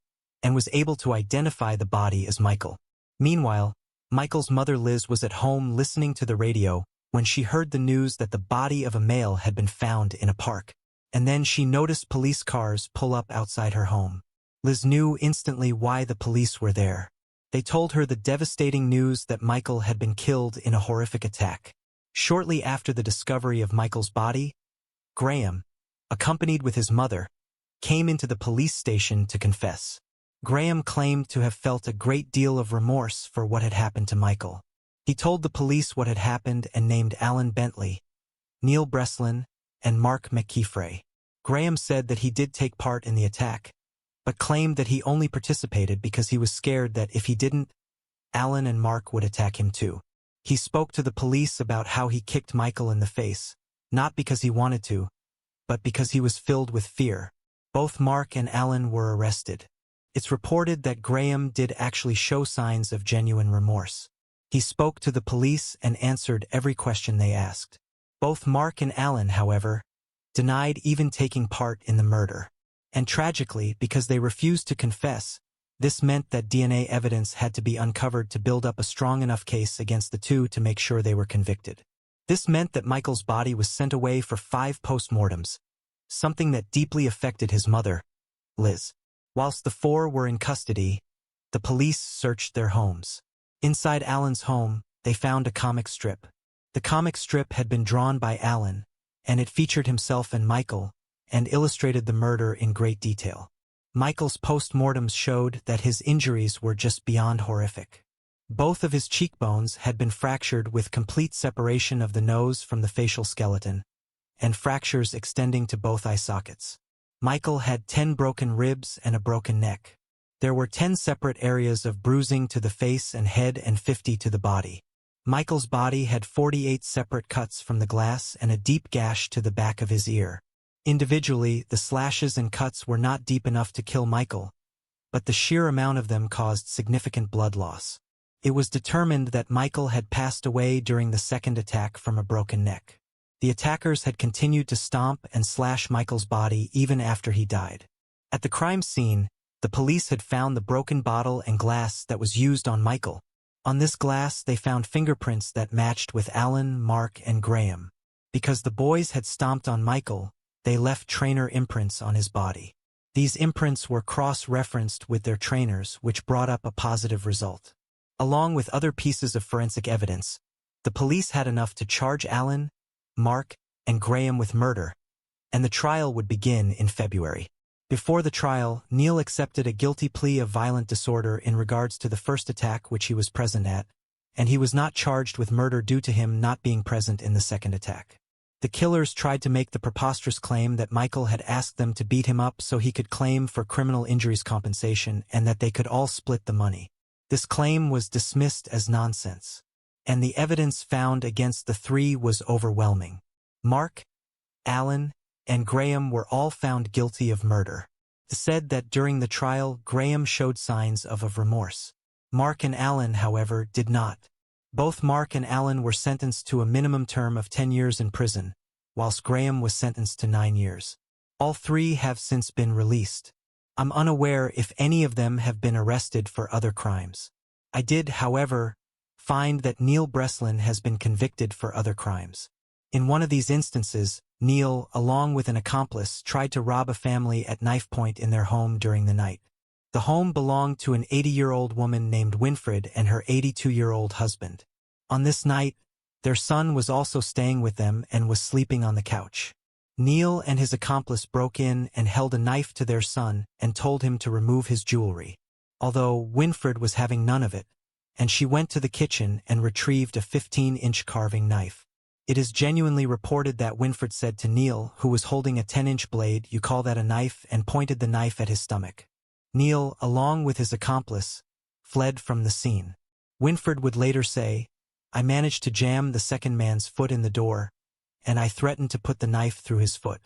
and was able to identify the body as Michael. Meanwhile, Michael's mother Liz was at home listening to the radio when she heard the news that the body of a male had been found in a park. And then she noticed police cars pull up outside her home. Liz knew instantly why the police were there. They told her the devastating news that Michael had been killed in a horrific attack. Shortly after the discovery of Michael's body, Graham, accompanied with his mother, came into the police station to confess. Graham claimed to have felt a great deal of remorse for what had happened to Michael. He told the police what had happened and named Alan Bentley, Neil Breslin, and Mark McKeefray. Graham said that he did take part in the attack, but claimed that he only participated because he was scared that if he didn't, Alan and Mark would attack him too. He spoke to the police about how he kicked Michael in the face, not because he wanted to, but because he was filled with fear. Both Mark and Alan were arrested. It's reported that Graham did actually show signs of genuine remorse. He spoke to the police and answered every question they asked. Both Mark and Alan, however, denied even taking part in the murder. And tragically, because they refused to confess, this meant that DNA evidence had to be uncovered to build up a strong enough case against the two to make sure they were convicted. This meant that Michael's body was sent away for 5 postmortems, something that deeply affected his mother, Liz. Whilst the 4 were in custody, the police searched their homes. Inside Alan's home, they found a comic strip. The comic strip had been drawn by Alan, and it featured himself and Michael, and illustrated the murder in great detail. Michael's postmortems showed that his injuries were just beyond horrific. Both of his cheekbones had been fractured with complete separation of the nose from the facial skeleton, and fractures extending to both eye sockets. Michael had 10 broken ribs and a broken neck. There were 10 separate areas of bruising to the face and head and 50 to the body. Michael's body had 48 separate cuts from the glass and a deep gash to the back of his ear. Individually, the slashes and cuts were not deep enough to kill Michael, but the sheer amount of them caused significant blood loss. It was determined that Michael had passed away during the second attack from a broken neck. The attackers had continued to stomp and slash Michael's body even after he died. At the crime scene, the police had found the broken bottle and glass that was used on Michael. On this glass, they found fingerprints that matched with Alan, Mark, and Graham. Because the boys had stomped on Michael, they left trainer imprints on his body. These imprints were cross-referenced with their trainers, which brought up a positive result. Along with other pieces of forensic evidence, the police had enough to charge Alan, Mark, and Graham with murder, and the trial would begin in February. Before the trial, Neil accepted a guilty plea of violent disorder in regards to the first attack which he was present at, and he was not charged with murder due to him not being present in the second attack. The killers tried to make the preposterous claim that Michael had asked them to beat him up so he could claim for criminal injuries compensation and that they could all split the money. This claim was dismissed as nonsense, and the evidence found against the 3 was overwhelming. Mark, Alan, and Graham were all found guilty of murder. It said that during the trial, Graham showed signs of remorse. Mark and Alan, however, did not. Both Mark and Alan were sentenced to a minimum term of 10 years in prison, whilst Graham was sentenced to 9 years. All 3 have since been released. I'm unaware if any of them have been arrested for other crimes. I did, however, find that Neil Breslin has been convicted for other crimes. In one of these instances, Neil, along with an accomplice, tried to rob a family at knife point in their home during the night. The home belonged to an 80-year-old woman named Winfred and her 82-year-old husband. On this night, their son was also staying with them and was sleeping on the couch. Neil and his accomplice broke in and held a knife to their son and told him to remove his jewelry, although Winfred was having none of it, and she went to the kitchen and retrieved a 15-inch carving knife. It is genuinely reported that Winfred said to Neil, who was holding a 10-inch blade, "You call that a knife?" and pointed the knife at his stomach. Neil, along with his accomplice, fled from the scene. Winfred would later say, "I managed to jam the second man's foot in the door, and I threatened to put the knife through his foot.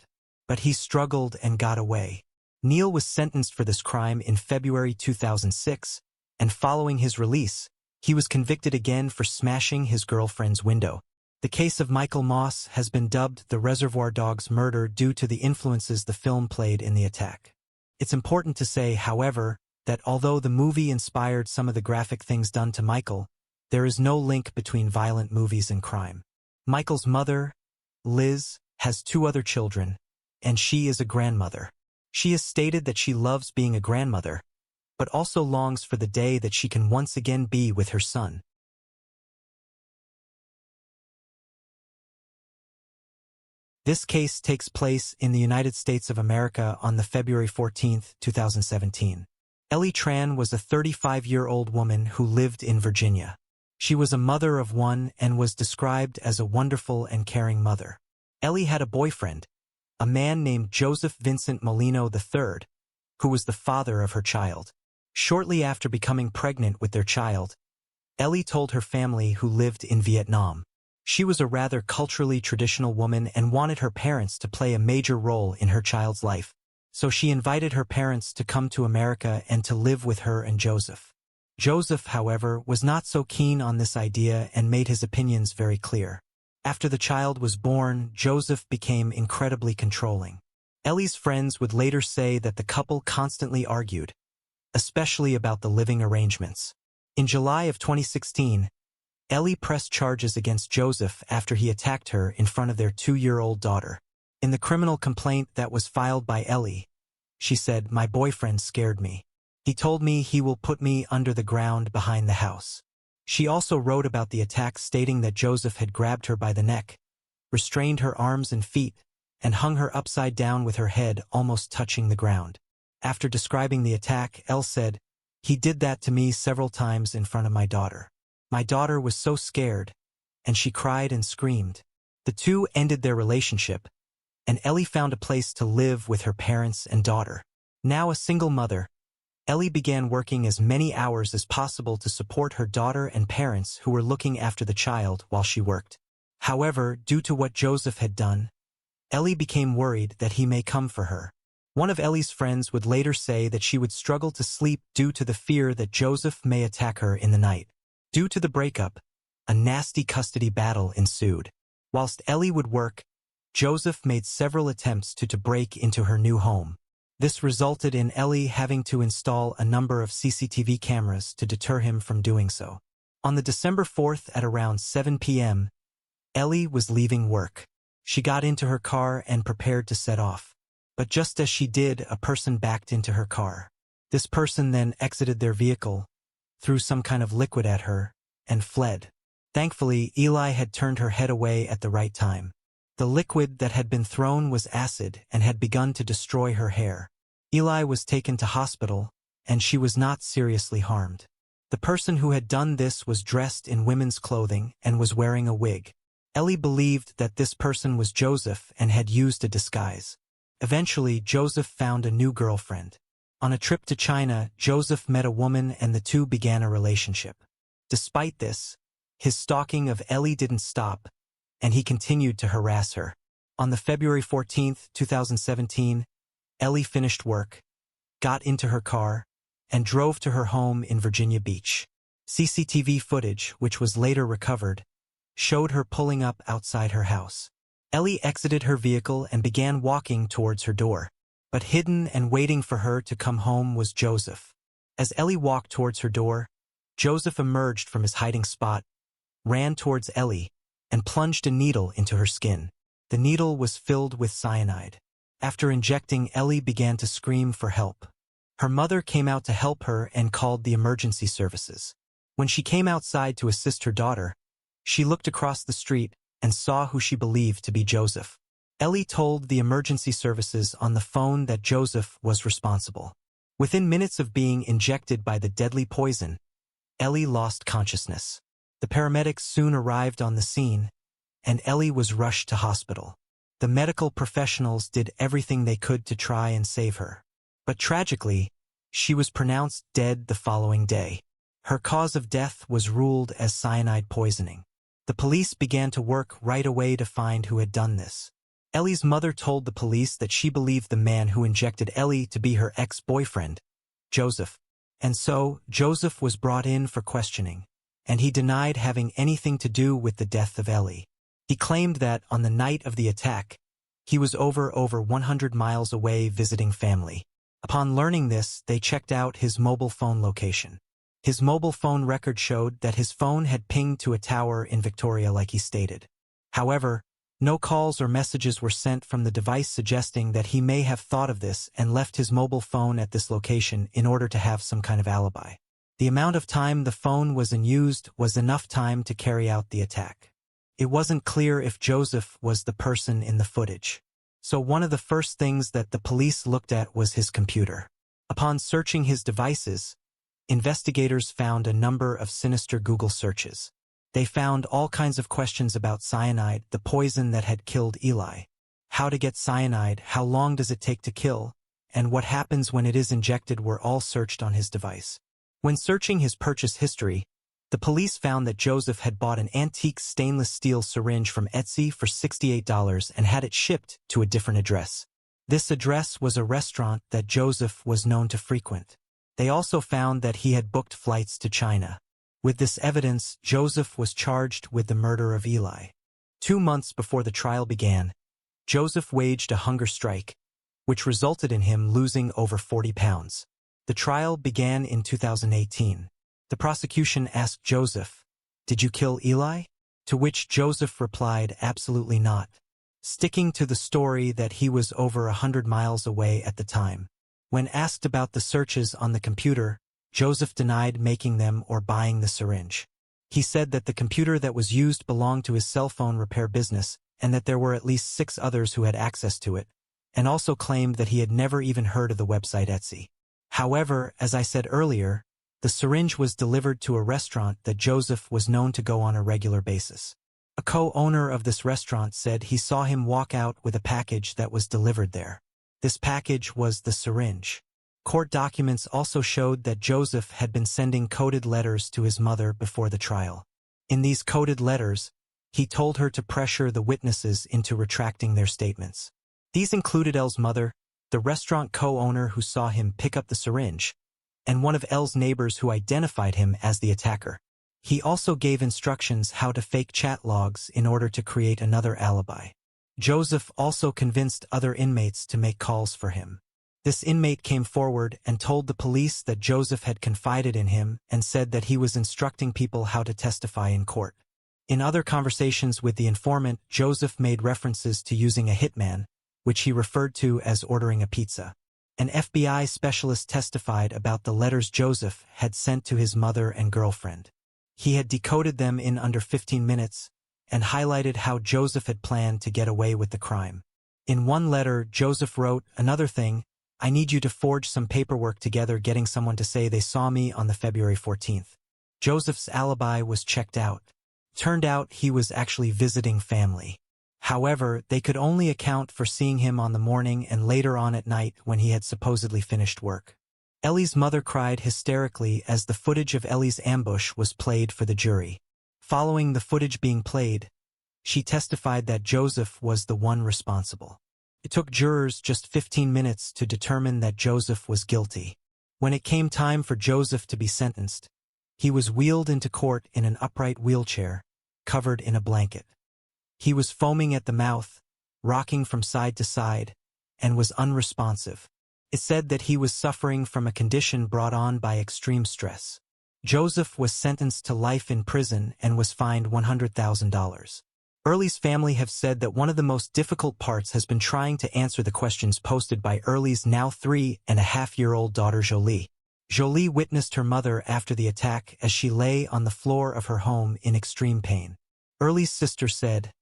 But he struggled and got away." Neil was sentenced for this crime in February 2006, and following his release, he was convicted again for smashing his girlfriend's window. The case of Michael Moss has been dubbed the Reservoir Dogs murder due to the influences the film played in the attack. It's important to say, however, that although the movie inspired some of the graphic things done to Michael, there is no link between violent movies and crime. Michael's mother, Liz, has 2 other children, and she is a grandmother. She has stated that she loves being a grandmother, but also longs for the day that she can once again be with her son. This case takes place in the United States of America on the February 14, 2017. Ellie Tran was a 35-year-old woman who lived in Virginia. She was a mother of 1 and was described as a wonderful and caring mother. Ellie had a boyfriend, a man named Joseph Vincent Molino III, who was the father of her child. Shortly after becoming pregnant with their child, Ellie told her family, who lived in Vietnam. She was a rather culturally traditional woman and wanted her parents to play a major role in her child's life, so she invited her parents to come to America and to live with her and Joseph. Joseph, however, was not so keen on this idea and made his opinions very clear. After the child was born, Joseph became incredibly controlling. Ellie's friends would later say that the couple constantly argued, especially about the living arrangements. In July of 2016, Ellie pressed charges against Joseph after he attacked her in front of their 2-year-old daughter. In the criminal complaint that was filed by Ellie, she said, "My boyfriend scared me. He told me he will put me under the ground behind the house." She also wrote about the attack, stating that Joseph had grabbed her by the neck, restrained her arms and feet, and hung her upside down with her head almost touching the ground. After describing the attack, Elle said, "He did that to me several times in front of my daughter. My daughter was so scared, and she cried and screamed." The two ended their relationship, and Ellie found a place to live with her parents and daughter. Now a single mother, Ellie began working as many hours as possible to support her daughter and parents who were looking after the child while she worked. However, due to what Joseph had done, Ellie became worried that he may come for her. One of Ellie's friends would later say that she would struggle to sleep due to the fear that Joseph may attack her in the night. Due to the breakup, a nasty custody battle ensued. Whilst Ellie would work, Joseph made several attempts to break into her new home. This resulted in Ellie having to install a number of CCTV cameras to deter him from doing so. On the December 4th at around 7 p.m., Ellie was leaving work. She got into her car and prepared to set off. But just as she did, a person backed into her car. This person then exited their vehicle, threw some kind of liquid at her, and fled. Thankfully, Eli had turned her head away at the right time. The liquid that had been thrown was acid and had begun to destroy her hair. Eli was taken to hospital, and she was not seriously harmed. The person who had done this was dressed in women's clothing and was wearing a wig. Ellie believed that this person was Joseph and had used a disguise. Eventually, Joseph found a new girlfriend. On a trip to China, Joseph met a woman and the two began a relationship. Despite this, his stalking of Ellie didn't stop, and he continued to harass her. On the February 14, 2017, Ellie finished work, got into her car, and drove to her home in Virginia Beach. CCTV footage, which was later recovered, showed her pulling up outside her house. Ellie exited her vehicle and began walking towards her door. But hidden and waiting for her to come home was Joseph. As Ellie walked towards her door, Joseph emerged from his hiding spot, ran towards Ellie, and plunged a needle into her skin. The needle was filled with cyanide. After injecting, Ellie began to scream for help. Her mother came out to help her and called the emergency services. When she came outside to assist her daughter, she looked across the street and saw who she believed to be Joseph. Ellie told the emergency services on the phone that Joseph was responsible. Within minutes of being injected by the deadly poison, Ellie lost consciousness. The paramedics soon arrived on the scene, and Ellie was rushed to hospital. The medical professionals did everything they could to try and save her. But tragically, she was pronounced dead the following day. Her cause of death was ruled as cyanide poisoning. The police began to work right away to find who had done this. Ellie's mother told the police that she believed the man who injected Ellie to be her ex-boyfriend, Joseph. And so, Joseph was brought in for questioning, and he denied having anything to do with the death of Ellie. He claimed that, on the night of the attack, he was over 100 miles away visiting family. Upon learning this, they checked out his mobile phone location. His mobile phone record showed that his phone had pinged to a tower in Victoria like he stated. However, no calls or messages were sent from the device, suggesting that he may have thought of this and left his mobile phone at this location in order to have some kind of alibi. The amount of time the phone was unused was enough time to carry out the attack. It wasn't clear if Joseph was the person in the footage. So one of the first things that the police looked at was his computer. Upon searching his devices, investigators found a number of sinister Google searches. They found all kinds of questions about cyanide, the poison that had killed Eli. How to get cyanide, how long does it take to kill, and what happens when it is injected were all searched on his device. When searching his purchase history, the police found that Joseph had bought an antique stainless steel syringe from Etsy for $68 and had it shipped to a different address. This address was a restaurant that Joseph was known to frequent. They also found that he had booked flights to China. With this evidence, Joseph was charged with the murder of Eli. 2 months before the trial began, Joseph waged a hunger strike, which resulted in him losing over 40 pounds. The trial began in 2018. The prosecution asked Joseph, "Did you kill Eli?" To which Joseph replied, "Absolutely not," sticking to the story that he was over 100 miles away at the time. When asked about the searches on the computer, Joseph denied making them or buying the syringe. He said that the computer that was used belonged to his cell phone repair business and that there were at least 6 others who had access to it, and also claimed that he had never even heard of the website Etsy. However, as I said earlier, the syringe was delivered to a restaurant that Joseph was known to go on a regular basis. A co-owner of this restaurant said he saw him walk out with a package that was delivered there. This package was the syringe. Court documents also showed that Joseph had been sending coded letters to his mother before the trial. In these coded letters, he told her to pressure the witnesses into retracting their statements. These included Elle's mother, the restaurant co-owner who saw him pick up the syringe, and one of Elle's neighbors who identified him as the attacker. He also gave instructions how to fake chat logs in order to create another alibi. Joseph also convinced other inmates to make calls for him. This inmate came forward and told the police that Joseph had confided in him and said that he was instructing people how to testify in court. In other conversations with the informant, Joseph made references to using a hitman, which he referred to as ordering a pizza. An FBI specialist testified about the letters Joseph had sent to his mother and girlfriend. He had decoded them in under 15 minutes and highlighted how Joseph had planned to get away with the crime. In one letter, Joseph wrote, "Another thing, I need you to forge some paperwork together getting someone to say they saw me on the February 14th. Joseph's alibi was checked out. Turned out he was actually visiting family. However, they could only account for seeing him on the morning and later on at night when he had supposedly finished work. Ellie's mother cried hysterically as the footage of Ellie's ambush was played for the jury. Following the footage being played, she testified that Joseph was the one responsible. It took jurors just 15 minutes to determine that Joseph was guilty. When it came time for Joseph to be sentenced, he was wheeled into court in an upright wheelchair, covered in a blanket. He was foaming at the mouth, rocking from side to side, and was unresponsive. It said that he was suffering from a condition brought on by extreme stress. Joseph was sentenced to life in prison and was fined $100,000. Early's family have said that one of the most difficult parts has been trying to answer the questions posted by Early's now 3.5-year-old daughter Jolie. Jolie witnessed her mother after the attack as she lay on the floor of her home in extreme pain. Early's sister said,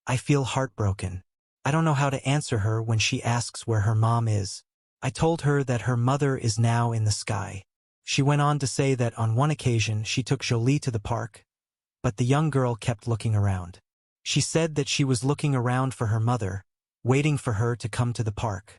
"I feel heartbroken. I don't know how to answer her when she asks where her mom is. I told her that her mother is now in the sky." She went on to say that on one occasion she took Jolie to the park, but the young girl kept looking around. She said that she was looking around for her mother, waiting for her to come to the park.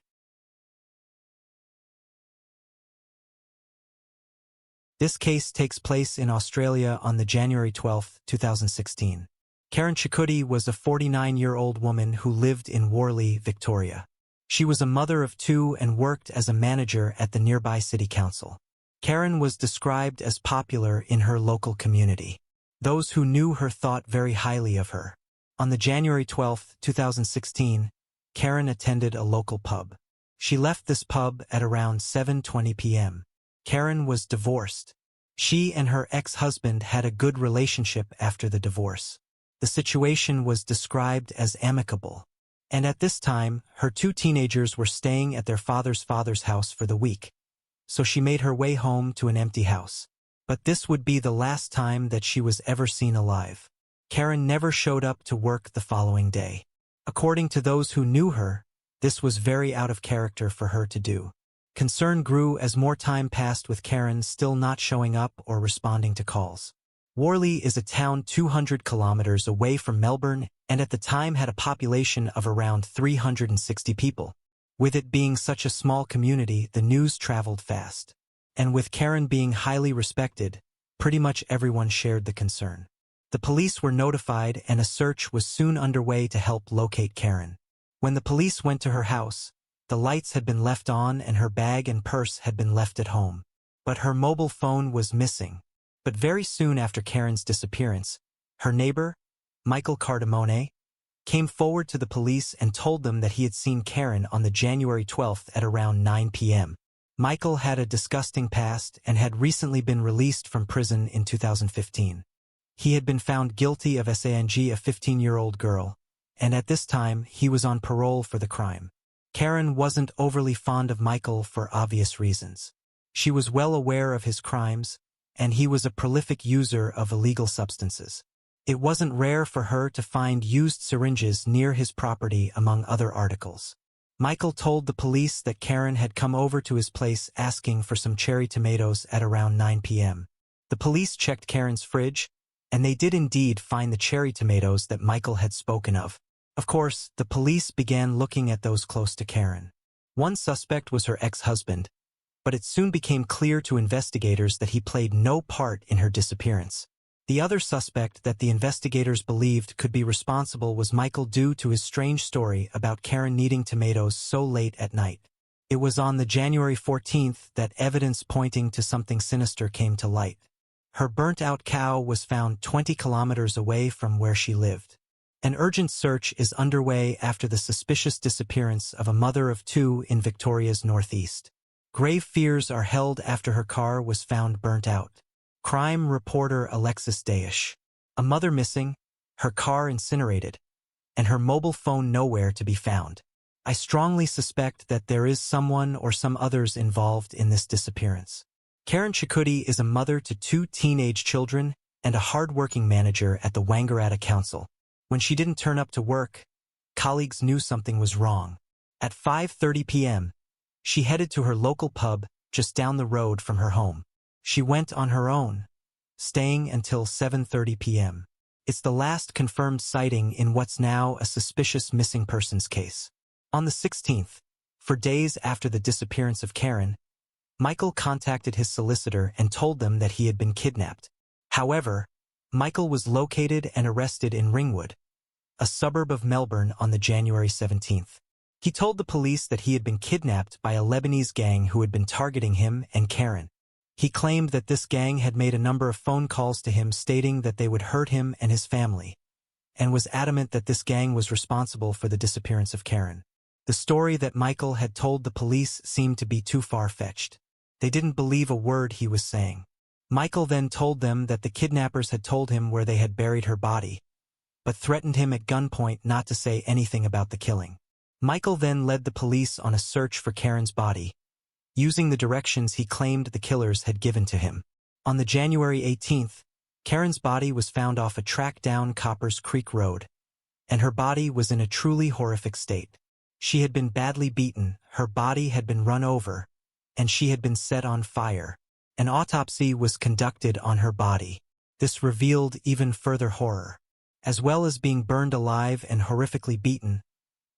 This case takes place in Australia on the January 12, 2016. Karen Chikuti was a 49-year-old woman who lived in Worley, Victoria. She was a mother of 2 and worked as a manager at the nearby city council. Karen was described as popular in her local community. Those who knew her thought very highly of her. On the January 12, 2016, Karen attended a local pub. She left this pub at around 7:20 p.m. Karen was divorced. She and her ex-husband had a good relationship after the divorce. The situation was described as amicable. And at this time, her 2 teenagers were staying at their father's house for the week. So she made her way home to an empty house. But this would be the last time that she was ever seen alive. Karen never showed up to work the following day. According to those who knew her, this was very out of character for her to do. Concern grew as more time passed with Karen still not showing up or responding to calls. Worley is a town 200 kilometers away from Melbourne and at the time had a population of around 360 people. With it being such a small community, the news traveled fast. And with Karen being highly respected, pretty much everyone shared the concern. The police were notified and a search was soon underway to help locate Karen. When the police went to her house, the lights had been left on and her bag and purse had been left at home. But her mobile phone was missing. But very soon after Karen's disappearance, her neighbor, Michael Cardamone, came forward to the police and told them that he had seen Karen on the January 12th at around 9 p.m. Michael had a disgusting past and had recently been released from prison in 2015. He had been found guilty of assaulting a 15-year-old girl, and at this time he was on parole for the crime. Karen wasn't overly fond of Michael for obvious reasons. She was well aware of his crimes, and he was a prolific user of illegal substances. It wasn't rare for her to find used syringes near his property among other articles. Michael told the police that Karen had come over to his place asking for some cherry tomatoes at around 9 p.m. The police checked Karen's fridge, and they did indeed find the cherry tomatoes that Michael had spoken of. Of course, the police began looking at those close to Karen. One suspect was her ex-husband, but it soon became clear to investigators that he played no part in her disappearance. The other suspect that the investigators believed could be responsible was Michael due to his strange story about Karen needing tomatoes so late at night. It was on the January 14th that evidence pointing to something sinister came to light. Her burnt-out cow was found 20 kilometers away from where she lived. An urgent search is underway after the suspicious disappearance of a mother of two in Victoria's northeast. Grave fears are held after her car was found burnt out. Crime reporter Alexis Daesh. A mother missing, her car incinerated, and her mobile phone nowhere to be found. I strongly suspect that there is someone or some others involved in this disappearance. Karen Chakudi is a mother to two teenage children and a hard-working manager at the Wangaratta Council. When she didn't turn up to work, colleagues knew something was wrong. At 5:30 p.m., she headed to her local pub just down the road from her home. She went on her own, staying until 7:30 p.m. It's the last confirmed sighting in what's now a suspicious missing persons case. On the 16th, for days after the disappearance of Karen, Michael contacted his solicitor and told them that he had been kidnapped. However, Michael was located and arrested in Ringwood, a suburb of Melbourne, on the January 17th. He told the police that he had been kidnapped by a Lebanese gang who had been targeting him and Karen. He claimed that this gang had made a number of phone calls to him stating that they would hurt him and his family, and was adamant that this gang was responsible for the disappearance of Karen. The story that Michael had told the police seemed to be too far-fetched. They didn't believe a word he was saying. Michael then told them that the kidnappers had told him where they had buried her body, but threatened him at gunpoint not to say anything about the killing. Michael then led the police on a search for Karen's body, using the directions he claimed the killers had given to him. On the January 18th, Karen's body was found off a track down Coppers Creek Road, and her body was in a truly horrific state. She had been badly beaten, her body had been run over, and she had been set on fire. An autopsy was conducted on her body. This revealed even further horror. As well as being burned alive and horrifically beaten,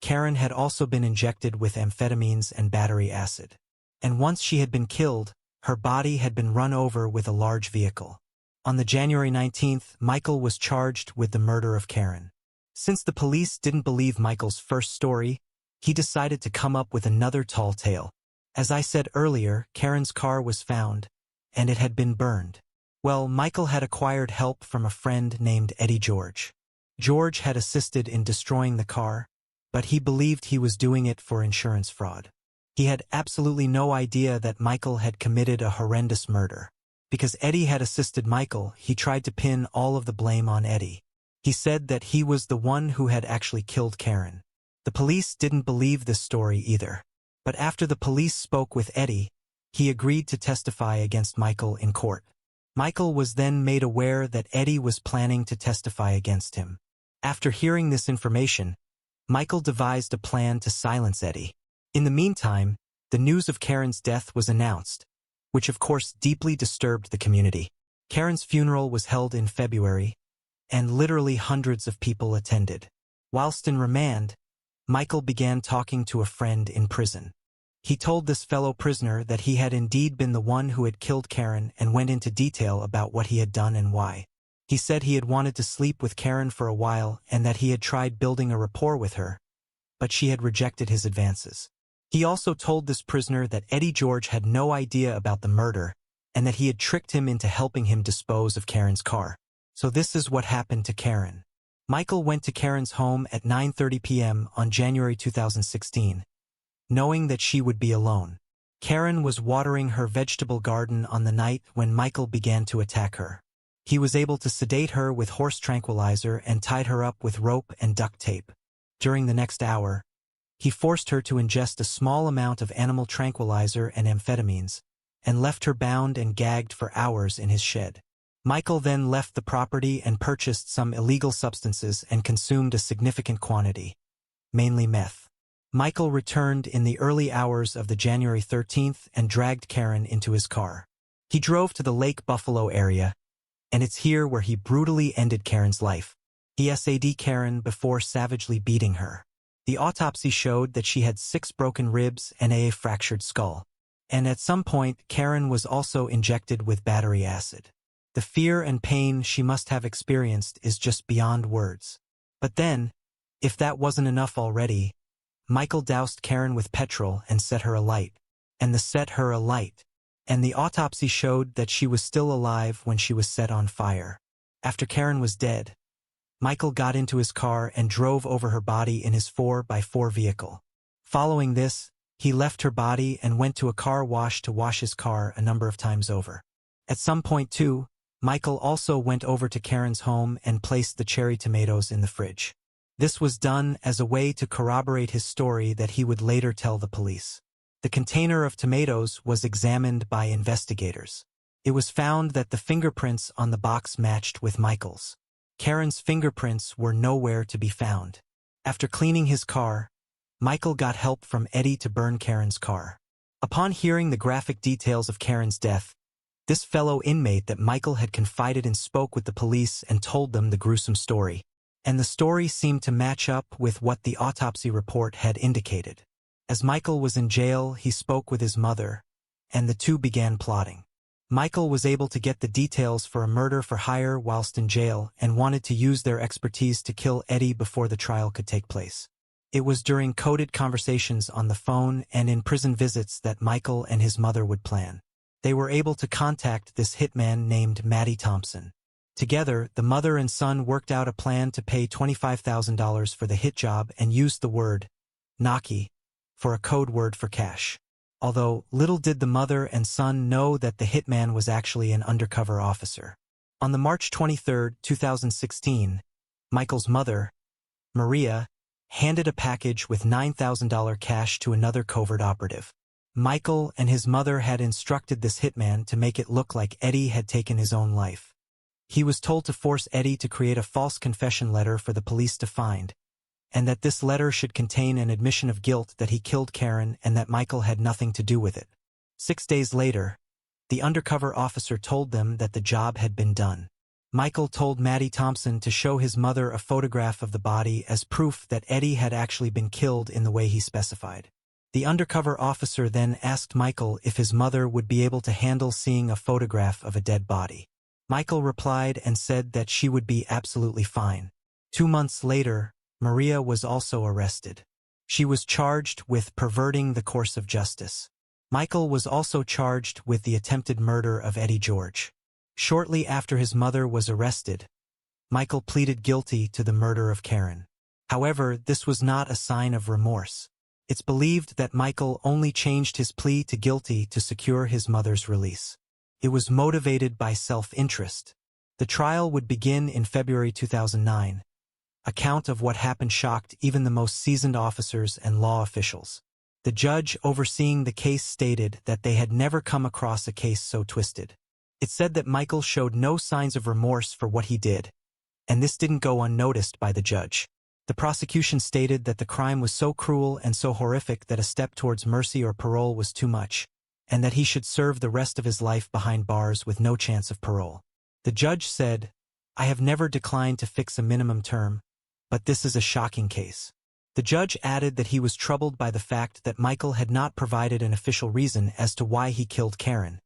Karen had also been injected with amphetamines and battery acid. And once she had been killed, her body had been run over with a large vehicle. On the January 19th, Michael was charged with the murder of Karen. Since the police didn't believe Michael's first story, he decided to come up with another tall tale. As I said earlier, Karen's car was found, and it had been burned. Well, Michael had acquired help from a friend named Eddie George. George had assisted in destroying the car, but he believed he was doing it for insurance fraud. He had absolutely no idea that Michael had committed a horrendous murder. Because Eddie had assisted Michael, he tried to pin all of the blame on Eddie. He said that he was the one who had actually killed Karen. The police didn't believe this story either. But after the police spoke with Eddie, he agreed to testify against Michael in court. Michael was then made aware that Eddie was planning to testify against him. After hearing this information, Michael devised a plan to silence Eddie. In the meantime, the news of Karen's death was announced, which of course deeply disturbed the community. Karen's funeral was held in February, and literally hundreds of people attended. Whilst in remand, Michael began talking to a friend in prison. He told this fellow prisoner that he had indeed been the one who had killed Karen and went into detail about what he had done and why. He said he had wanted to sleep with Karen for a while and that he had tried building a rapport with her, but she had rejected his advances. He also told this prisoner that Eddie George had no idea about the murder and that he had tricked him into helping him dispose of Karen's car. So this is what happened to Karen. Michael went to Karen's home at 9:30 p.m. on January 2016, knowing that she would be alone. Karen was watering her vegetable garden on the night when Michael began to attack her. He was able to sedate her with horse tranquilizer and tied her up with rope and duct tape. During the next hour, he forced her to ingest a small amount of animal tranquilizer and amphetamines, and left her bound and gagged for hours in his shed. Michael then left the property and purchased some illegal substances and consumed a significant quantity, mainly meth. Michael returned in the early hours of the January 13th and dragged Karen into his car. He drove to the Lake Buffalo area, and it's here where he brutally ended Karen's life. He SAD Karen before savagely beating her. The autopsy showed that she had 6 broken ribs and a fractured skull. And at some point, Karen was also injected with battery acid. The fear and pain she must have experienced is just beyond words. But then, if that wasn't enough already, Michael doused Karen with petrol and set her alight. And the autopsy showed that she was still alive when she was set on fire. After Karen was dead, Michael got into his car and drove over her body in his 4x4 vehicle. Following this, he left her body and went to a car wash to wash his car a number of times over. At some point too, Michael also went over to Karen's home and placed the cherry tomatoes in the fridge. This was done as a way to corroborate his story that he would later tell the police. The container of tomatoes was examined by investigators. It was found that the fingerprints on the box matched with Michael's. Karen's fingerprints were nowhere to be found. After cleaning his car, Michael got help from Eddie to burn Karen's car. Upon hearing the graphic details of Karen's death, this fellow inmate that Michael had confided in spoke with the police and told them the gruesome story. And the story seemed to match up with what the autopsy report had indicated. As Michael was in jail, he spoke with his mother, and the two began plotting. Michael was able to get the details for a murder for hire whilst in jail and wanted to use their expertise to kill Eddie before the trial could take place. It was during coded conversations on the phone and in prison visits that Michael and his mother would plan. They were able to contact this hitman named Matty Thompson. Together, the mother and son worked out a plan to pay $25,000 for the hit job and used the word Naki for a code word for cash. Although little did the mother and son know that the hitman was actually an undercover officer. On the March 23, 2016, Michael's mother, Maria, handed a package with $9,000 cash to another covert operative. Michael and his mother had instructed this hitman to make it look like Eddie had taken his own life. He was told to force Eddie to create a false confession letter for the police to find, and that this letter should contain an admission of guilt that he killed Karen and that Michael had nothing to do with it. 6 days later, the undercover officer told them that the job had been done. Michael told Matty Thompson to show his mother a photograph of the body as proof that Eddie had actually been killed in the way he specified. The undercover officer then asked Michael if his mother would be able to handle seeing a photograph of a dead body. Michael replied and said that she would be absolutely fine. 2 months later, Maria was also arrested. She was charged with perverting the course of justice. Michael was also charged with the attempted murder of Eddie George. Shortly after his mother was arrested, Michael pleaded guilty to the murder of Karen. However, this was not a sign of remorse. It's believed that Michael only changed his plea to guilty to secure his mother's release. It was motivated by self-interest. The trial would begin in February 2009. Account of what happened shocked even the most seasoned officers and law officials. The judge overseeing the case stated that they had never come across a case so twisted. It said that Michael showed no signs of remorse for what he did, and this didn't go unnoticed by the judge. The prosecution stated that the crime was so cruel and so horrific that a step towards mercy or parole was too much, and that he should serve the rest of his life behind bars with no chance of parole. The judge said, "I have never declined to fix a minimum term, but this is a shocking case." The judge added that he was troubled by the fact that Michael had not provided an official reason as to why he killed Karen,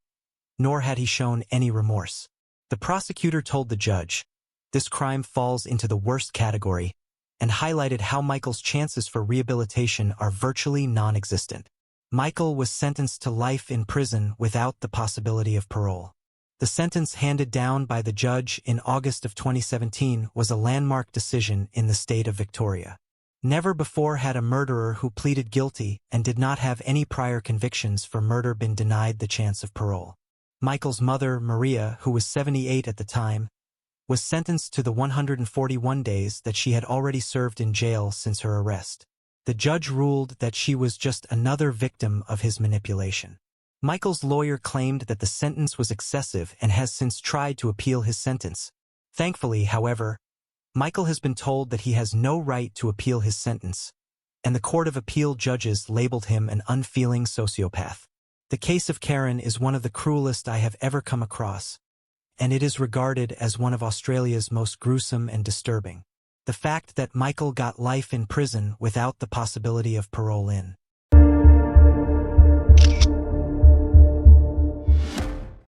nor had he shown any remorse. The prosecutor told the judge, "This crime falls into the worst category," and highlighted how Michael's chances for rehabilitation are virtually non-existent. Michael was sentenced to life in prison without the possibility of parole. The sentence handed down by the judge in August of 2017 was a landmark decision in the state of Victoria. Never before had a murderer who pleaded guilty and did not have any prior convictions for murder been denied the chance of parole. Michael's mother, Maria, who was 78 at the time, was sentenced to the 141 days that she had already served in jail since her arrest. The judge ruled that she was just another victim of his manipulation. Michael's lawyer claimed that the sentence was excessive and has since tried to appeal his sentence. Thankfully, however, Michael has been told that he has no right to appeal his sentence, and the Court of Appeal judges labeled him an unfeeling sociopath. The case of Karen is one of the cruelest I have ever come across, and it is regarded as one of Australia's most gruesome and disturbing. The fact that Michael got life in prison without the possibility of parole in